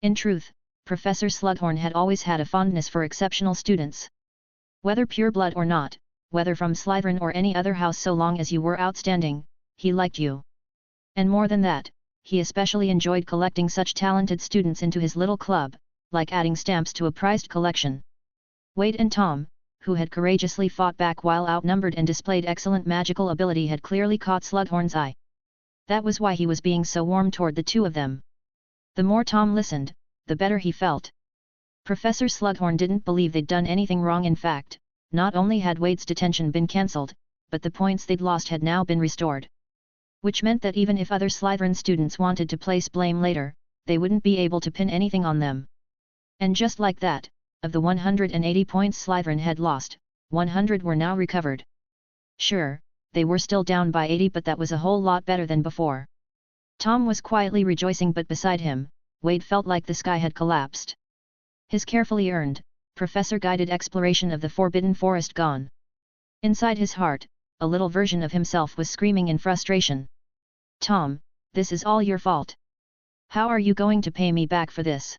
In truth, Professor Slughorn had always had a fondness for exceptional students. Whether pure blood or not, whether from Slytherin or any other house, so long as you were outstanding, he liked you. And more than that, he especially enjoyed collecting such talented students into his little club, like adding stamps to a prized collection. Wade and Tom, who had courageously fought back while outnumbered and displayed excellent magical ability, had clearly caught Slughorn's eye. That was why he was being so warm toward the two of them. The more Tom listened, the better he felt. Professor Slughorn didn't believe they'd done anything wrong. In fact, not only had Wade's detention been cancelled, but the points they'd lost had now been restored. Which meant that even if other Slytherin students wanted to place blame later, they wouldn't be able to pin anything on them. And just like that, of the 180 points Slytherin had lost, 100 were now recovered. Sure, they were still down by 80, but that was a whole lot better than before. Tom was quietly rejoicing, but beside him, Wade felt like the sky had collapsed. His carefully earned, professor-guided exploration of the Forbidden Forest gone. Inside his heart, a little version of himself was screaming in frustration. "Tom, this is all your fault. How are you going to pay me back for this?"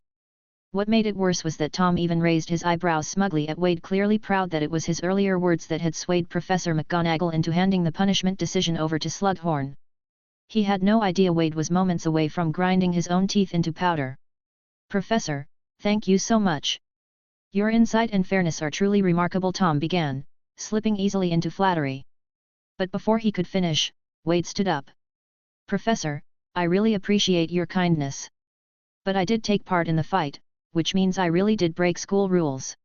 What made it worse was that Tom even raised his eyebrows smugly at Wade, clearly proud that it was his earlier words that had swayed Professor McGonagall into handing the punishment decision over to Slugghorn. He had no idea Wade was moments away from grinding his own teeth into powder. "Professor, thank you so much. Your insight and fairness are truly remarkable," Tom began, slipping easily into flattery. But before he could finish, Wade stood up. "Professor, I really appreciate your kindness. But I did take part in the fight, which means I really did break school rules.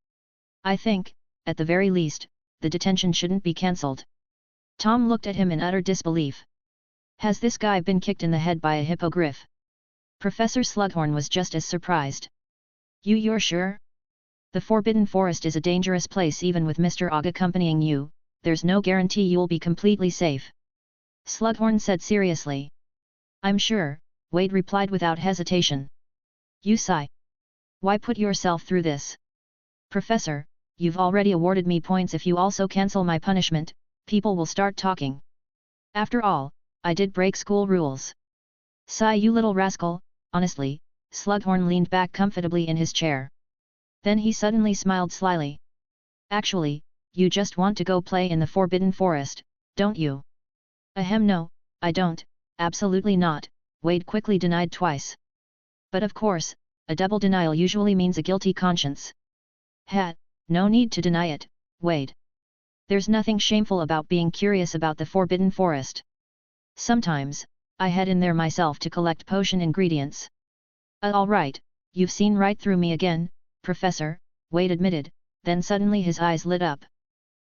I think, at the very least, the detention shouldn't be cancelled." Tom looked at him in utter disbelief. Has this guy been kicked in the head by a hippogriff? Professor Slughorn was just as surprised. You're sure? The Forbidden Forest is a dangerous place. Even with Mr. Ogg accompanying you, there's no guarantee you'll be completely safe. Slugghorn said seriously. I'm sure, Wade replied without hesitation. You sigh. Why put yourself through this? Professor, you've already awarded me points. If you also cancel my punishment, people will start talking. After all, I did break school rules. Sigh, you little rascal. Honestly, Slugghorn leaned back comfortably in his chair. Then he suddenly smiled slyly. Actually, you just want to go play in the Forbidden Forest, don't you? Ahem, no, I don't, absolutely not, Wade quickly denied twice. But of course, a double denial usually means a guilty conscience. No need to deny it, Wade. There's nothing shameful about being curious about the Forbidden Forest. Sometimes, I head in there myself to collect potion ingredients. Alright, you've seen right through me again, Professor, Wade admitted, then suddenly his eyes lit up.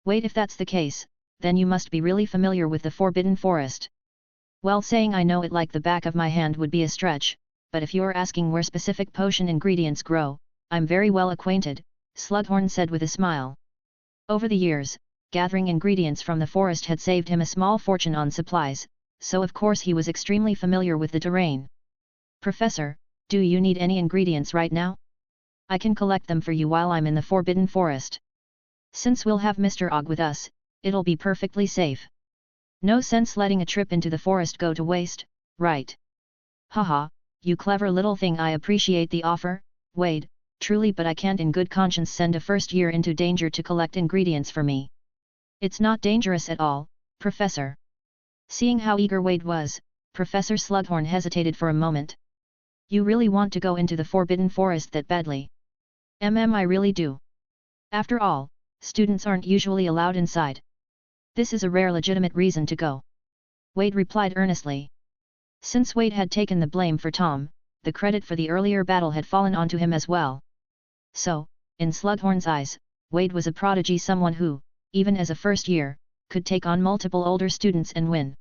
Wait, if that's the case, then you must be really familiar with the Forbidden Forest. Well, saying I know it like the back of my hand would be a stretch, but if you're asking where specific potion ingredients grow, I'm very well acquainted, Slugghorn said with a smile. Over the years, gathering ingredients from the forest had saved him a small fortune on supplies, so of course he was extremely familiar with the terrain. Professor, do you need any ingredients right now? I can collect them for you while I'm in the Forbidden Forest. Since we'll have Mr. Og with us, it'll be perfectly safe. No sense letting a trip into the forest go to waste, right? Haha, you clever little thing. I appreciate the offer, Wade, truly, but I can't in good conscience send a first year into danger to collect ingredients for me. It's not dangerous at all, Professor. Seeing how eager Wade was, Professor Slughorn hesitated for a moment. You really want to go into the Forbidden Forest that badly? I really do. After all, students aren't usually allowed inside. This is a rare legitimate reason to go. Wade replied earnestly. Since Wade had taken the blame for Tom, the credit for the earlier battle had fallen onto him as well. So, in Slughorn's eyes, Wade was a prodigy, someone who, even as a first year, could take on multiple older students and win.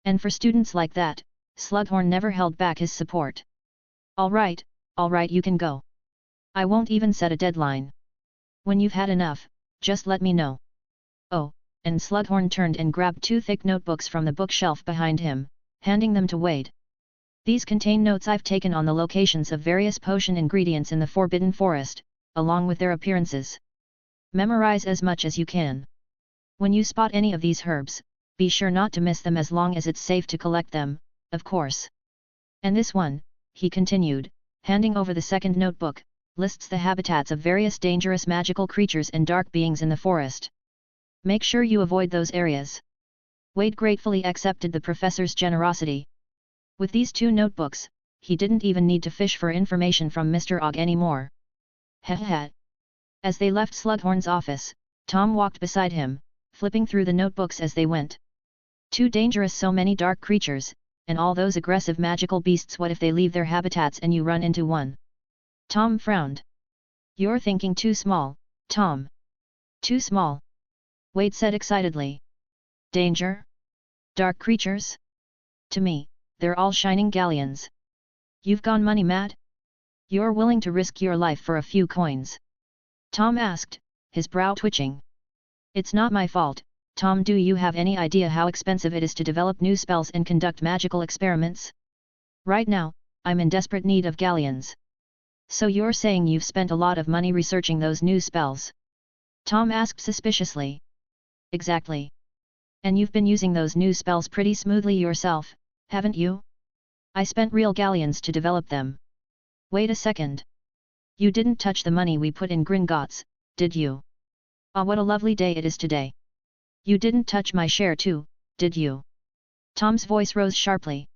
And for students like that, Slugghorn never held back his support. All right, you can go. I won't even set a deadline. When you've had enough, just let me know. Oh, and Slugghorn turned and grabbed 2 thick notebooks from the bookshelf behind him, handing them to Wade. These contain notes I've taken on the locations of various potion ingredients in the Forbidden Forest, along with their appearances. Memorize as much as you can. When you spot any of these herbs, be sure not to miss them as long as it's safe to collect them, of course. And this one, he continued, handing over the second notebook, lists the habitats of various dangerous magical creatures and dark beings in the forest. Make sure you avoid those areas. Wade gratefully accepted the professor's generosity. With these 2 notebooks, he didn't even need to fish for information from Mr. Og anymore. Heh. As they left Slughorn's office, Tom walked beside him, flipping through the notebooks as they went. Too dangerous, so many dark creatures, and all those aggressive magical beasts. What if they leave their habitats and you run into one? Tom frowned. You're thinking too small, Tom. Too small? Wade said excitedly. Danger? Dark creatures? To me, they're all shining galleons. You've gone money mad? You're willing to risk your life for a few coins? Tom asked, his brow twitching. It's not my fault, Tom. Do you have any idea how expensive it is to develop new spells and conduct magical experiments? Right now, I'm in desperate need of galleons. So you're saying you've spent a lot of money researching those new spells? Tom asked suspiciously. Exactly. And you've been using those new spells pretty smoothly yourself, haven't you? I spent real galleons to develop them. Wait a second. You didn't touch the money we put in Gringotts, did you? Ah, what a lovely day it is today. You didn't touch my share too, did you? Tom's voice rose sharply.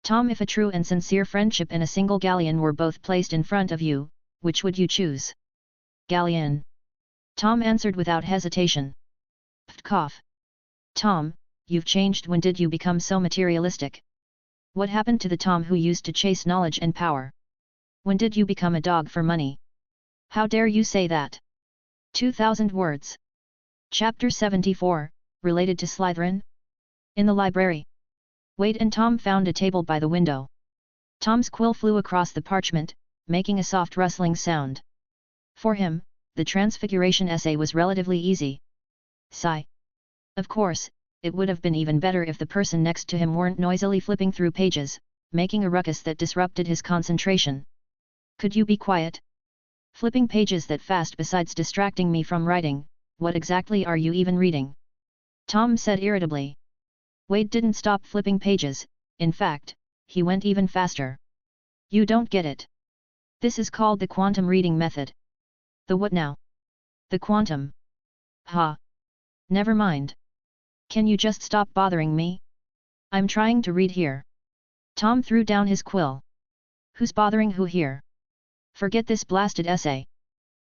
Tom, if a true and sincere friendship and a single galleon were both placed in front of you, which would you choose? Galleon. Tom answered without hesitation. Cough. Tom, you've changed. When did you become so materialistic? What happened to the Tom who used to chase knowledge and power? When did you become a dog for money? How dare you say that? 2,000 words. Chapter 74, related to Slytherin? In the library. Wade and Tom found a table by the window. Tom's quill flew across the parchment, making a soft rustling sound. For him, the Transfiguration essay was relatively easy. Sigh. Of course, it would have been even better if the person next to him weren't noisily flipping through pages, making a ruckus that disrupted his concentration. Could you be quiet? Flipping pages that fast, besides distracting me from writing, what exactly are you even reading? Tom said irritably. Wade didn't stop flipping pages, in fact, he went even faster. You don't get it. This is called the quantum reading method. The what now? The quantum. Ha. Never mind. Can you just stop bothering me? I'm trying to read here. Tom threw down his quill. Who's bothering who here? Forget this blasted essay.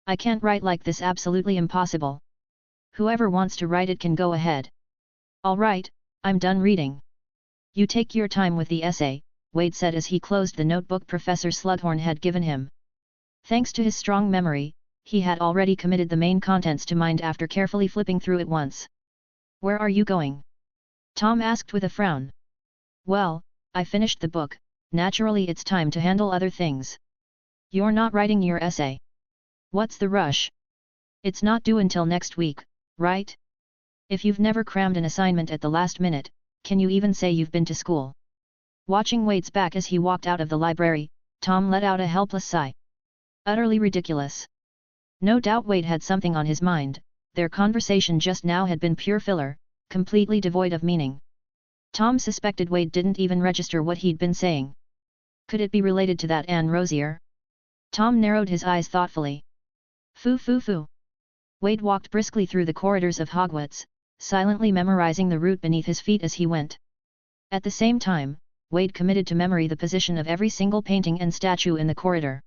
I can't write like this, absolutely impossible. Whoever wants to write it can go ahead. All right, I'm done reading. You take your time with the essay, Wade said as he closed the notebook Professor Slugghorn had given him. Thanks to his strong memory, he had already committed the main contents to mind after carefully flipping through it once. Where are you going? Tom asked with a frown. Well, I finished the book, naturally it's time to handle other things. You're not writing your essay. What's the rush? It's not due until next week, right? If you've never crammed an assignment at the last minute, can you even say you've been to school? Watching Wade's back as he walked out of the library, Tom let out a helpless sigh. Utterly ridiculous. No doubt Wade had something on his mind, their conversation just now had been pure filler, completely devoid of meaning. Tom suspected Wade didn't even register what he'd been saying. Could it be related to that Anne Rosier? Tom narrowed his eyes thoughtfully. Foo foo foo. Wade walked briskly through the corridors of Hogwarts, silently memorizing the route beneath his feet as he went. At the same time, Wade committed to memory the position of every single painting and statue in the corridor.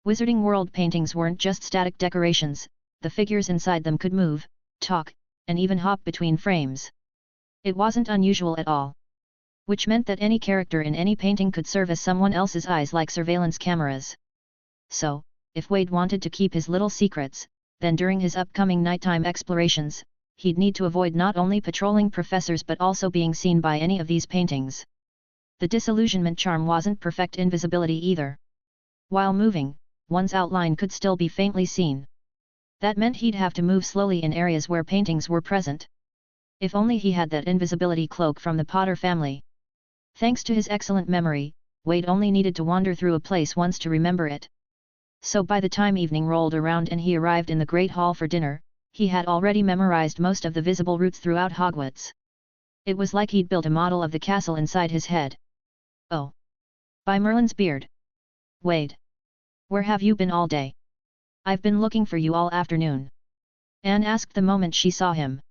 Wizarding World paintings weren't just static decorations, the figures inside them could move, talk, and even hop between frames. It wasn't unusual at all. Which meant that any character in any painting could serve as someone else's eyes like surveillance cameras. So, if Wade wanted to keep his little secrets, then during his upcoming nighttime explorations, he'd need to avoid not only patrolling professors but also being seen by any of these paintings. The disillusionment charm wasn't perfect invisibility either. While moving, one's outline could still be faintly seen. That meant he'd have to move slowly in areas where paintings were present. If only he had that invisibility cloak from the Potter family. Thanks to his excellent memory, Wade only needed to wander through a place once to remember it. So by the time evening rolled around and he arrived in the Great Hall for dinner, he had already memorized most of the visible routes throughout Hogwarts. It was like he'd built a model of the castle inside his head. Oh! By Merlin's beard! Wade! Where have you been all day? I've been looking for you all afternoon. Anne asked the moment she saw him.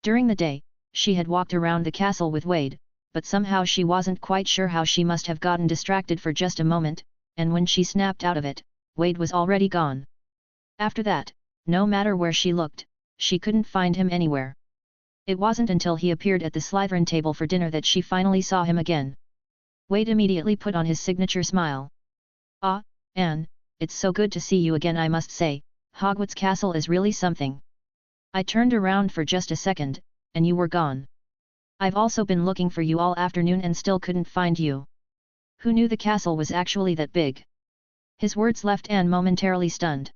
During the day, she had walked around the castle with Wade, but somehow she wasn't quite sure how she must have gotten distracted for just a moment, and when she snapped out of it, Wade was already gone. After that, no matter where she looked, she couldn't find him anywhere. It wasn't until he appeared at the Slytherin table for dinner that she finally saw him again. Wade immediately put on his signature smile. Ah, Anne, it's so good to see you again. I must say, Hogwarts Castle is really something. I turned around for just a second, and you were gone. I've also been looking for you all afternoon and still couldn't find you. Who knew the castle was actually that big? His words left Anne momentarily stunned.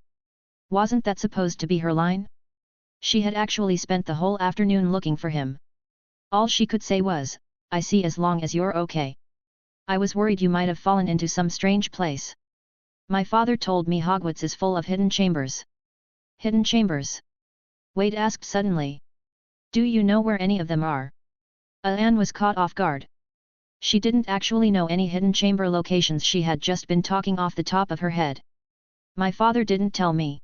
Wasn't that supposed to be her line? She had actually spent the whole afternoon looking for him. All she could say was, I see, as long as you're okay. I was worried you might have fallen into some strange place. My father told me Hogwarts is full of hidden chambers. Hidden chambers? Wade asked suddenly. Do you know where any of them are? Anne was caught off guard. She didn't actually know any hidden chamber locations. She had just been talking off the top of her head. My father didn't tell me.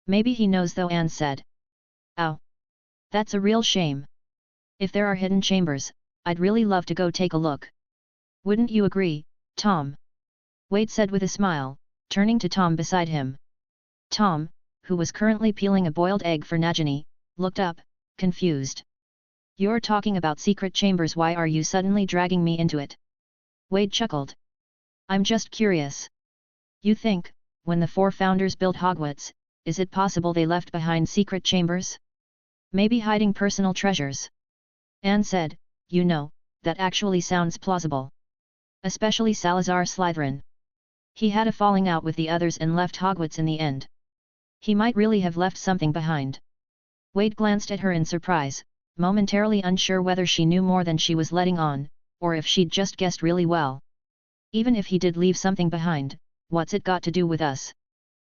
Maybe he knows though, Anne said. Ow! That's a real shame. If there are hidden chambers, I'd really love to go take a look. Wouldn't you agree, Tom? Wade said with a smile, turning to Tom beside him. Tom, who was currently peeling a boiled egg for Nagini, looked up, confused. You're talking about secret chambers. Why are you suddenly dragging me into it? Wade chuckled. I'm just curious. You think, when the four founders built Hogwarts, is it possible they left behind secret chambers? Maybe hiding personal treasures? Anne said, you know, that actually sounds plausible. Especially Salazar Slytherin. He had a falling out with the others and left Hogwarts in the end. He might really have left something behind. Wade glanced at her in surprise, momentarily unsure whether she knew more than she was letting on, or if she'd just guessed really well. Even if he did leave something behind, what's it got to do with us?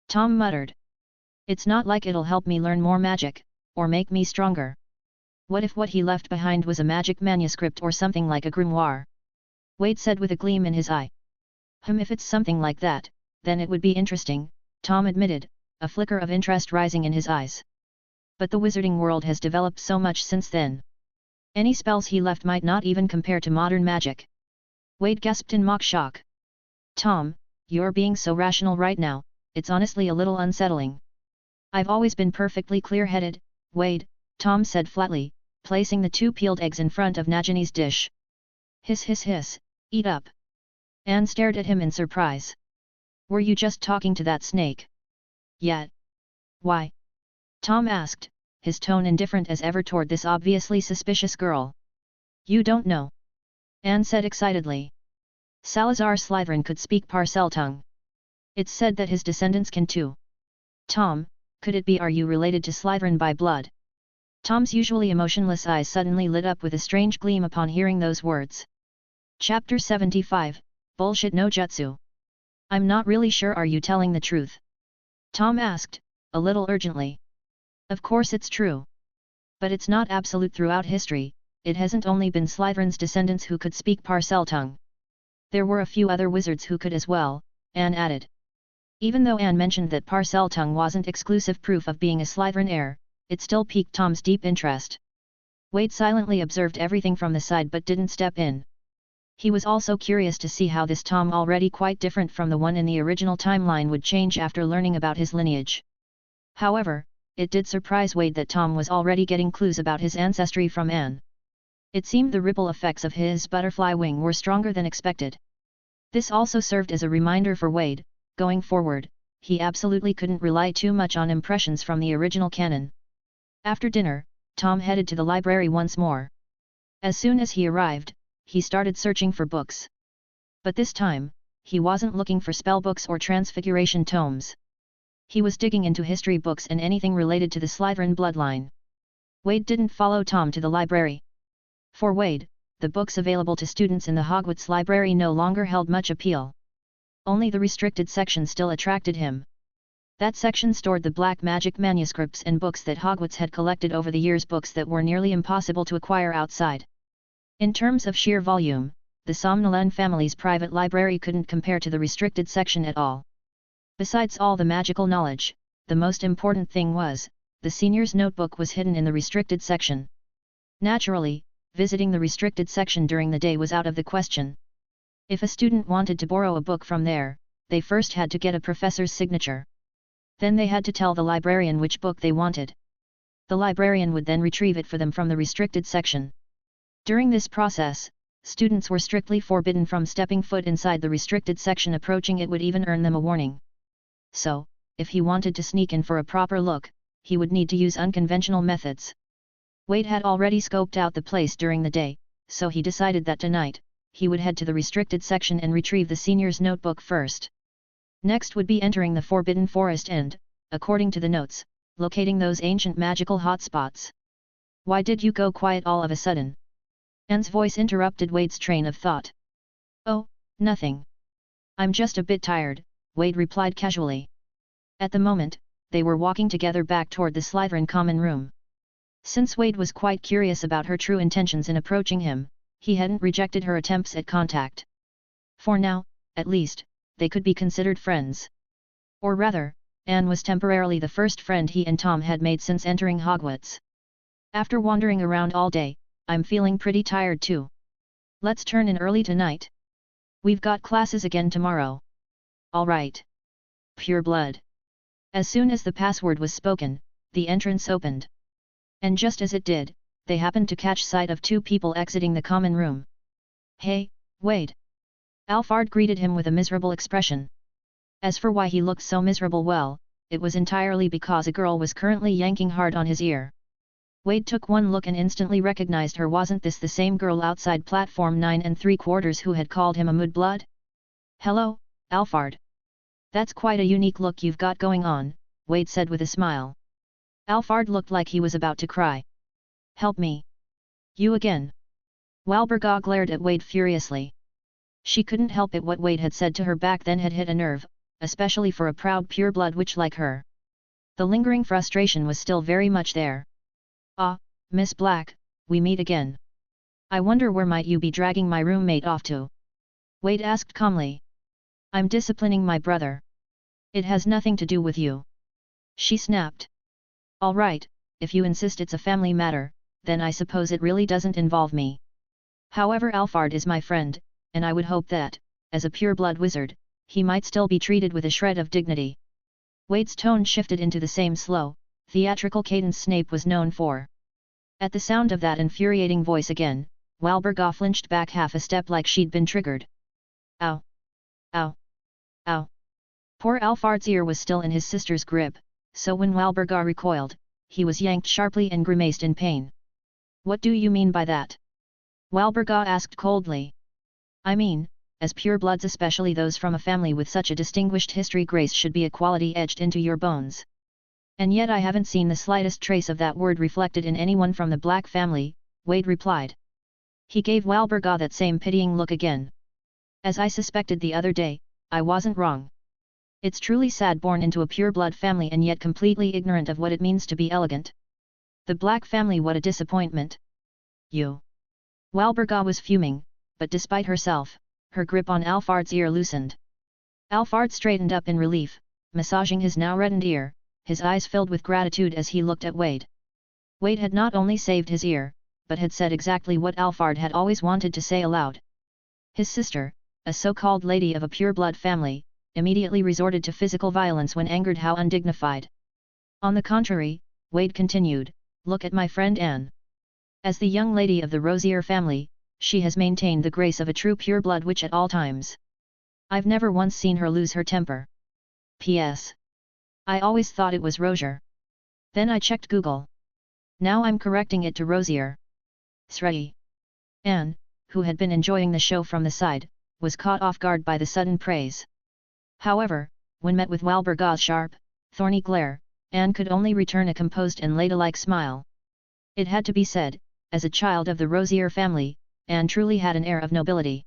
Tom muttered. It's not like it'll help me learn more magic, or make me stronger. What if what he left behind was a magic manuscript or something like a grimoire? Wade said with a gleam in his eye. If it's something like that, then it would be interesting, Tom admitted, a flicker of interest rising in his eyes. But the wizarding world has developed so much since then. Any spells he left might not even compare to modern magic. Wade gasped in mock shock. Tom, you're being so rational right now, it's honestly a little unsettling. I've always been perfectly clear-headed, Wade, Tom said flatly, placing the 2 peeled eggs in front of Nagini's dish. Hiss hiss hiss, eat up. Anne stared at him in surprise. Were you just talking to that snake? Yeah. Why? Tom asked, his tone indifferent as ever toward this obviously suspicious girl. "You don't know?" Anne said excitedly. "Salazar Slytherin could speak Parseltongue. It's said that his descendants can too." "Tom, could it be? Are you related to Slytherin by blood?" Tom's usually emotionless eyes suddenly lit up with a strange gleam upon hearing those words. Chapter 75, Bullshit no Jutsu. "I'm not really sure. Are you telling the truth?" Tom asked, a little urgently. "Of course it's true. But it's not absolute throughout history. It hasn't only been Slytherin's descendants who could speak Parseltongue. There were a few other wizards who could as well," Anne added. Even though Anne mentioned that Parseltongue wasn't exclusive proof of being a Slytherin heir, it still piqued Tom's deep interest. Wade silently observed everything from the side but didn't step in. He was also curious to see how this Tom, already quite different from the one in the original timeline, would change after learning about his lineage. However, it did surprise Wade that Tom was already getting clues about his ancestry from Anne. It seemed the ripple effects of his butterfly wing were stronger than expected. This also served as a reminder for Wade, going forward, he absolutely couldn't rely too much on impressions from the original canon. After dinner, Tom headed to the library once more. As soon as he arrived, he started searching for books. But this time, he wasn't looking for spellbooks or transfiguration tomes. He was digging into history books and anything related to the Slytherin bloodline. Wade didn't follow Tom to the library. For Wade, the books available to students in the Hogwarts library no longer held much appeal. Only the restricted section still attracted him. That section stored the black magic manuscripts and books that Hogwarts had collected over the years, books that were nearly impossible to acquire outside. In terms of sheer volume, the Somnolent family's private library couldn't compare to the restricted section at all. Besides all the magical knowledge, the most important thing was, the senior's notebook was hidden in the restricted section. Naturally, visiting the restricted section during the day was out of the question. If a student wanted to borrow a book from there, they first had to get a professor's signature. Then they had to tell the librarian which book they wanted. The librarian would then retrieve it for them from the restricted section. During this process, students were strictly forbidden from stepping foot inside the restricted section. Approaching it would even earn them a warning. So, if he wanted to sneak in for a proper look, he would need to use unconventional methods. Wade had already scoped out the place during the day, so he decided that tonight, he would head to the restricted section and retrieve the senior's notebook first. Next would be entering the Forbidden Forest and, according to the notes, locating those ancient magical hotspots. "Why did you go quiet all of a sudden?" Anne's voice interrupted Wade's train of thought. "Oh, nothing. I'm just a bit tired," Wade replied casually. At the moment, they were walking together back toward the Slytherin common room. Since Wade was quite curious about her true intentions in approaching him, he hadn't rejected her attempts at contact. For now, at least, they could be considered friends. Or rather, Anne was temporarily the first friend he and Tom had made since entering Hogwarts. "After wandering around all day, I'm feeling pretty tired too. Let's turn in early tonight. We've got classes again tomorrow." "All right." Pure blood. As soon as the password was spoken, the entrance opened. And just as it did, they happened to catch sight of two people exiting the common room. "Hey, Wade!" Alphard greeted him with a miserable expression. As for why he looked so miserable, well, it was entirely because a girl was currently yanking hard on his ear. Wade took one look and instantly recognized her. Wasn't this the same girl outside platform 9 3/4 who had called him a mudblood? "Hello, Alphard. That's quite a unique look you've got going on," Wade said with a smile. Alphard looked like he was about to cry. "Help me. You again?" Walburga glared at Wade furiously. She couldn't help it. What Wade had said to her back then had hit a nerve, especially for a proud pureblood witch like her. The lingering frustration was still very much there. "Ah, Miss Black, we meet again. I wonder where might you be dragging my roommate off to?" Wade asked calmly. "I'm disciplining my brother. It has nothing to do with you," she snapped. "All right, if you insist it's a family matter, then I suppose it really doesn't involve me. However, Alphard is my friend, and I would hope that, as a pureblood wizard, he might still be treated with a shred of dignity." Wade's tone shifted into the same slow, theatrical cadence Snape was known for. At the sound of that infuriating voice again, Walburga flinched back half a step like she'd been triggered. "Ow! Ow! Ow!" Poor Alphard's ear was still in his sister's grip, so when Walburga recoiled, he was yanked sharply and grimaced in pain. What do you mean by that? Walburga asked coldly. I mean, as purebloods, especially those from a family with such a distinguished history, grace should be a quality etched into your bones. And yet I haven't seen the slightest trace of that word reflected in anyone from the Black family, Wade replied. He gave Walburga that same pitying look again. As I suspected the other day, I wasn't wrong. It's truly sad, born into a pureblood family and yet completely ignorant of what it means to be elegant. The Black family, what a disappointment. You. Walburga was fuming, but despite herself, her grip on Alphard's ear loosened. Alphard straightened up in relief, massaging his now reddened ear, his eyes filled with gratitude as he looked at Wade. Wade had not only saved his ear, but had said exactly what Alphard had always wanted to say aloud. His sister, a so-called lady of a pureblood family, immediately resorted to physical violence when angered. How undignified. On the contrary, Wade continued, look at my friend Anne. As the young lady of the Rosier family, she has maintained the grace of a true pureblood witch at all times. I've never once seen her lose her temper. P.S. I always thought it was Rosier. Then I checked Google. Now I'm correcting it to Rosier. Srei. Anne, who had been enjoying the show from the side, was caught off guard by the sudden praise. However, when met with Walburga's sharp, thorny glare, Anne could only return a composed and ladylike smile. It had to be said, as a child of the Rosier family, Anne truly had an air of nobility.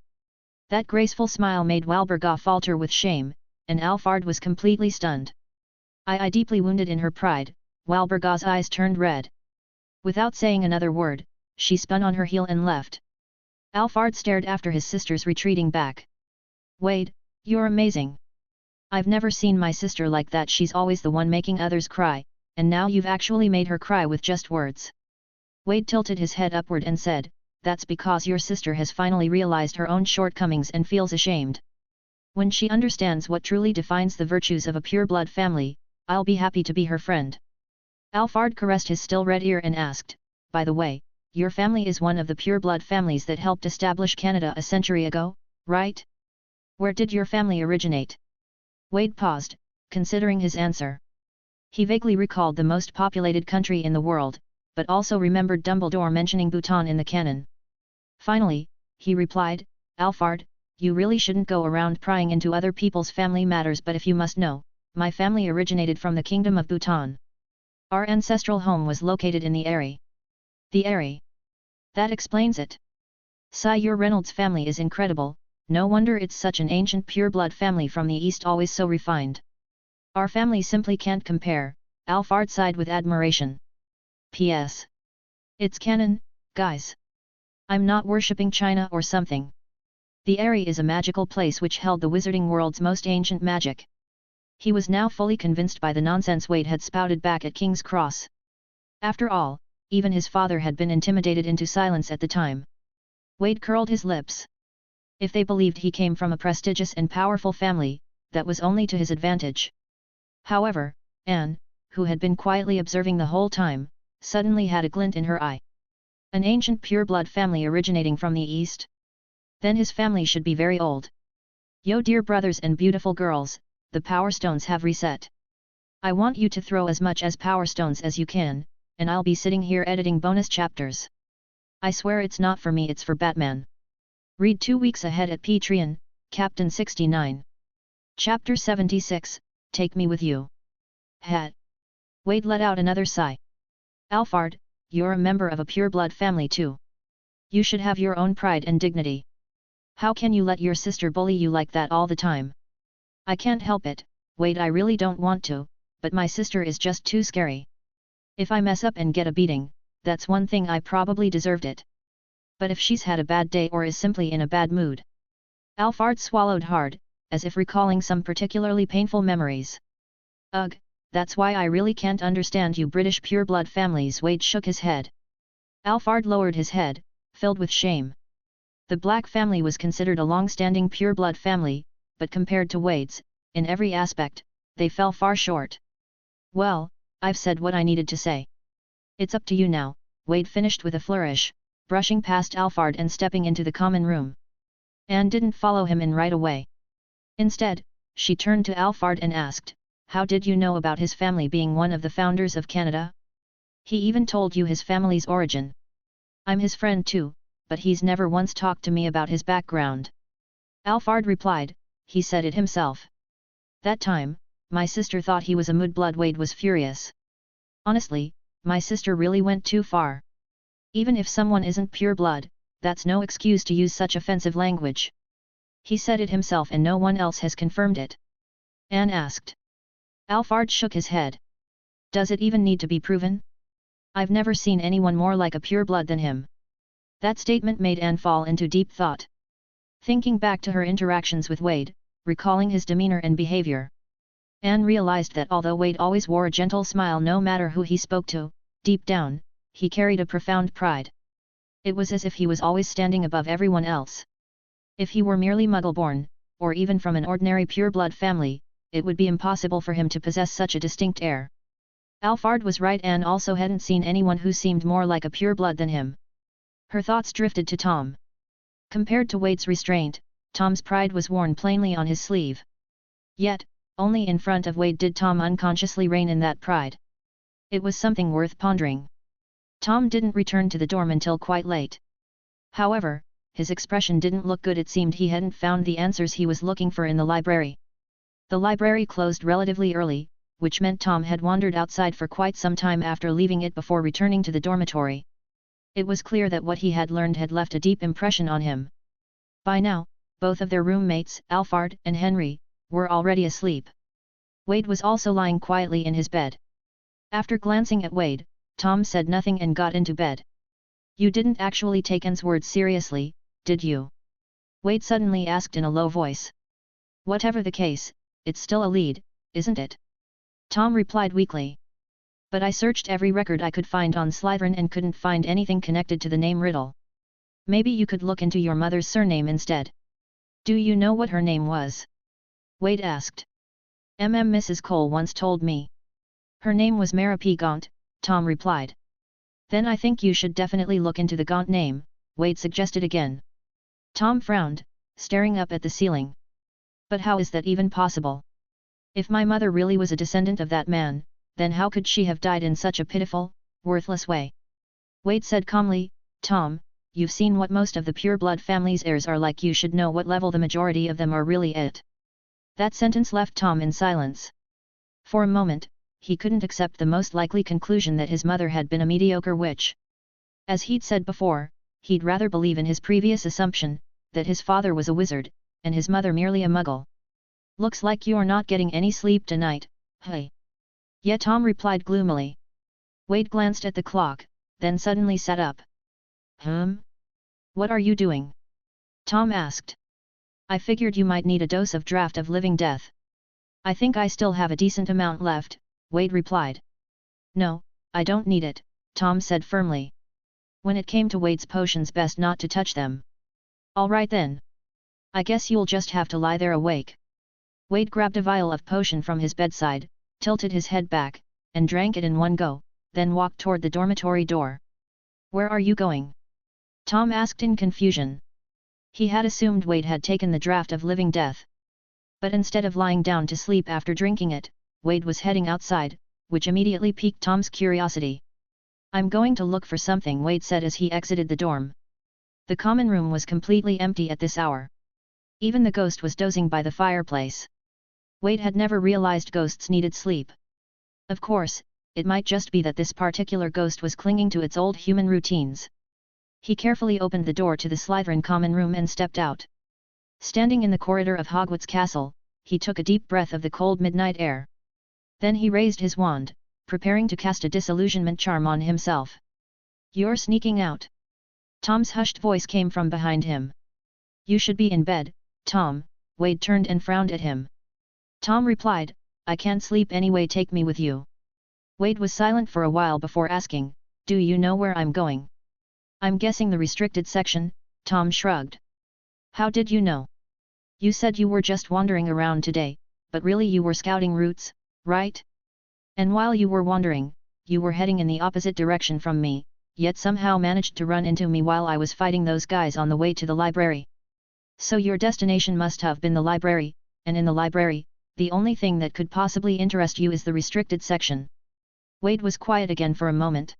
That graceful smile made Walburga falter with shame, and Alphard was completely stunned. I deeply wounded in her pride, Walburga's eyes turned red. Without saying another word, she spun on her heel and left. Alphard stared after his sister's retreating back. Wade, you're amazing. I've never seen my sister like that. She's always the one making others cry, and now you've actually made her cry with just words. Wade tilted his head upward and said, that's because your sister has finally realized her own shortcomings and feels ashamed. When she understands what truly defines the virtues of a pureblood family, I'll be happy to be her friend. Alphard caressed his still red ear and asked, by the way, your family is one of the pureblood families that helped establish Canada a century ago, right? Where did your family originate? Wade paused, considering his answer. He vaguely recalled the most populated country in the world, but also remembered Dumbledore mentioning Bhutan in the canon. Finally, he replied, Alphard, you really shouldn't go around prying into other people's family matters, but if you must know, my family originated from the Kingdom of Bhutan. Our ancestral home was located in the Eri. The Eri. That explains it. Sire Reynolds' family is incredible, no wonder it's such an ancient pureblood family from the East, always so refined. Our family simply can't compare, Alphard sighed with admiration. P.S. It's canon, guys. I'm not worshipping China or something. The Eri is a magical place which held the wizarding world's most ancient magic. He was now fully convinced by the nonsense Wade had spouted back at King's Cross. After all, even his father had been intimidated into silence at the time. Wade curled his lips. If they believed he came from a prestigious and powerful family, that was only to his advantage. However, Anne, who had been quietly observing the whole time, suddenly had a glint in her eye. An ancient pureblood family originating from the East? Then his family should be very old. Yo dear brothers and beautiful girls, the Power Stones have reset. I want you to throw as much as Power Stones as you can, and I'll be sitting here editing bonus chapters. I swear it's not for me, it's for Batman. Read 2 weeks ahead at Patreon, Captain 69. Chapter 76, Take Me With You. Hat. Wade let out another sigh. Alphard, you're a member of a pureblood family too. You should have your own pride and dignity. How can you let your sister bully you like that all the time? I can't help it, Wade, I really don't want to, but my sister is just too scary. If I mess up and get a beating, that's one thing, I probably deserved it. But if she's had a bad day or is simply in a bad mood. Alphard swallowed hard, as if recalling some particularly painful memories. Ugh, that's why I really can't understand you British pureblood families. Wade shook his head. Alphard lowered his head, filled with shame. The Black family was considered a long-standing pureblood family, but compared to Wade's, in every aspect, they fell far short. Well, I've said what I needed to say. It's up to you now, Wade finished with a flourish, brushing past Alphard and stepping into the common room. Anne didn't follow him in right away. Instead, she turned to Alphard and asked, how did you know about his family being one of the founders of Canada? He even told you his family's origin. I'm his friend too, but he's never once talked to me about his background. Alphard replied, he said it himself. That time, my sister thought he was a mudblood. Wade was furious. Honestly, my sister really went too far. Even if someone isn't pure blood, that's no excuse to use such offensive language. He said it himself and no one else has confirmed it. Anne asked. Alphard shook his head. Does it even need to be proven? I've never seen anyone more like a pure blood than him. That statement made Anne fall into deep thought. Thinking back to her interactions with Wade, recalling his demeanor and behavior, Anne realized that although Wade always wore a gentle smile no matter who he spoke to, deep down, he carried a profound pride. It was as if he was always standing above everyone else. If he were merely Muggle-born, or even from an ordinary pure-blood family, it would be impossible for him to possess such a distinct air. Alphard was right. Anne also hadn't seen anyone who seemed more like a pure-blood than him. Her thoughts drifted to Tom. Compared to Wade's restraint, Tom's pride was worn plainly on his sleeve. Yet, only in front of Wade did Tom unconsciously rein in that pride. It was something worth pondering. Tom didn't return to the dorm until quite late. However, his expression didn't look good. It seemed he hadn't found the answers he was looking for in the library. The library closed relatively early, which meant Tom had wandered outside for quite some time after leaving it before returning to the dormitory. It was clear that what he had learned had left a deep impression on him. By now, both of their roommates, Alphard and Henry, were already asleep. Wade was also lying quietly in his bed. After glancing at Wade, Tom said nothing and got into bed. You didn't actually take Anne's words seriously, did you? Wade suddenly asked in a low voice. Whatever the case, it's still a lead, isn't it? Tom replied weakly. But I searched every record I could find on Slytherin and couldn't find anything connected to the name Riddle. Maybe you could look into your mother's surname instead. Do you know what her name was? Wade asked. Mrs. Cole once told me. Her name was Mara P. Gaunt, Tom replied. Then I think you should definitely look into the Gaunt name, Wade suggested again. Tom frowned, staring up at the ceiling. But how is that even possible? If my mother really was a descendant of that man, then how could she have died in such a pitiful, worthless way? Wade said calmly, Tom, you've seen what most of the pure-blood family's heirs are like. You should know what level the majority of them are really at. That sentence left Tom in silence. For a moment, he couldn't accept the most likely conclusion that his mother had been a mediocre witch. As he'd said before, he'd rather believe in his previous assumption, that his father was a wizard, and his mother merely a muggle. Looks like you're not getting any sleep tonight, hey? Yeah, Tom replied gloomily. Wade glanced at the clock, then suddenly sat up. What are you doing? Tom asked. I figured you might need a dose of draft of living death. I think I still have a decent amount left, Wade replied. No, I don't need it, Tom said firmly. When it came to Wade's potions, best not to touch them. All right then. I guess you'll just have to lie there awake. Wade grabbed a vial of potion from his bedside, tilted his head back, and drank it in one go, then walked toward the dormitory door. Where are you going? Tom asked in confusion. He had assumed Wade had taken the draft of living death. But instead of lying down to sleep after drinking it, Wade was heading outside, which immediately piqued Tom's curiosity. I'm going to look for something, Wade said as he exited the dorm. The common room was completely empty at this hour. Even the ghost was dozing by the fireplace. Wade had never realized ghosts needed sleep. Of course, it might just be that this particular ghost was clinging to its old human routines. He carefully opened the door to the Slytherin common room and stepped out. Standing in the corridor of Hogwarts Castle, he took a deep breath of the cold midnight air. Then he raised his wand, preparing to cast a disillusionment charm on himself. You're sneaking out. Tom's hushed voice came from behind him. You should be in bed, Tom. Wade turned and frowned at him. Tom replied, I can't sleep anyway, take me with you. Wade was silent for a while before asking, do you know where I'm going? I'm guessing the restricted section, Tom shrugged. How did you know? You said you were just wandering around today, but really you were scouting routes, right? And while you were wandering, you were heading in the opposite direction from me, yet somehow managed to run into me while I was fighting those guys on the way to the library. So your destination must have been the library, and in the library, the only thing that could possibly interest you is the restricted section. Wade was quiet again for a moment.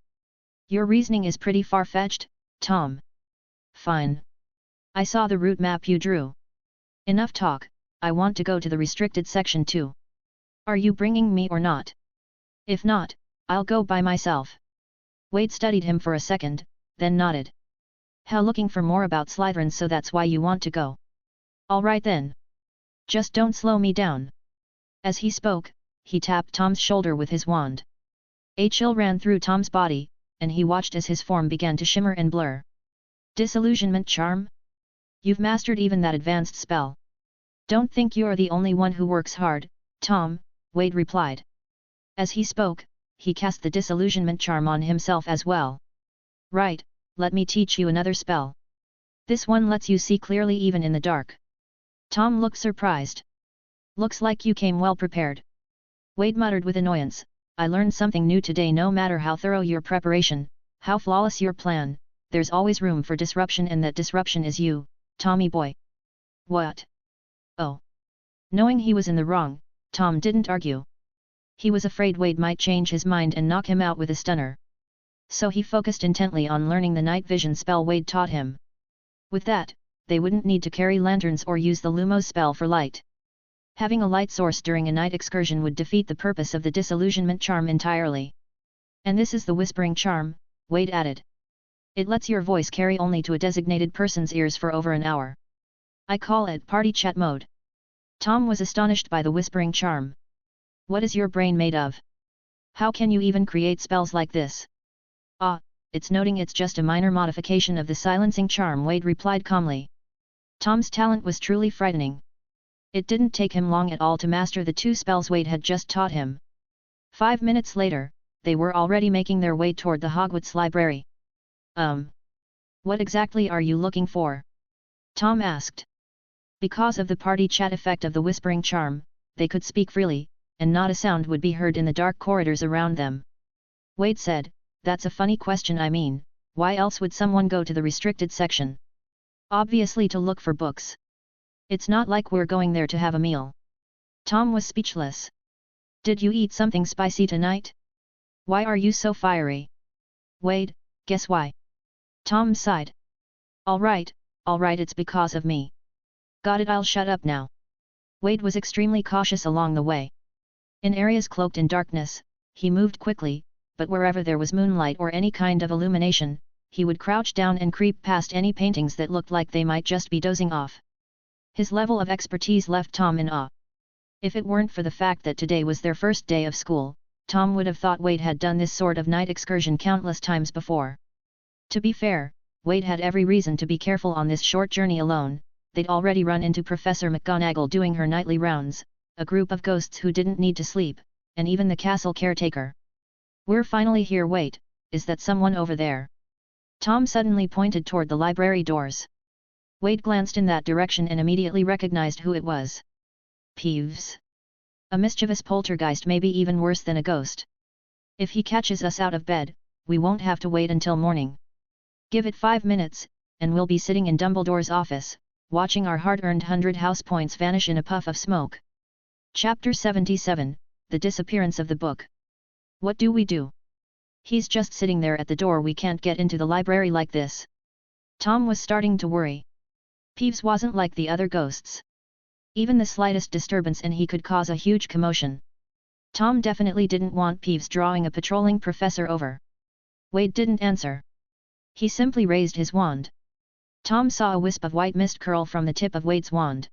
Your reasoning is pretty far-fetched, Tom. Fine. I saw the route map you drew. Enough talk, I want to go to the restricted section too. Are you bringing me or not? If not, I'll go by myself. Wade studied him for a second, then nodded. Hell, looking for more about Slytherin, so that's why you want to go. Alright then. Just don't slow me down. As he spoke, he tapped Tom's shoulder with his wand. A chill ran through Tom's body, and he watched as his form began to shimmer and blur. Disillusionment charm? You've mastered even that advanced spell. Don't think you're the only one who works hard, Tom, Wade replied. As he spoke, he cast the disillusionment charm on himself as well. Right, let me teach you another spell. This one lets you see clearly even in the dark. Tom looked surprised. Looks like you came well prepared. Wade muttered with annoyance, I learned something new today. No matter how thorough your preparation, how flawless your plan, there's always room for disruption, and that disruption is you, Tommy boy. What? Oh. Knowing he was in the wrong, Tom didn't argue. He was afraid Wade might change his mind and knock him out with a stunner. So he focused intently on learning the night vision spell Wade taught him. With that, they wouldn't need to carry lanterns or use the Lumos spell for light. Having a light source during a night excursion would defeat the purpose of the disillusionment charm entirely. And this is the whispering charm, Wade added. It lets your voice carry only to a designated person's ears for over an hour. I call it party chat mode. Tom was astonished by the whispering charm. What is your brain made of? How can you even create spells like this? Ah, it's noting it's just a minor modification of the silencing charm, Wade replied calmly. Tom's talent was truly frightening. It didn't take him long at all to master the two spells Wade had just taught him. 5 minutes later, they were already making their way toward the Hogwarts library. What exactly are you looking for? Tom asked. Because of the party chat effect of the whispering charm, they could speak freely, and not a sound would be heard in the dark corridors around them. Wade said, That's a funny question. I mean, why else would someone go to the restricted section? Obviously to look for books. It's not like we're going there to have a meal. Tom was speechless. Did you eat something spicy tonight? Why are you so fiery? Wade, guess why? Tom sighed. Alright, it's because of me. Got it, I'll shut up now. Wade was extremely cautious along the way. In areas cloaked in darkness, he moved quickly, but wherever there was moonlight or any kind of illumination, he would crouch down and creep past any paintings that looked like they might just be dozing off. His level of expertise left Tom in awe. If it weren't for the fact that today was their first day of school, Tom would have thought Wade had done this sort of night excursion countless times before. To be fair, Wade had every reason to be careful on this short journey alone. They'd already run into Professor McGonagall doing her nightly rounds, a group of ghosts who didn't need to sleep, and even the castle caretaker. We're finally here. Wait, is that someone over there? Tom suddenly pointed toward the library doors. Wade glanced in that direction and immediately recognized who it was. Peeves. A mischievous poltergeist, maybe even worse than a ghost. If he catches us out of bed, we won't have to wait until morning. Give it 5 minutes, and we'll be sitting in Dumbledore's office, watching our hard-earned 100 house points vanish in a puff of smoke. Chapter 77, The Disappearance of the Book. What do we do? He's just sitting there at the door. We can't get into the library like this. Tom was starting to worry. Peeves wasn't like the other ghosts. Even the slightest disturbance and he could cause a huge commotion. Tom definitely didn't want Peeves drawing a patrolling professor over. Wade didn't answer. He simply raised his wand. Tom saw a wisp of white mist curl from the tip of Wade's wand.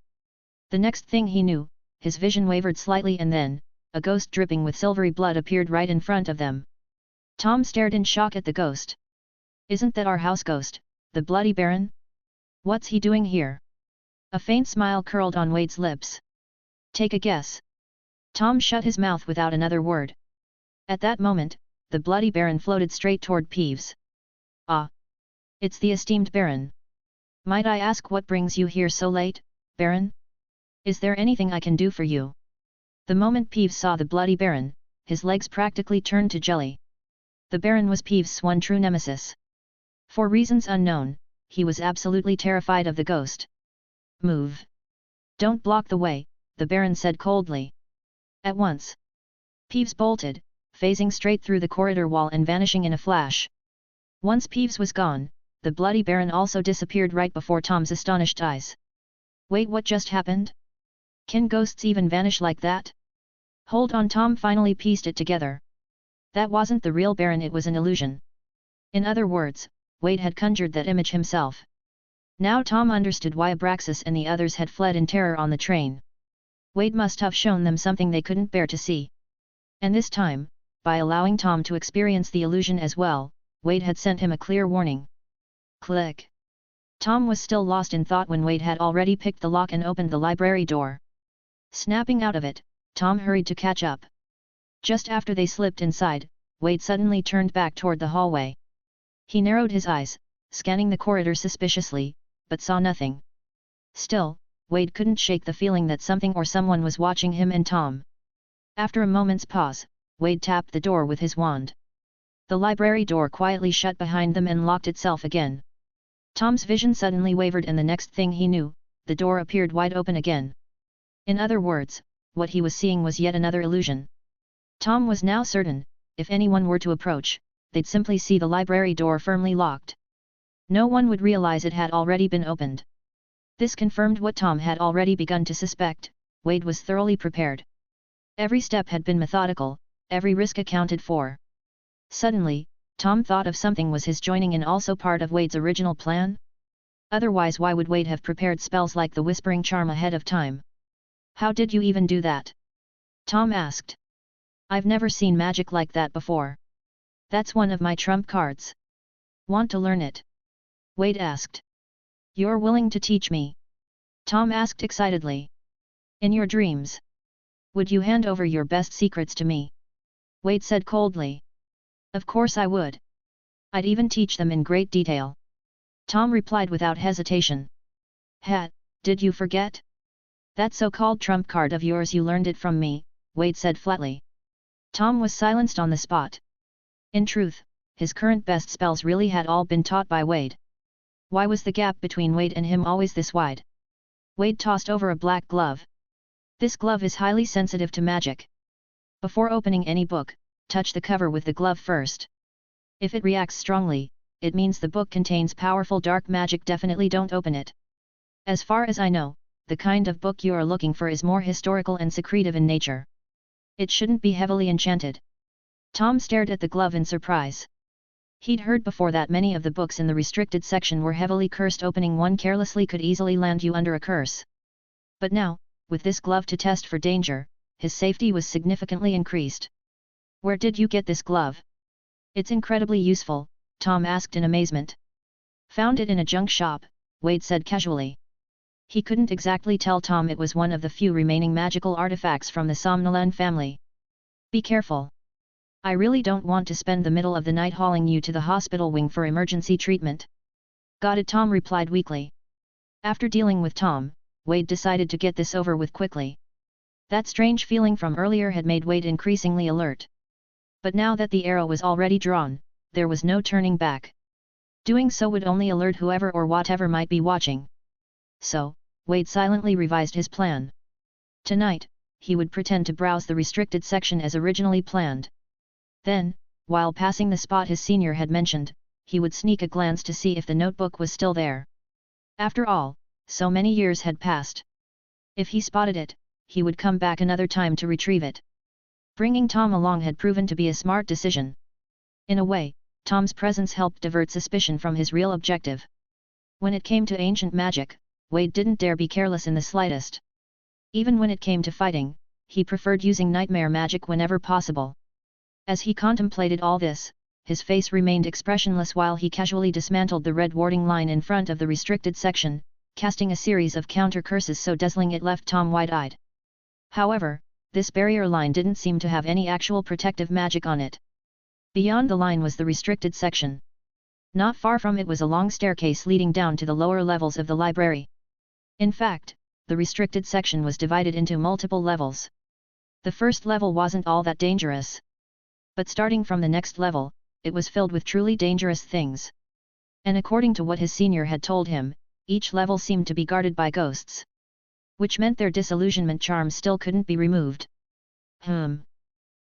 The next thing he knew, his vision wavered slightly and then, a ghost dripping with silvery blood appeared right in front of them. Tom stared in shock at the ghost. Isn't that our house ghost, the Bloody Baron? What's he doing here? A faint smile curled on Wade's lips. Take a guess. Tom shut his mouth without another word. At that moment, the Bloody Baron floated straight toward Peeves. Ah! It's the esteemed Baron. Might I ask what brings you here so late, Baron? Is there anything I can do for you? The moment Peeves saw the Bloody Baron, his legs practically turned to jelly. The Baron was Peeves' one true nemesis. For reasons unknown, he was absolutely terrified of the ghost. Move. Don't block the way, the Baron said coldly. At once. Peeves bolted, phasing straight through the corridor wall and vanishing in a flash. Once Peeves was gone, the Bloody Baron also disappeared right before Tom's astonished eyes. Wait, what just happened? Can ghosts even vanish like that? Hold on, Tom finally pieced it together. That wasn't the real Baron, it was an illusion. In other words, Wade had conjured that image himself. Now Tom understood why Abraxas and the others had fled in terror on the train. Wade must have shown them something they couldn't bear to see. And this time, by allowing Tom to experience the illusion as well, Wade had sent him a clear warning. Click. Tom was still lost in thought when Wade had already picked the lock and opened the library door. Snapping out of it, Tom hurried to catch up. Just after they slipped inside, Wade suddenly turned back toward the hallway. He narrowed his eyes, scanning the corridor suspiciously, but saw nothing. Still, Wade couldn't shake the feeling that something or someone was watching him and Tom. After a moment's pause, Wade tapped the door with his wand. The library door quietly shut behind them and locked itself again. Tom's vision suddenly wavered, and the next thing he knew, the door appeared wide open again. In other words, what he was seeing was yet another illusion. Tom was now certain, if anyone were to approach, they'd simply see the library door firmly locked. No one would realize it had already been opened. This confirmed what Tom had already begun to suspect: Wade was thoroughly prepared. Every step had been methodical, every risk accounted for. Suddenly, Tom thought of something. Was his joining in also part of Wade's original plan? Otherwise, why would Wade have prepared spells like the Whispering Charm ahead of time? How did you even do that? Tom asked. I've never seen magic like that before. That's one of my trump cards. Want to learn it? Wade asked. You're willing to teach me? Tom asked excitedly. In your dreams. Would you hand over your best secrets to me? Wade said coldly. Of course I would. I'd even teach them in great detail. Tom replied without hesitation. Did you forget? That so-called trump card of yours, you learned it from me, Wade said flatly. Tom was silenced on the spot. In truth, his current best spells really had all been taught by Wade. Why was the gap between Wade and him always this wide? Wade tossed over a black glove. This glove is highly sensitive to magic. Before opening any book, touch the cover with the glove first. If it reacts strongly, it means the book contains powerful dark magic. Definitely don't open it. As far as I know, the kind of book you are looking for is more historical and secretive in nature. It shouldn't be heavily enchanted. Tom stared at the glove in surprise. He'd heard before that many of the books in the restricted section were heavily cursed. Opening one carelessly could easily land you under a curse. But now, with this glove to test for danger, his safety was significantly increased. Where did you get this glove? It's incredibly useful, Tom asked in amazement. Found it in a junk shop, Wade said casually. He couldn't exactly tell Tom it was one of the few remaining magical artifacts from the Somnolan family. Be careful. I really don't want to spend the middle of the night hauling you to the hospital wing for emergency treatment. Got it, Tom replied weakly. After dealing with Tom, Wade decided to get this over with quickly. That strange feeling from earlier had made Wade increasingly alert. But now that the arrow was already drawn, there was no turning back. Doing so would only alert whoever or whatever might be watching. So, Wade silently revised his plan. Tonight, he would pretend to browse the restricted section as originally planned. Then, while passing the spot his senior had mentioned, he would sneak a glance to see if the notebook was still there. After all, so many years had passed. If he spotted it, he would come back another time to retrieve it. Bringing Tom along had proven to be a smart decision. In a way, Tom's presence helped divert suspicion from his real objective. When it came to ancient magic, Wade didn't dare be careless in the slightest. Even when it came to fighting, he preferred using nightmare magic whenever possible. As he contemplated all this, his face remained expressionless while he casually dismantled the red warding line in front of the restricted section, casting a series of counter curses so dazzling it left Tom wide-eyed. However, this barrier line didn't seem to have any actual protective magic on it. Beyond the line was the restricted section. Not far from it was a long staircase leading down to the lower levels of the library. In fact, the restricted section was divided into multiple levels. The first level wasn't all that dangerous. But starting from the next level, it was filled with truly dangerous things. And according to what his senior had told him, each level seemed to be guarded by ghosts. Which meant their disillusionment charm still couldn't be removed.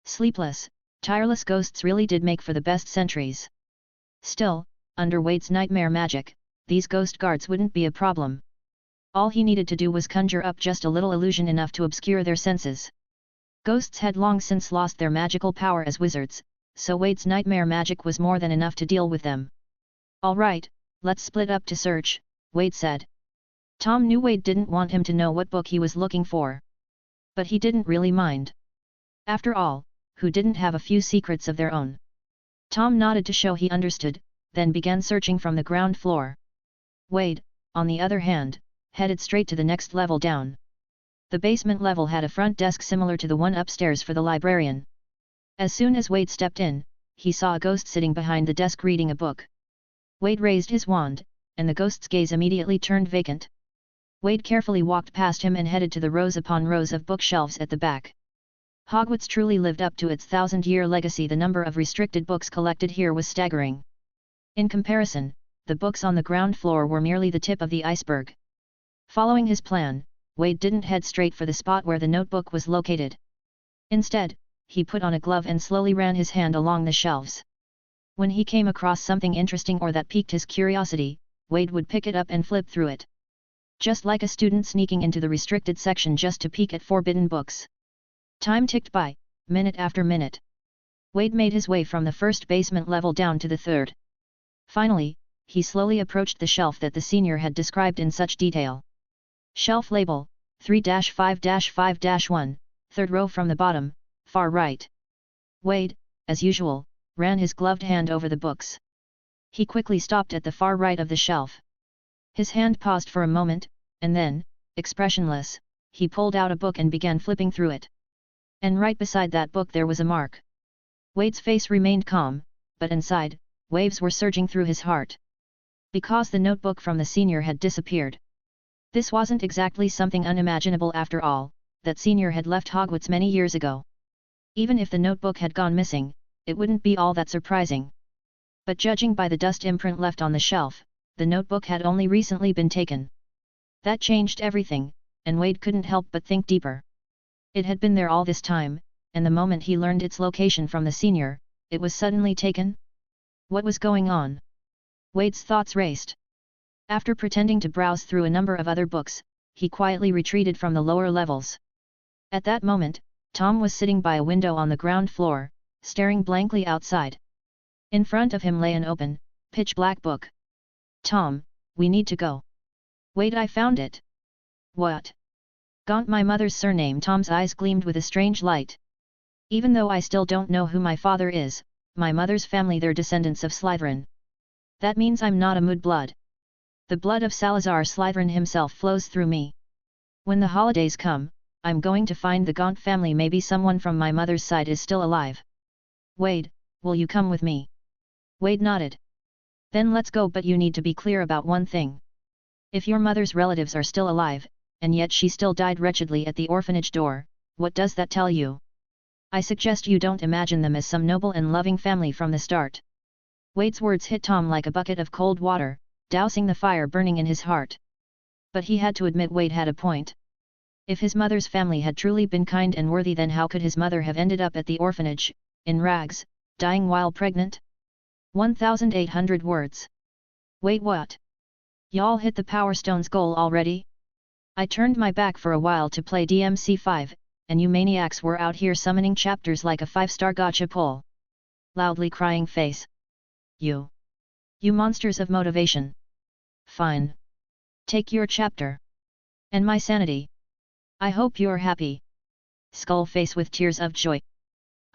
Sleepless, Tireless ghosts really did make for the best sentries. Still, under Wade's nightmare magic, these ghost guards wouldn't be a problem. All he needed to do was conjure up just a little illusion enough to obscure their senses. Ghosts had long since lost their magical power as wizards, so Wade's nightmare magic was more than enough to deal with them. "All right, let's split up to search," Wade said. Tom knew Wade didn't want him to know what book he was looking for. But he didn't really mind. After all, who didn't have a few secrets of their own? Tom nodded to show he understood, then began searching from the ground floor. Wade, on the other hand, headed straight to the next level down. The basement level had a front desk similar to the one upstairs for the librarian. As soon as Wade stepped in, he saw a ghost sitting behind the desk reading a book. Wade raised his wand, and the ghost's gaze immediately turned vacant. Wade carefully walked past him and headed to the rows upon rows of bookshelves at the back. Hogwarts truly lived up to its 1,000-year legacy. The number of restricted books collected here was staggering. In comparison, the books on the ground floor were merely the tip of the iceberg. Following his plan, Wade didn't head straight for the spot where the notebook was located. Instead, he put on a glove and slowly ran his hand along the shelves. When he came across something interesting or that piqued his curiosity, Wade would pick it up and flip through it. Just like a student sneaking into the restricted section just to peek at forbidden books. Time ticked by, minute after minute. Wade made his way from the first basement level down to the third. Finally, he slowly approached the shelf that the senior had described in such detail. Shelf label, 3-5-5-1, third row from the bottom, far right. Wade, as usual, ran his gloved hand over the books. He quickly stopped at the far right of the shelf. His hand paused for a moment, and then, expressionless, he pulled out a book and began flipping through it. And right beside that book there was a mark. Wade's face remained calm, but inside, waves were surging through his heart. Because the notebook from the senior had disappeared. This wasn't exactly something unimaginable after all, that senior had left Hogwarts many years ago. Even if the notebook had gone missing, it wouldn't be all that surprising. But judging by the dust imprint left on the shelf, the notebook had only recently been taken. That changed everything, and Wade couldn't help but think deeper. It had been there all this time, and the moment he learned its location from the senior, it was suddenly taken? What was going on? Wade's thoughts raced. After pretending to browse through a number of other books, he quietly retreated from the lower levels. At that moment, Tom was sitting by a window on the ground floor, staring blankly outside. In front of him lay an open, pitch-black book. "Tom, we need to go." "Wait, I found it." "What?" "Gaunt, my mother's surname." Tom's eyes gleamed with a strange light. "Even though I still don't know who my father is, my mother's family, they're descendants of Slytherin. That means I'm not a mudblood. The blood of Salazar Slytherin himself flows through me. When the holidays come, I'm going to find the Gaunt family. Maybe someone from my mother's side is still alive." "Wade, will you come with me?" Wade nodded. "Then let's go, but you need to be clear about one thing. If your mother's relatives are still alive, and yet she still died wretchedly at the orphanage door, what does that tell you? I suggest you don't imagine them as some noble and loving family from the start." Wade's words hit Tom like a bucket of cold water, dousing the fire burning in his heart. But he had to admit Wade had a point. If his mother's family had truly been kind and worthy, then how could his mother have ended up at the orphanage, in rags, dying while pregnant? 1,800 words. "Wait, what? Y'all hit the Power Stones goal already? I turned my back for a while to play DMC5, and you maniacs were out here summoning chapters like a 5-star gotcha poll." Loudly crying face. You monsters of motivation. Fine. Take your chapter. And my sanity. I hope you're happy. Skull face with tears of joy.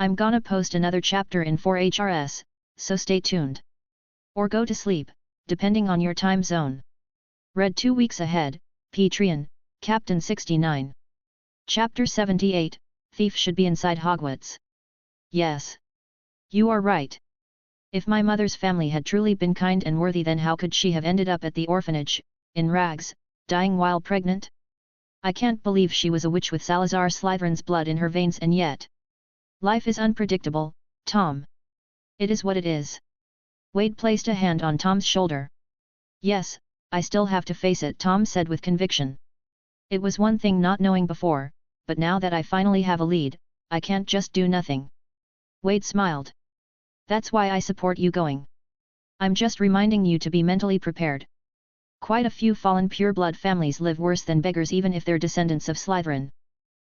I'm gonna post another chapter in 4HRS, so stay tuned. Or go to sleep, depending on your time zone. Read 2 weeks ahead, Patreon, Captain 69. Chapter 78, Thief should be inside Hogwarts. Yes. You are right. If my mother's family had truly been kind and worthy, then how could she have ended up at the orphanage, in rags, dying while pregnant? I can't believe she was a witch with Salazar Slytherin's blood in her veins, and yet. Life is unpredictable, Tom. It is what it is. Wade placed a hand on Tom's shoulder. Yes, I still have to face it, Tom said with conviction. It was one thing not knowing before, but now that I finally have a lead, I can't just do nothing. Wade smiled. That's why I support you going. I'm just reminding you to be mentally prepared. Quite a few fallen pureblood families live worse than beggars even if they're descendants of Slytherin.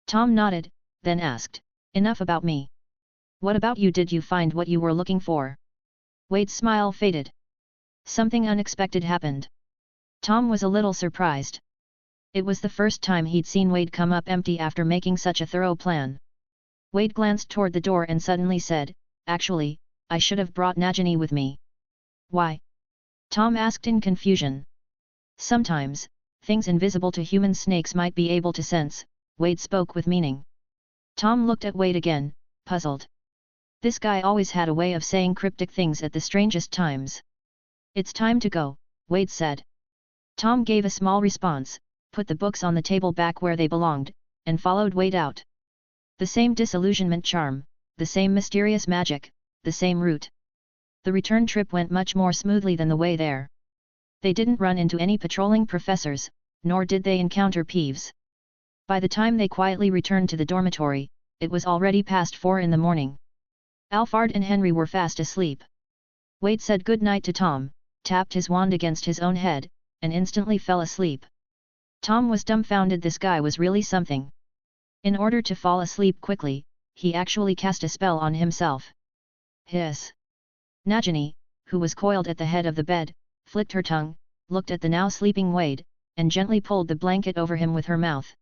Tom nodded, then asked, enough about me. What about you? Did you find what you were looking for? Wade's smile faded. Something unexpected happened. Tom was a little surprised. It was the first time he'd seen Wade come up empty after making such a thorough plan. Wade glanced toward the door and suddenly said, actually, I should have brought Nagini with me. Why? Tom asked in confusion. Sometimes, things invisible to human snakes might be able to sense, Wade spoke with meaning. Tom looked at Wade again, puzzled. This guy always had a way of saying cryptic things at the strangest times. It's time to go, Wade said. Tom gave a small response, put the books on the table back where they belonged, and followed Wade out. The same disillusionment charm, the same mysterious magic, the same route. The return trip went much more smoothly than the way there. They didn't run into any patrolling professors, nor did they encounter Peeves. By the time they quietly returned to the dormitory, it was already past 4 in the morning. Alphard and Henry were fast asleep. Wade said good night to Tom, tapped his wand against his own head, and instantly fell asleep. Tom was dumbfounded. This guy was really something. In order to fall asleep quickly, he actually cast a spell on himself. Hiss! Nagini, who was coiled at the head of the bed, flicked her tongue, looked at the now sleeping Wade, and gently pulled the blanket over him with her mouth.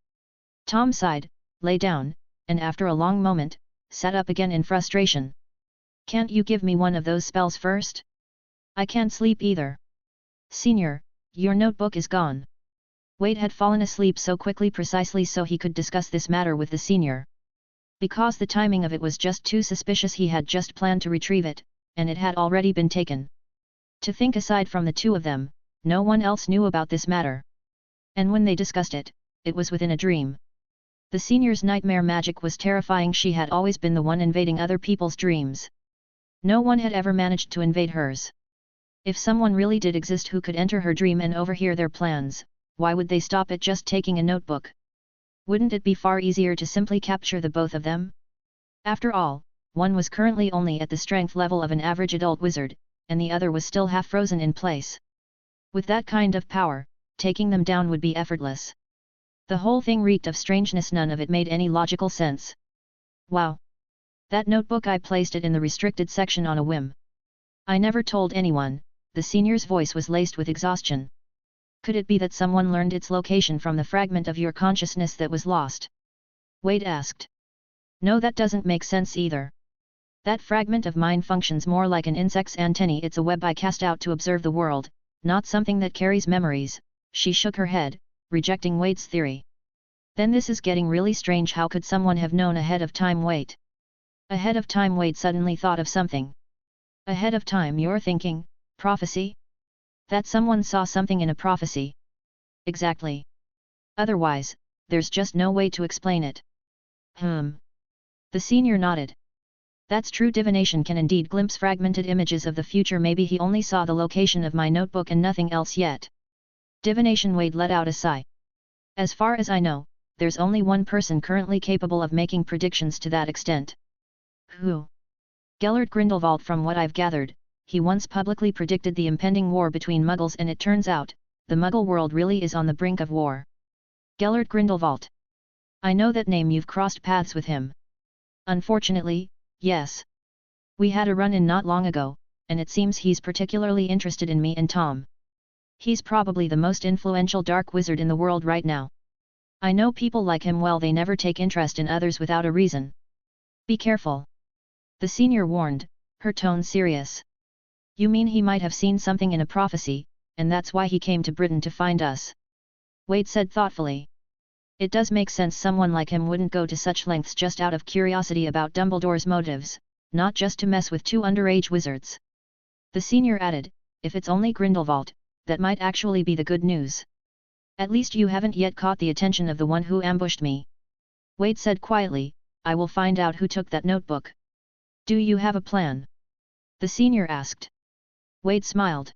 Tom sighed, lay down, and after a long moment, sat up again in frustration. Can't you give me one of those spells first? I can't sleep either. Senior, your notebook is gone. Wade had fallen asleep so quickly precisely so he could discuss this matter with the senior. Because the timing of it was just too suspicious, he had just planned to retrieve it, and it had already been taken. To think, aside from the two of them, no one else knew about this matter. And when they discussed it, it was within a dream. The senior's nightmare magic was terrifying. She had always been the one invading other people's dreams. No one had ever managed to invade hers. If someone really did exist who could enter her dream and overhear their plans, why would they stop at just taking a notebook? Wouldn't it be far easier to simply capture the both of them? After all, one was currently only at the strength level of an average adult wizard, and the other was still half frozen in place. With that kind of power, taking them down would be effortless. The whole thing reeked of strangeness. None of it made any logical sense. Wow! That notebook, I placed it in the restricted section on a whim. I never told anyone. The senior's voice was laced with exhaustion. Could it be that someone learned its location from the fragment of your consciousness that was lost? Wade asked. No, that doesn't make sense either. That fragment of mine functions more like an insect's antennae. It's a web I cast out to observe the world, not something that carries memories. She shook her head, rejecting Wade's theory. Then this is getting really strange. How could someone have known ahead of time? Wait. Ahead of time? Wade suddenly thought of something. Ahead of time, you're thinking, prophecy? That someone saw something in a prophecy. Exactly. Otherwise, there's just no way to explain it. The senior nodded. That's true. Divination can indeed glimpse fragmented images of the future. Maybe he only saw the location of my notebook and nothing else yet. Divination? Wade let out a sigh. As far as I know, there's only one person currently capable of making predictions to that extent. Who? Gellert Grindelwald. From what I've gathered, he once publicly predicted the impending war between Muggles, and it turns out, the Muggle world really is on the brink of war. Gellert Grindelwald. I know that name. You've crossed paths with him. Unfortunately, yes. We had a run-in not long ago, and it seems he's particularly interested in me and Tom. He's probably the most influential dark wizard in the world right now. I know people like him well. They never take interest in others without a reason. Be careful. The senior warned, her tone serious. You mean he might have seen something in a prophecy, and that's why he came to Britain to find us? Wade said thoughtfully. It does make sense. Someone like him wouldn't go to such lengths just out of curiosity about Dumbledore's motives, not just to mess with two underage wizards. The senior added, if it's only Grindelwald, that might actually be the good news. At least you haven't yet caught the attention of the one who ambushed me. Wade said quietly, I will find out who took that notebook. Do you have a plan? The senior asked. Wade smiled.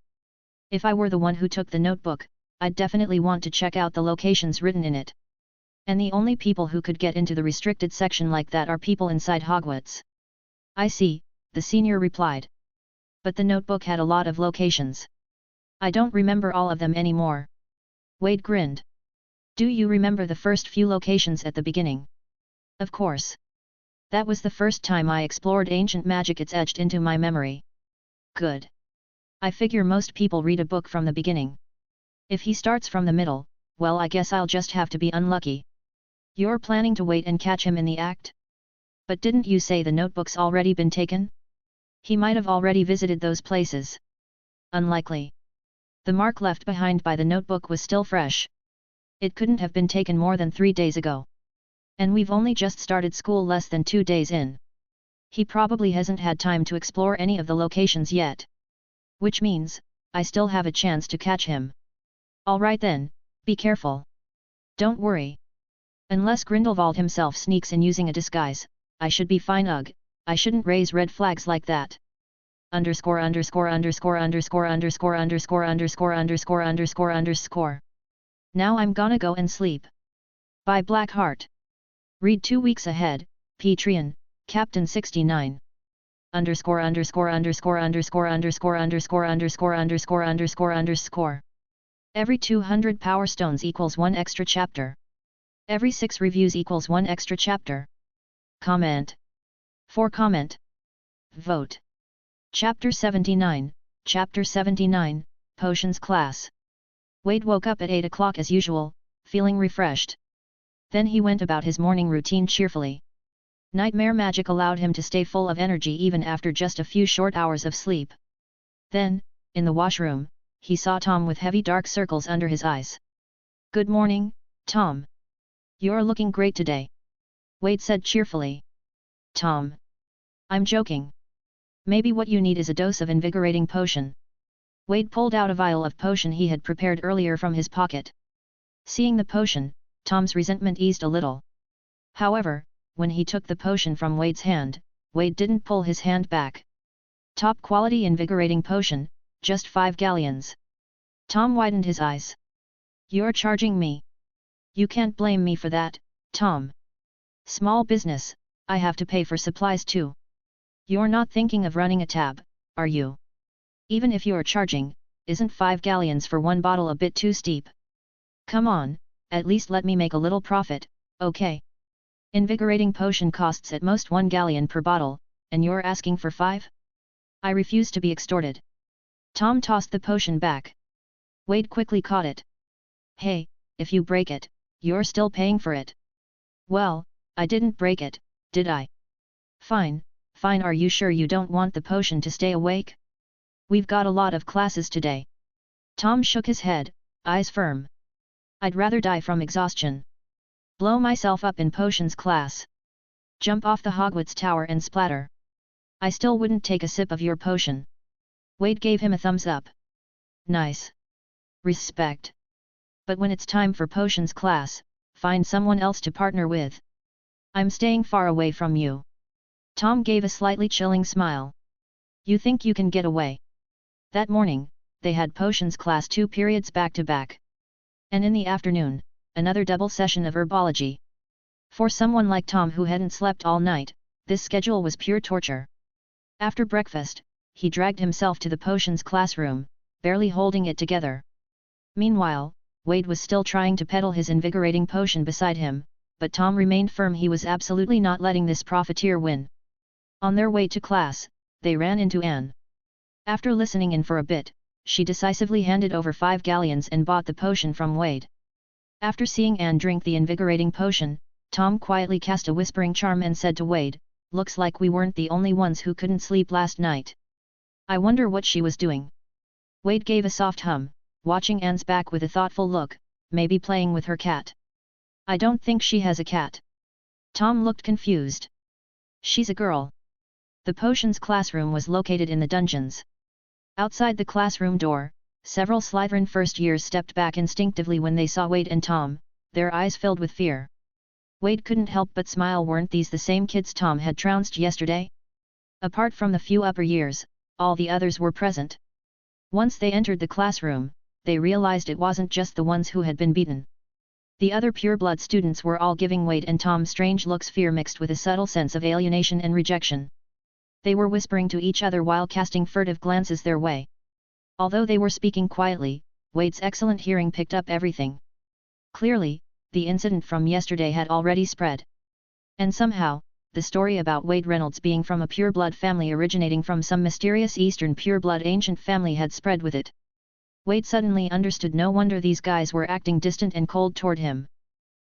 If I were the one who took the notebook, I'd definitely want to check out the locations written in it. And the only people who could get into the restricted section like that are people inside Hogwarts. I see, the senior replied. But the notebook had a lot of locations. I don't remember all of them anymore. Wade grinned. Do you remember the first few locations at the beginning? Of course. That was the first time I explored ancient magic. It's etched into my memory. Good. I figure most people read a book from the beginning. If he starts from the middle, well, I guess I'll just have to be unlucky. You're planning to wait and catch him in the act? But didn't you say the notebook's already been taken? He might have already visited those places. Unlikely. The mark left behind by the notebook was still fresh. It couldn't have been taken more than 3 days ago. And we've only just started school less than 2 days in. He probably hasn't had time to explore any of the locations yet. Which means, I still have a chance to catch him. Alright then, be careful. Don't worry. Unless Grindelwald himself sneaks in using a disguise, I should be fine. Ugh, I shouldn't raise red flags like that. Underscore. Now I'm gonna go and sleep. By Blackheart. Read 2 weeks ahead, Patreon, Captain 69. Every 200 power stones equals 1 extra chapter. Every 6 reviews equals 1 extra chapter. Comment. For comment. Vote. Chapter 79, Chapter 79, Potions Class. Wade woke up at 8 o'clock as usual, feeling refreshed. Then he went about his morning routine cheerfully. Nightmare magic allowed him to stay full of energy even after just a few short hours of sleep. Then, in the washroom, he saw Tom with heavy dark circles under his eyes. Good morning, Tom. You're looking great today. Wade said cheerfully. Tom. I'm joking. Maybe what you need is a dose of invigorating potion. Wade pulled out a vial of potion he had prepared earlier from his pocket. Seeing the potion, Tom's resentment eased a little. However, when he took the potion from Wade's hand, Wade didn't pull his hand back. Top quality invigorating potion, just 5 galleons. Tom widened his eyes. You're charging me. You can't blame me for that, Tom. Small business, I have to pay for supplies too. You're not thinking of running a tab, are you? Even if you're charging, isn't 5 galleons for one bottle a bit too steep? Come on, at least let me make a little profit, okay? Invigorating potion costs at most 1 galleon per bottle, and you're asking for 5? I refuse to be extorted. Tom tossed the potion back. Wade quickly caught it. Hey, if you break it, you're still paying for it. Well, I didn't break it, did I? Fine, fine. Are you sure you don't want the potion to stay awake? We've got a lot of classes today. Tom shook his head, eyes firm. I'd rather die from exhaustion. Blow myself up in potions class. Jump off the Hogwarts tower and splatter. I still wouldn't take a sip of your potion. Wade gave him a thumbs up. Nice. Respect. But when it's time for potions class, find someone else to partner with. I'm staying far away from you. Tom gave a slightly chilling smile. You think you can get away? That morning, they had potions class 2 periods back to back. And in the afternoon, another double session of herbology. For someone like Tom who hadn't slept all night, this schedule was pure torture. After breakfast, he dragged himself to the potions classroom, barely holding it together. Meanwhile, Wade was still trying to peddle his invigorating potion beside him, but Tom remained firm. He was absolutely not letting this profiteer win. On their way to class, they ran into Anne. After listening in for a bit, she decisively handed over 5 galleons and bought the potion from Wade. After seeing Anne drink the invigorating potion, Tom quietly cast a whispering charm and said to Wade, "Looks like we weren't the only ones who couldn't sleep last night. I wonder what she was doing." Wade gave a soft hum, watching Anne's back with a thoughtful look, maybe playing with her cat. "I don't think she has a cat." Tom looked confused. "She's a girl." The potions classroom was located in the dungeons. Outside the classroom door, several Slytherin first years stepped back instinctively when they saw Wade and Tom, their eyes filled with fear. Wade couldn't help but smile. Weren't these the same kids Tom had trounced yesterday? Apart from the few upper years, all the others were present. Once they entered the classroom, they realized it wasn't just the ones who had been beaten. The other pureblood students were all giving Wade and Tom strange looks, fear mixed with a subtle sense of alienation and rejection. They were whispering to each other while casting furtive glances their way. Although they were speaking quietly, Wade's excellent hearing picked up everything. Clearly, the incident from yesterday had already spread. And somehow, the story about Wade Reynolds being from a pureblood family originating from some mysterious Eastern pureblood ancient family had spread with it. Wade suddenly understood no wonder these guys were acting distant and cold toward him.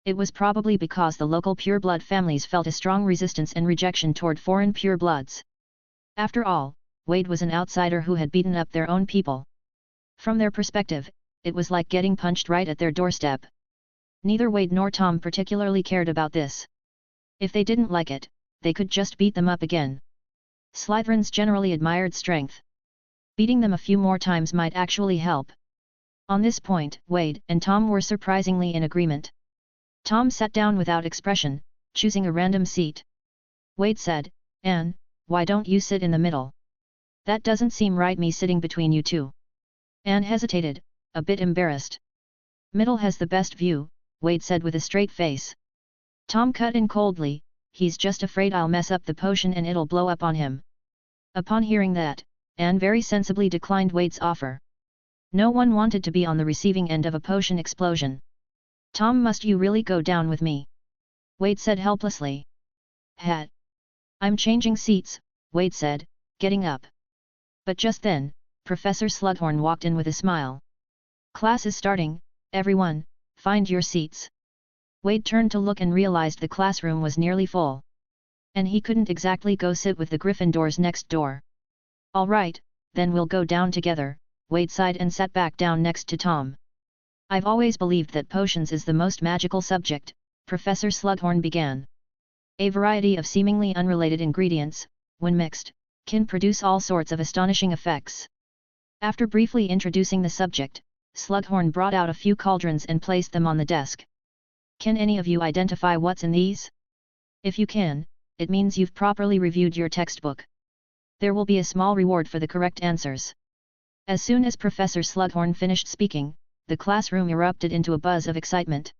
It was probably because the local pureblood families felt a strong resistance and rejection toward foreign purebloods. After all, Wade was an outsider who had beaten up their own people. From their perspective, it was like getting punched right at their doorstep. Neither Wade nor Tom particularly cared about this. If they didn't like it, they could just beat them up again. Slytherins generally admired strength. Beating them a few more times might actually help. On this point, Wade and Tom were surprisingly in agreement. Tom sat down without expression, choosing a random seat. Wade said, "Anne, why don't you sit in the middle? That doesn't seem right, me sitting between you two." Anne hesitated, a bit embarrassed. "Middle has the best view," Wade said with a straight face. Tom cut in coldly, "He's just afraid I'll mess up the potion and it'll blow up on him." Upon hearing that, Anne very sensibly declined Wade's offer. No one wanted to be on the receiving end of a potion explosion. "Tom, must you really go down with me?" Wade said helplessly. "Hat. I'm changing seats," Wade said, getting up. But just then, Professor Slugghorn walked in with a smile. "Class is starting, everyone, find your seats." Wade turned to look and realized the classroom was nearly full. And he couldn't exactly go sit with the Gryffindors next door. "All right, then we'll go down together," Wade sighed and sat back down next to Tom. "I've always believed that potions is the most magical subject," Professor Slugghorn began. "A variety of seemingly unrelated ingredients, when mixed, can produce all sorts of astonishing effects." After briefly introducing the subject, Slugghorn brought out a few cauldrons and placed them on the desk. "Can any of you identify what's in these? If you can, it means you've properly reviewed your textbook. There will be a small reward for the correct answers." As soon as Professor Slugghorn finished speaking, the classroom erupted into a buzz of excitement.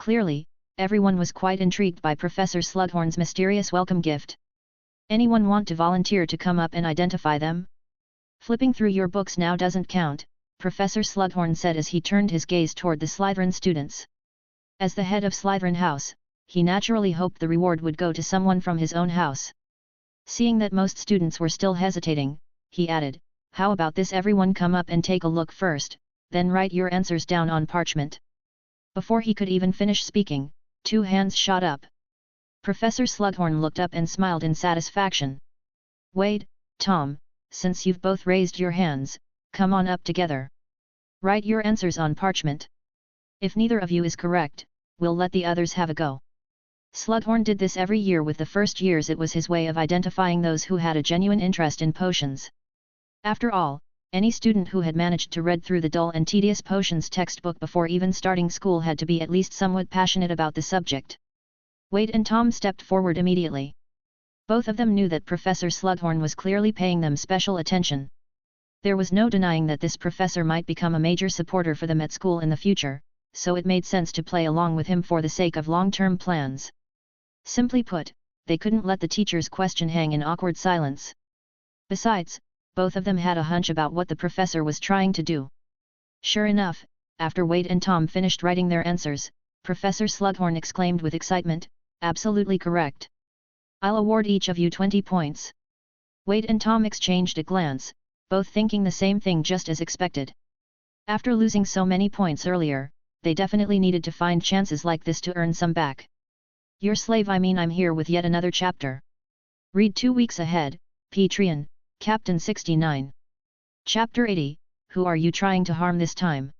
Clearly, everyone was quite intrigued by Professor Slughorn's mysterious welcome gift. "Anyone want to volunteer to come up and identify them?" "Flipping through your books now doesn't count," Professor Slugghorn said as he turned his gaze toward the Slytherin students. As the head of Slytherin House, he naturally hoped the reward would go to someone from his own house. Seeing that most students were still hesitating, he added, "How about this, everyone come up and take a look first, then write your answers down on parchment." Before he could even finish speaking, 2 hands shot up. Professor Slugghorn looked up and smiled in satisfaction. "Wade, Tom, since you've both raised your hands, come on up together. Write your answers on parchment. If neither of you is correct, we'll let the others have a go." Slugghorn did this every year with the first years. It was his way of identifying those who had a genuine interest in potions. After all, any student who had managed to read through the dull and tedious potions textbook before even starting school had to be at least somewhat passionate about the subject. Wade and Tom stepped forward immediately. Both of them knew that Professor Slugghorn was clearly paying them special attention. There was no denying that this professor might become a major supporter for them at school in the future, so it made sense to play along with him for the sake of long-term plans. Simply put, they couldn't let the teacher's question hang in awkward silence. Besides, both of them had a hunch about what the professor was trying to do. Sure enough, after Wade and Tom finished writing their answers, Professor Slugghorn exclaimed with excitement, "Absolutely correct. I'll award each of you 20 points." Wade and Tom exchanged a glance, both thinking the same thing just as expected. After losing so many points earlier, they definitely needed to find chances like this to earn some back. "Your slave, I'm here with yet another chapter. Read 2 weeks ahead, Patreon, Captain 69. Chapter 80, Who Are You Trying to Harm This Time?"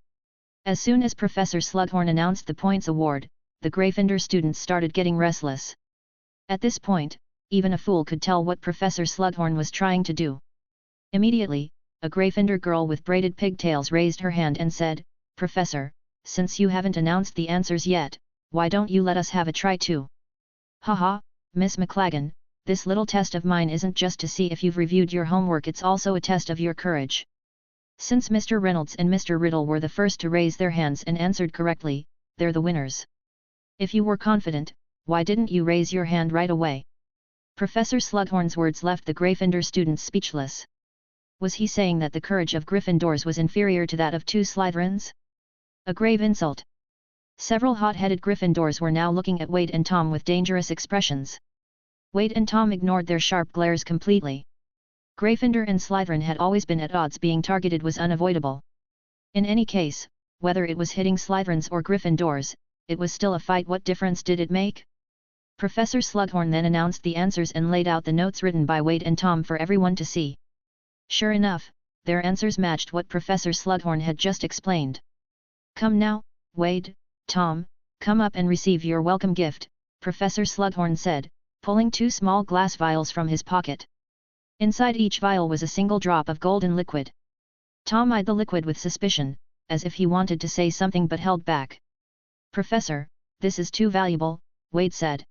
As soon as Professor Slugghorn announced the points award, the Gryffindor students started getting restless. At this point, even a fool could tell what Professor Slugghorn was trying to do. Immediately, a Gryffindor girl with braided pigtails raised her hand and said, "Professor, since you haven't announced the answers yet, why don't you let us have a try too?" "Haha, Miss McLagan, this little test of mine isn't just to see if you've reviewed your homework, it's also a test of your courage." Since Mr. Reynolds and Mr. Riddle were the first to raise their hands and answered correctly, they're the winners. If you were confident, why didn't you raise your hand right away? Professor Slughorn's words left the Gryffindor students speechless. Was he saying that the courage of Gryffindors was inferior to that of two Slytherins? A grave insult. Several hot-headed Gryffindors were now looking at Wade and Tom with dangerous expressions. Wade and Tom ignored their sharp glares completely. Gryffindor and Slytherin had always been at odds. Being targeted was unavoidable. In any case, whether it was hitting Slytherins or Gryffindors, it was still a fight. What difference did it make? Professor Slugghorn then announced the answers and laid out the notes written by Wade and Tom for everyone to see. Sure enough, their answers matched what Professor Slugghorn had just explained. Come now, Wade, Tom, come up and receive your welcome gift, Professor Slugghorn said, pulling 2 small glass vials from his pocket. Inside each vial was a single drop of golden liquid. Tom eyed the liquid with suspicion, as if he wanted to say something but held back. Professor, this is too valuable, Wade said.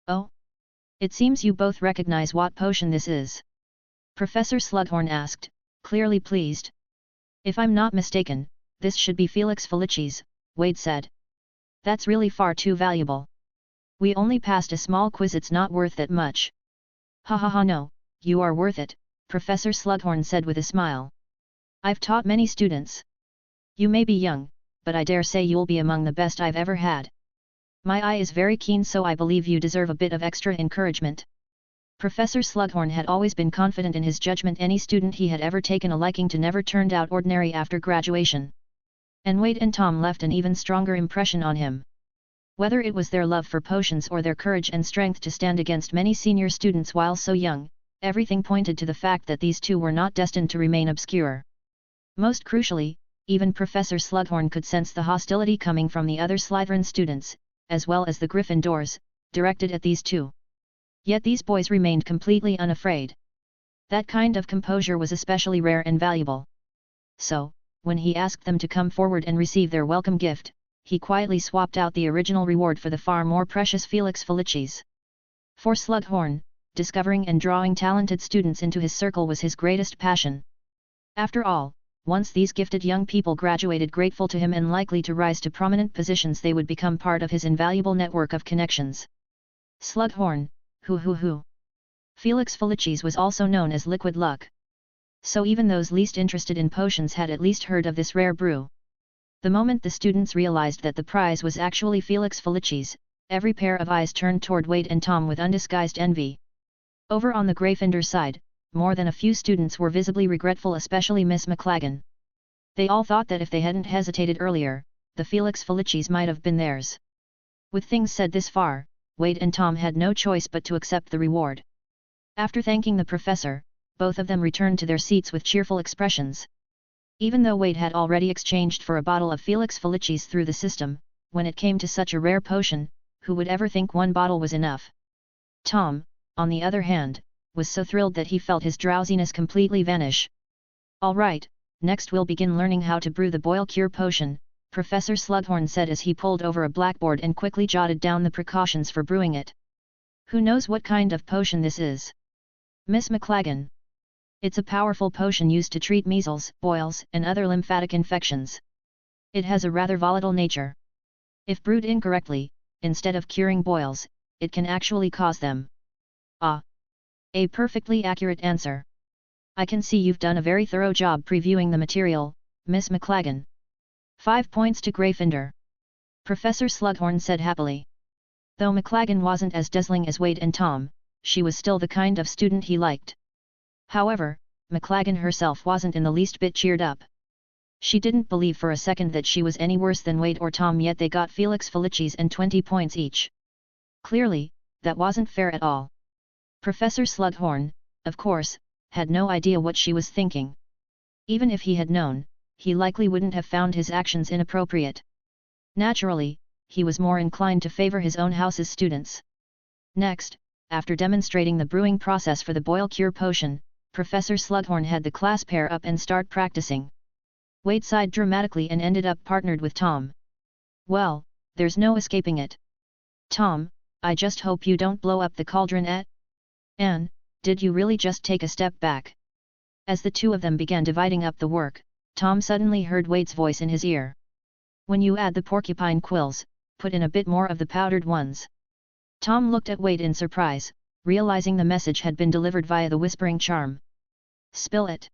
Oh? It seems you both recognize what potion this is. Professor Slugghorn asked, clearly pleased. If I'm not mistaken, this should be Felix Felicis, Wade said. That's really far too valuable. We only passed a small quiz. It's not worth that much. Ha ha ha, no, you are worth it, Professor Slugghorn said with a smile. I've taught many students. You may be young, but I dare say you'll be among the best I've ever had. My eye is very keen, so I believe you deserve a bit of extra encouragement. Professor Slugghorn had always been confident in his judgment. Any student he had ever taken a liking to never turned out ordinary after graduation. And Wade and Tom left an even stronger impression on him. Whether it was their love for potions or their courage and strength to stand against many senior students while so young, everything pointed to the fact that these two were not destined to remain obscure. Most crucially, even Professor Slugghorn could sense the hostility coming from the other Slytherin students, as well as the Gryffindors, directed at these two. Yet these boys remained completely unafraid. That kind of composure was especially rare and valuable. So, when he asked them to come forward and receive their welcome gift, he quietly swapped out the original reward for the far more precious Felix Felicis. For Slugghorn, discovering and drawing talented students into his circle was his greatest passion. After all, once these gifted young people graduated grateful to him and likely to rise to prominent positions, they would become part of his invaluable network of connections. Slugghorn, hoo. Felix Felicis was also known as Liquid Luck. So even those least interested in potions had at least heard of this rare brew. The moment the students realized that the prize was actually Felix Felicis, every pair of eyes turned toward Wade and Tom with undisguised envy. Over on the Gryffindor side, more than a few students were visibly regretful, especially Miss McLagan. They all thought that if they hadn't hesitated earlier, the Felix Felicis might have been theirs. With things said this far, Wade and Tom had no choice but to accept the reward. After thanking the professor, both of them returned to their seats with cheerful expressions. Even though Wade had already exchanged for a bottle of Felix Felicis through the system, when it came to such a rare potion, who would ever think one bottle was enough? Tom, on the other hand, was so thrilled that he felt his drowsiness completely vanish. All right, next we'll begin learning how to brew the boil cure potion, Professor Slugghorn said as he pulled over a blackboard and quickly jotted down the precautions for brewing it. Who knows what kind of potion this is? Miss McLagan. It's a powerful potion used to treat measles, boils, and other lymphatic infections. It has a rather volatile nature. If brewed incorrectly, instead of curing boils, it can actually cause them. Ah! A perfectly accurate answer. I can see you've done a very thorough job previewing the material, Miss McLagan. 5 points to Gryffindor. Professor Slugghorn said happily. Though McLagan wasn't as dazzling as Wade and Tom, she was still the kind of student he liked. However, McLagan herself wasn't in the least bit cheered up. She didn't believe for a second that she was any worse than Wade or Tom, yet they got Felix Felicis and 20 points each. Clearly, that wasn't fair at all. Professor Slugghorn, of course, had no idea what she was thinking. Even if he had known, he likely wouldn't have found his actions inappropriate. Naturally, he was more inclined to favor his own house's students. Next, after demonstrating the brewing process for the boil cure potion, Professor Slugghorn had the class pair up and start practicing. Wade sighed dramatically and ended up partnered with Tom. Well, there's no escaping it. Tom, I just hope you don't blow up the cauldron at. Anne, did you really just take a step back? As the two of them began dividing up the work, Tom suddenly heard Wade's voice in his ear. When you add the porcupine quills, put in a bit more of the powdered ones. Tom looked at Wade in surprise, realizing the message had been delivered via the whispering charm. Spill it.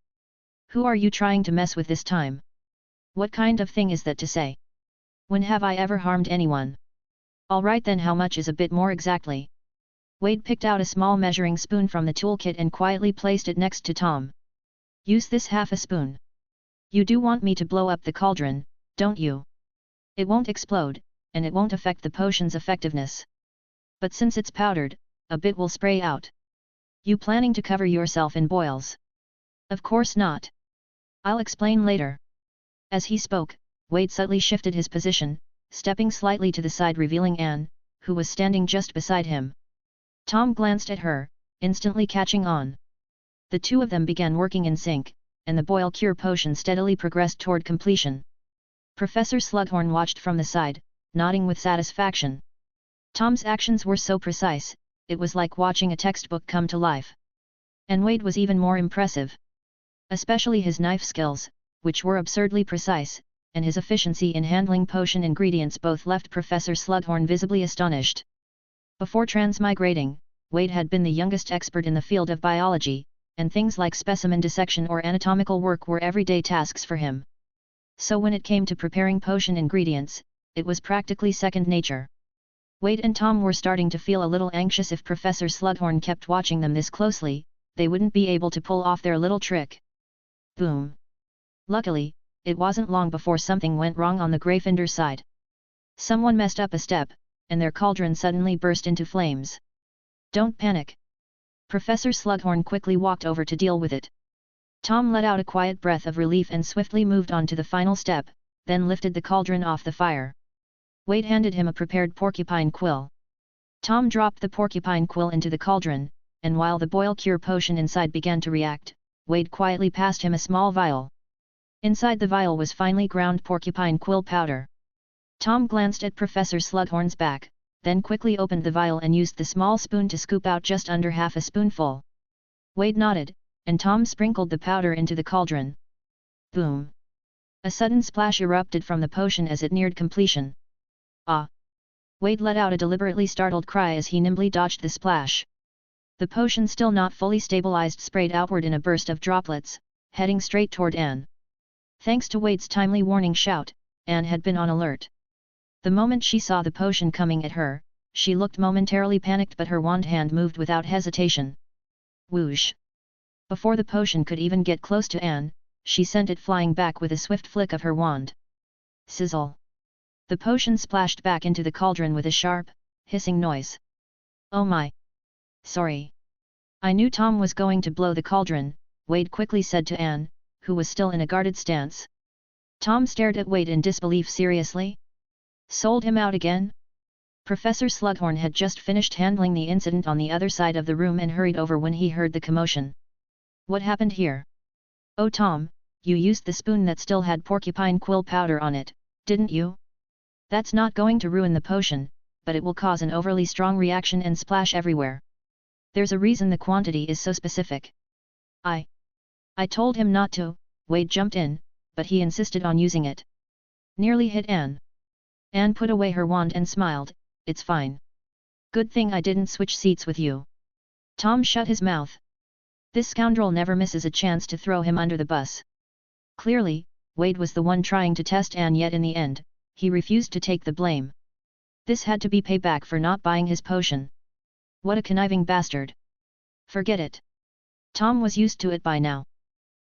Who are you trying to mess with this time? What kind of thing is that to say? When have I ever harmed anyone? Alright then, how much is a bit more exactly? Wade picked out a small measuring spoon from the toolkit and quietly placed it next to Tom. Use this half a spoon. You do want me to blow up the cauldron, don't you? It won't explode, and it won't affect the potion's effectiveness. But since it's powdered, a bit will spray out. You planning to cover yourself in boils? Of course not. I'll explain later. As he spoke, Wade subtly shifted his position, stepping slightly to the side, revealing Anne, who was standing just beside him. Tom glanced at her, instantly catching on. The two of them began working in sync, and the boil cure potion steadily progressed toward completion. Professor Slugghorn watched from the side, nodding with satisfaction. Tom's actions were so precise, it was like watching a textbook come to life. And Wade was even more impressive. Especially his knife skills, which were absurdly precise, and his efficiency in handling potion ingredients both left Professor Slugghorn visibly astonished. Before transmigrating, Wade had been the youngest expert in the field of biology, and things like specimen dissection or anatomical work were everyday tasks for him. So when it came to preparing potion ingredients, it was practically second nature. Wade and Tom were starting to feel a little anxious. If Professor Slugghorn kept watching them this closely, they wouldn't be able to pull off their little trick. Boom! Luckily, it wasn't long before something went wrong on the Gryffindor side. Someone messed up a step, and their cauldron suddenly burst into flames. Don't panic. Professor Slugghorn quickly walked over to deal with it. Tom let out a quiet breath of relief and swiftly moved on to the final step, then lifted the cauldron off the fire. Wade handed him a prepared porcupine quill. Tom dropped the porcupine quill into the cauldron, and while the boil cure potion inside began to react, Wade quietly passed him a small vial. Inside the vial was finely ground porcupine quill powder. Tom glanced at Professor Slughorn's back, then quickly opened the vial and used the small spoon to scoop out just under half a spoonful. Wade nodded, and Tom sprinkled the powder into the cauldron. Boom! A sudden splash erupted from the potion as it neared completion. Ah! Wade let out a deliberately startled cry as he nimbly dodged the splash. The potion, still not fully stabilized, sprayed outward in a burst of droplets, heading straight toward Anne. Thanks to Wade's timely warning shout, Anne had been on alert. The moment she saw the potion coming at her, she looked momentarily panicked, but her wand hand moved without hesitation. Whoosh! Before the potion could even get close to Anne, she sent it flying back with a swift flick of her wand. Sizzle! The potion splashed back into the cauldron with a sharp, hissing noise. Oh my! Sorry. I knew Tom was going to blow the cauldron, Wade quickly said to Anne, who was still in a guarded stance. Tom stared at Wade in disbelief. Seriously? Sold him out again? Professor Slughorn had just finished handling the incident on the other side of the room and hurried over when he heard the commotion. What happened here? Oh Tom, you used the spoon that still had porcupine quill powder on it, didn't you? That's not going to ruin the potion, but it will cause an overly strong reaction and splash everywhere. There's a reason the quantity is so specific. I told him not to, Wade jumped in, but he insisted on using it. Nearly hit Anne. Anne put away her wand and smiled, it's fine. Good thing I didn't switch seats with you. Tom shut his mouth. This scoundrel never misses a chance to throw him under the bus. Clearly, Wade was the one trying to test Anne, yet in the end, he refused to take the blame. This had to be payback for not buying his potion. What a conniving bastard. Forget it. Tom was used to it by now.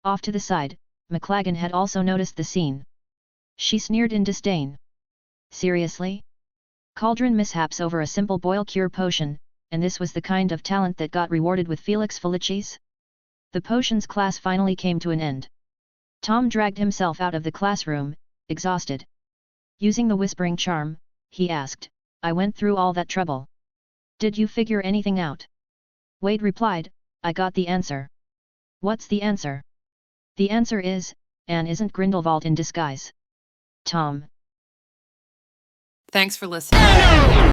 Off to the side, McLagan had also noticed the scene. She sneered in disdain. Seriously? Cauldron mishaps over a simple boil cure potion, and this was the kind of talent that got rewarded with Felix Felicis? The potions class finally came to an end. Tom dragged himself out of the classroom, exhausted. Using the whispering charm, he asked, I went through all that trouble. Did you figure anything out? Wade replied, I got the answer. What's the answer? The answer is, Anne isn't Grindelwald in disguise. Tom. Thanks for listening.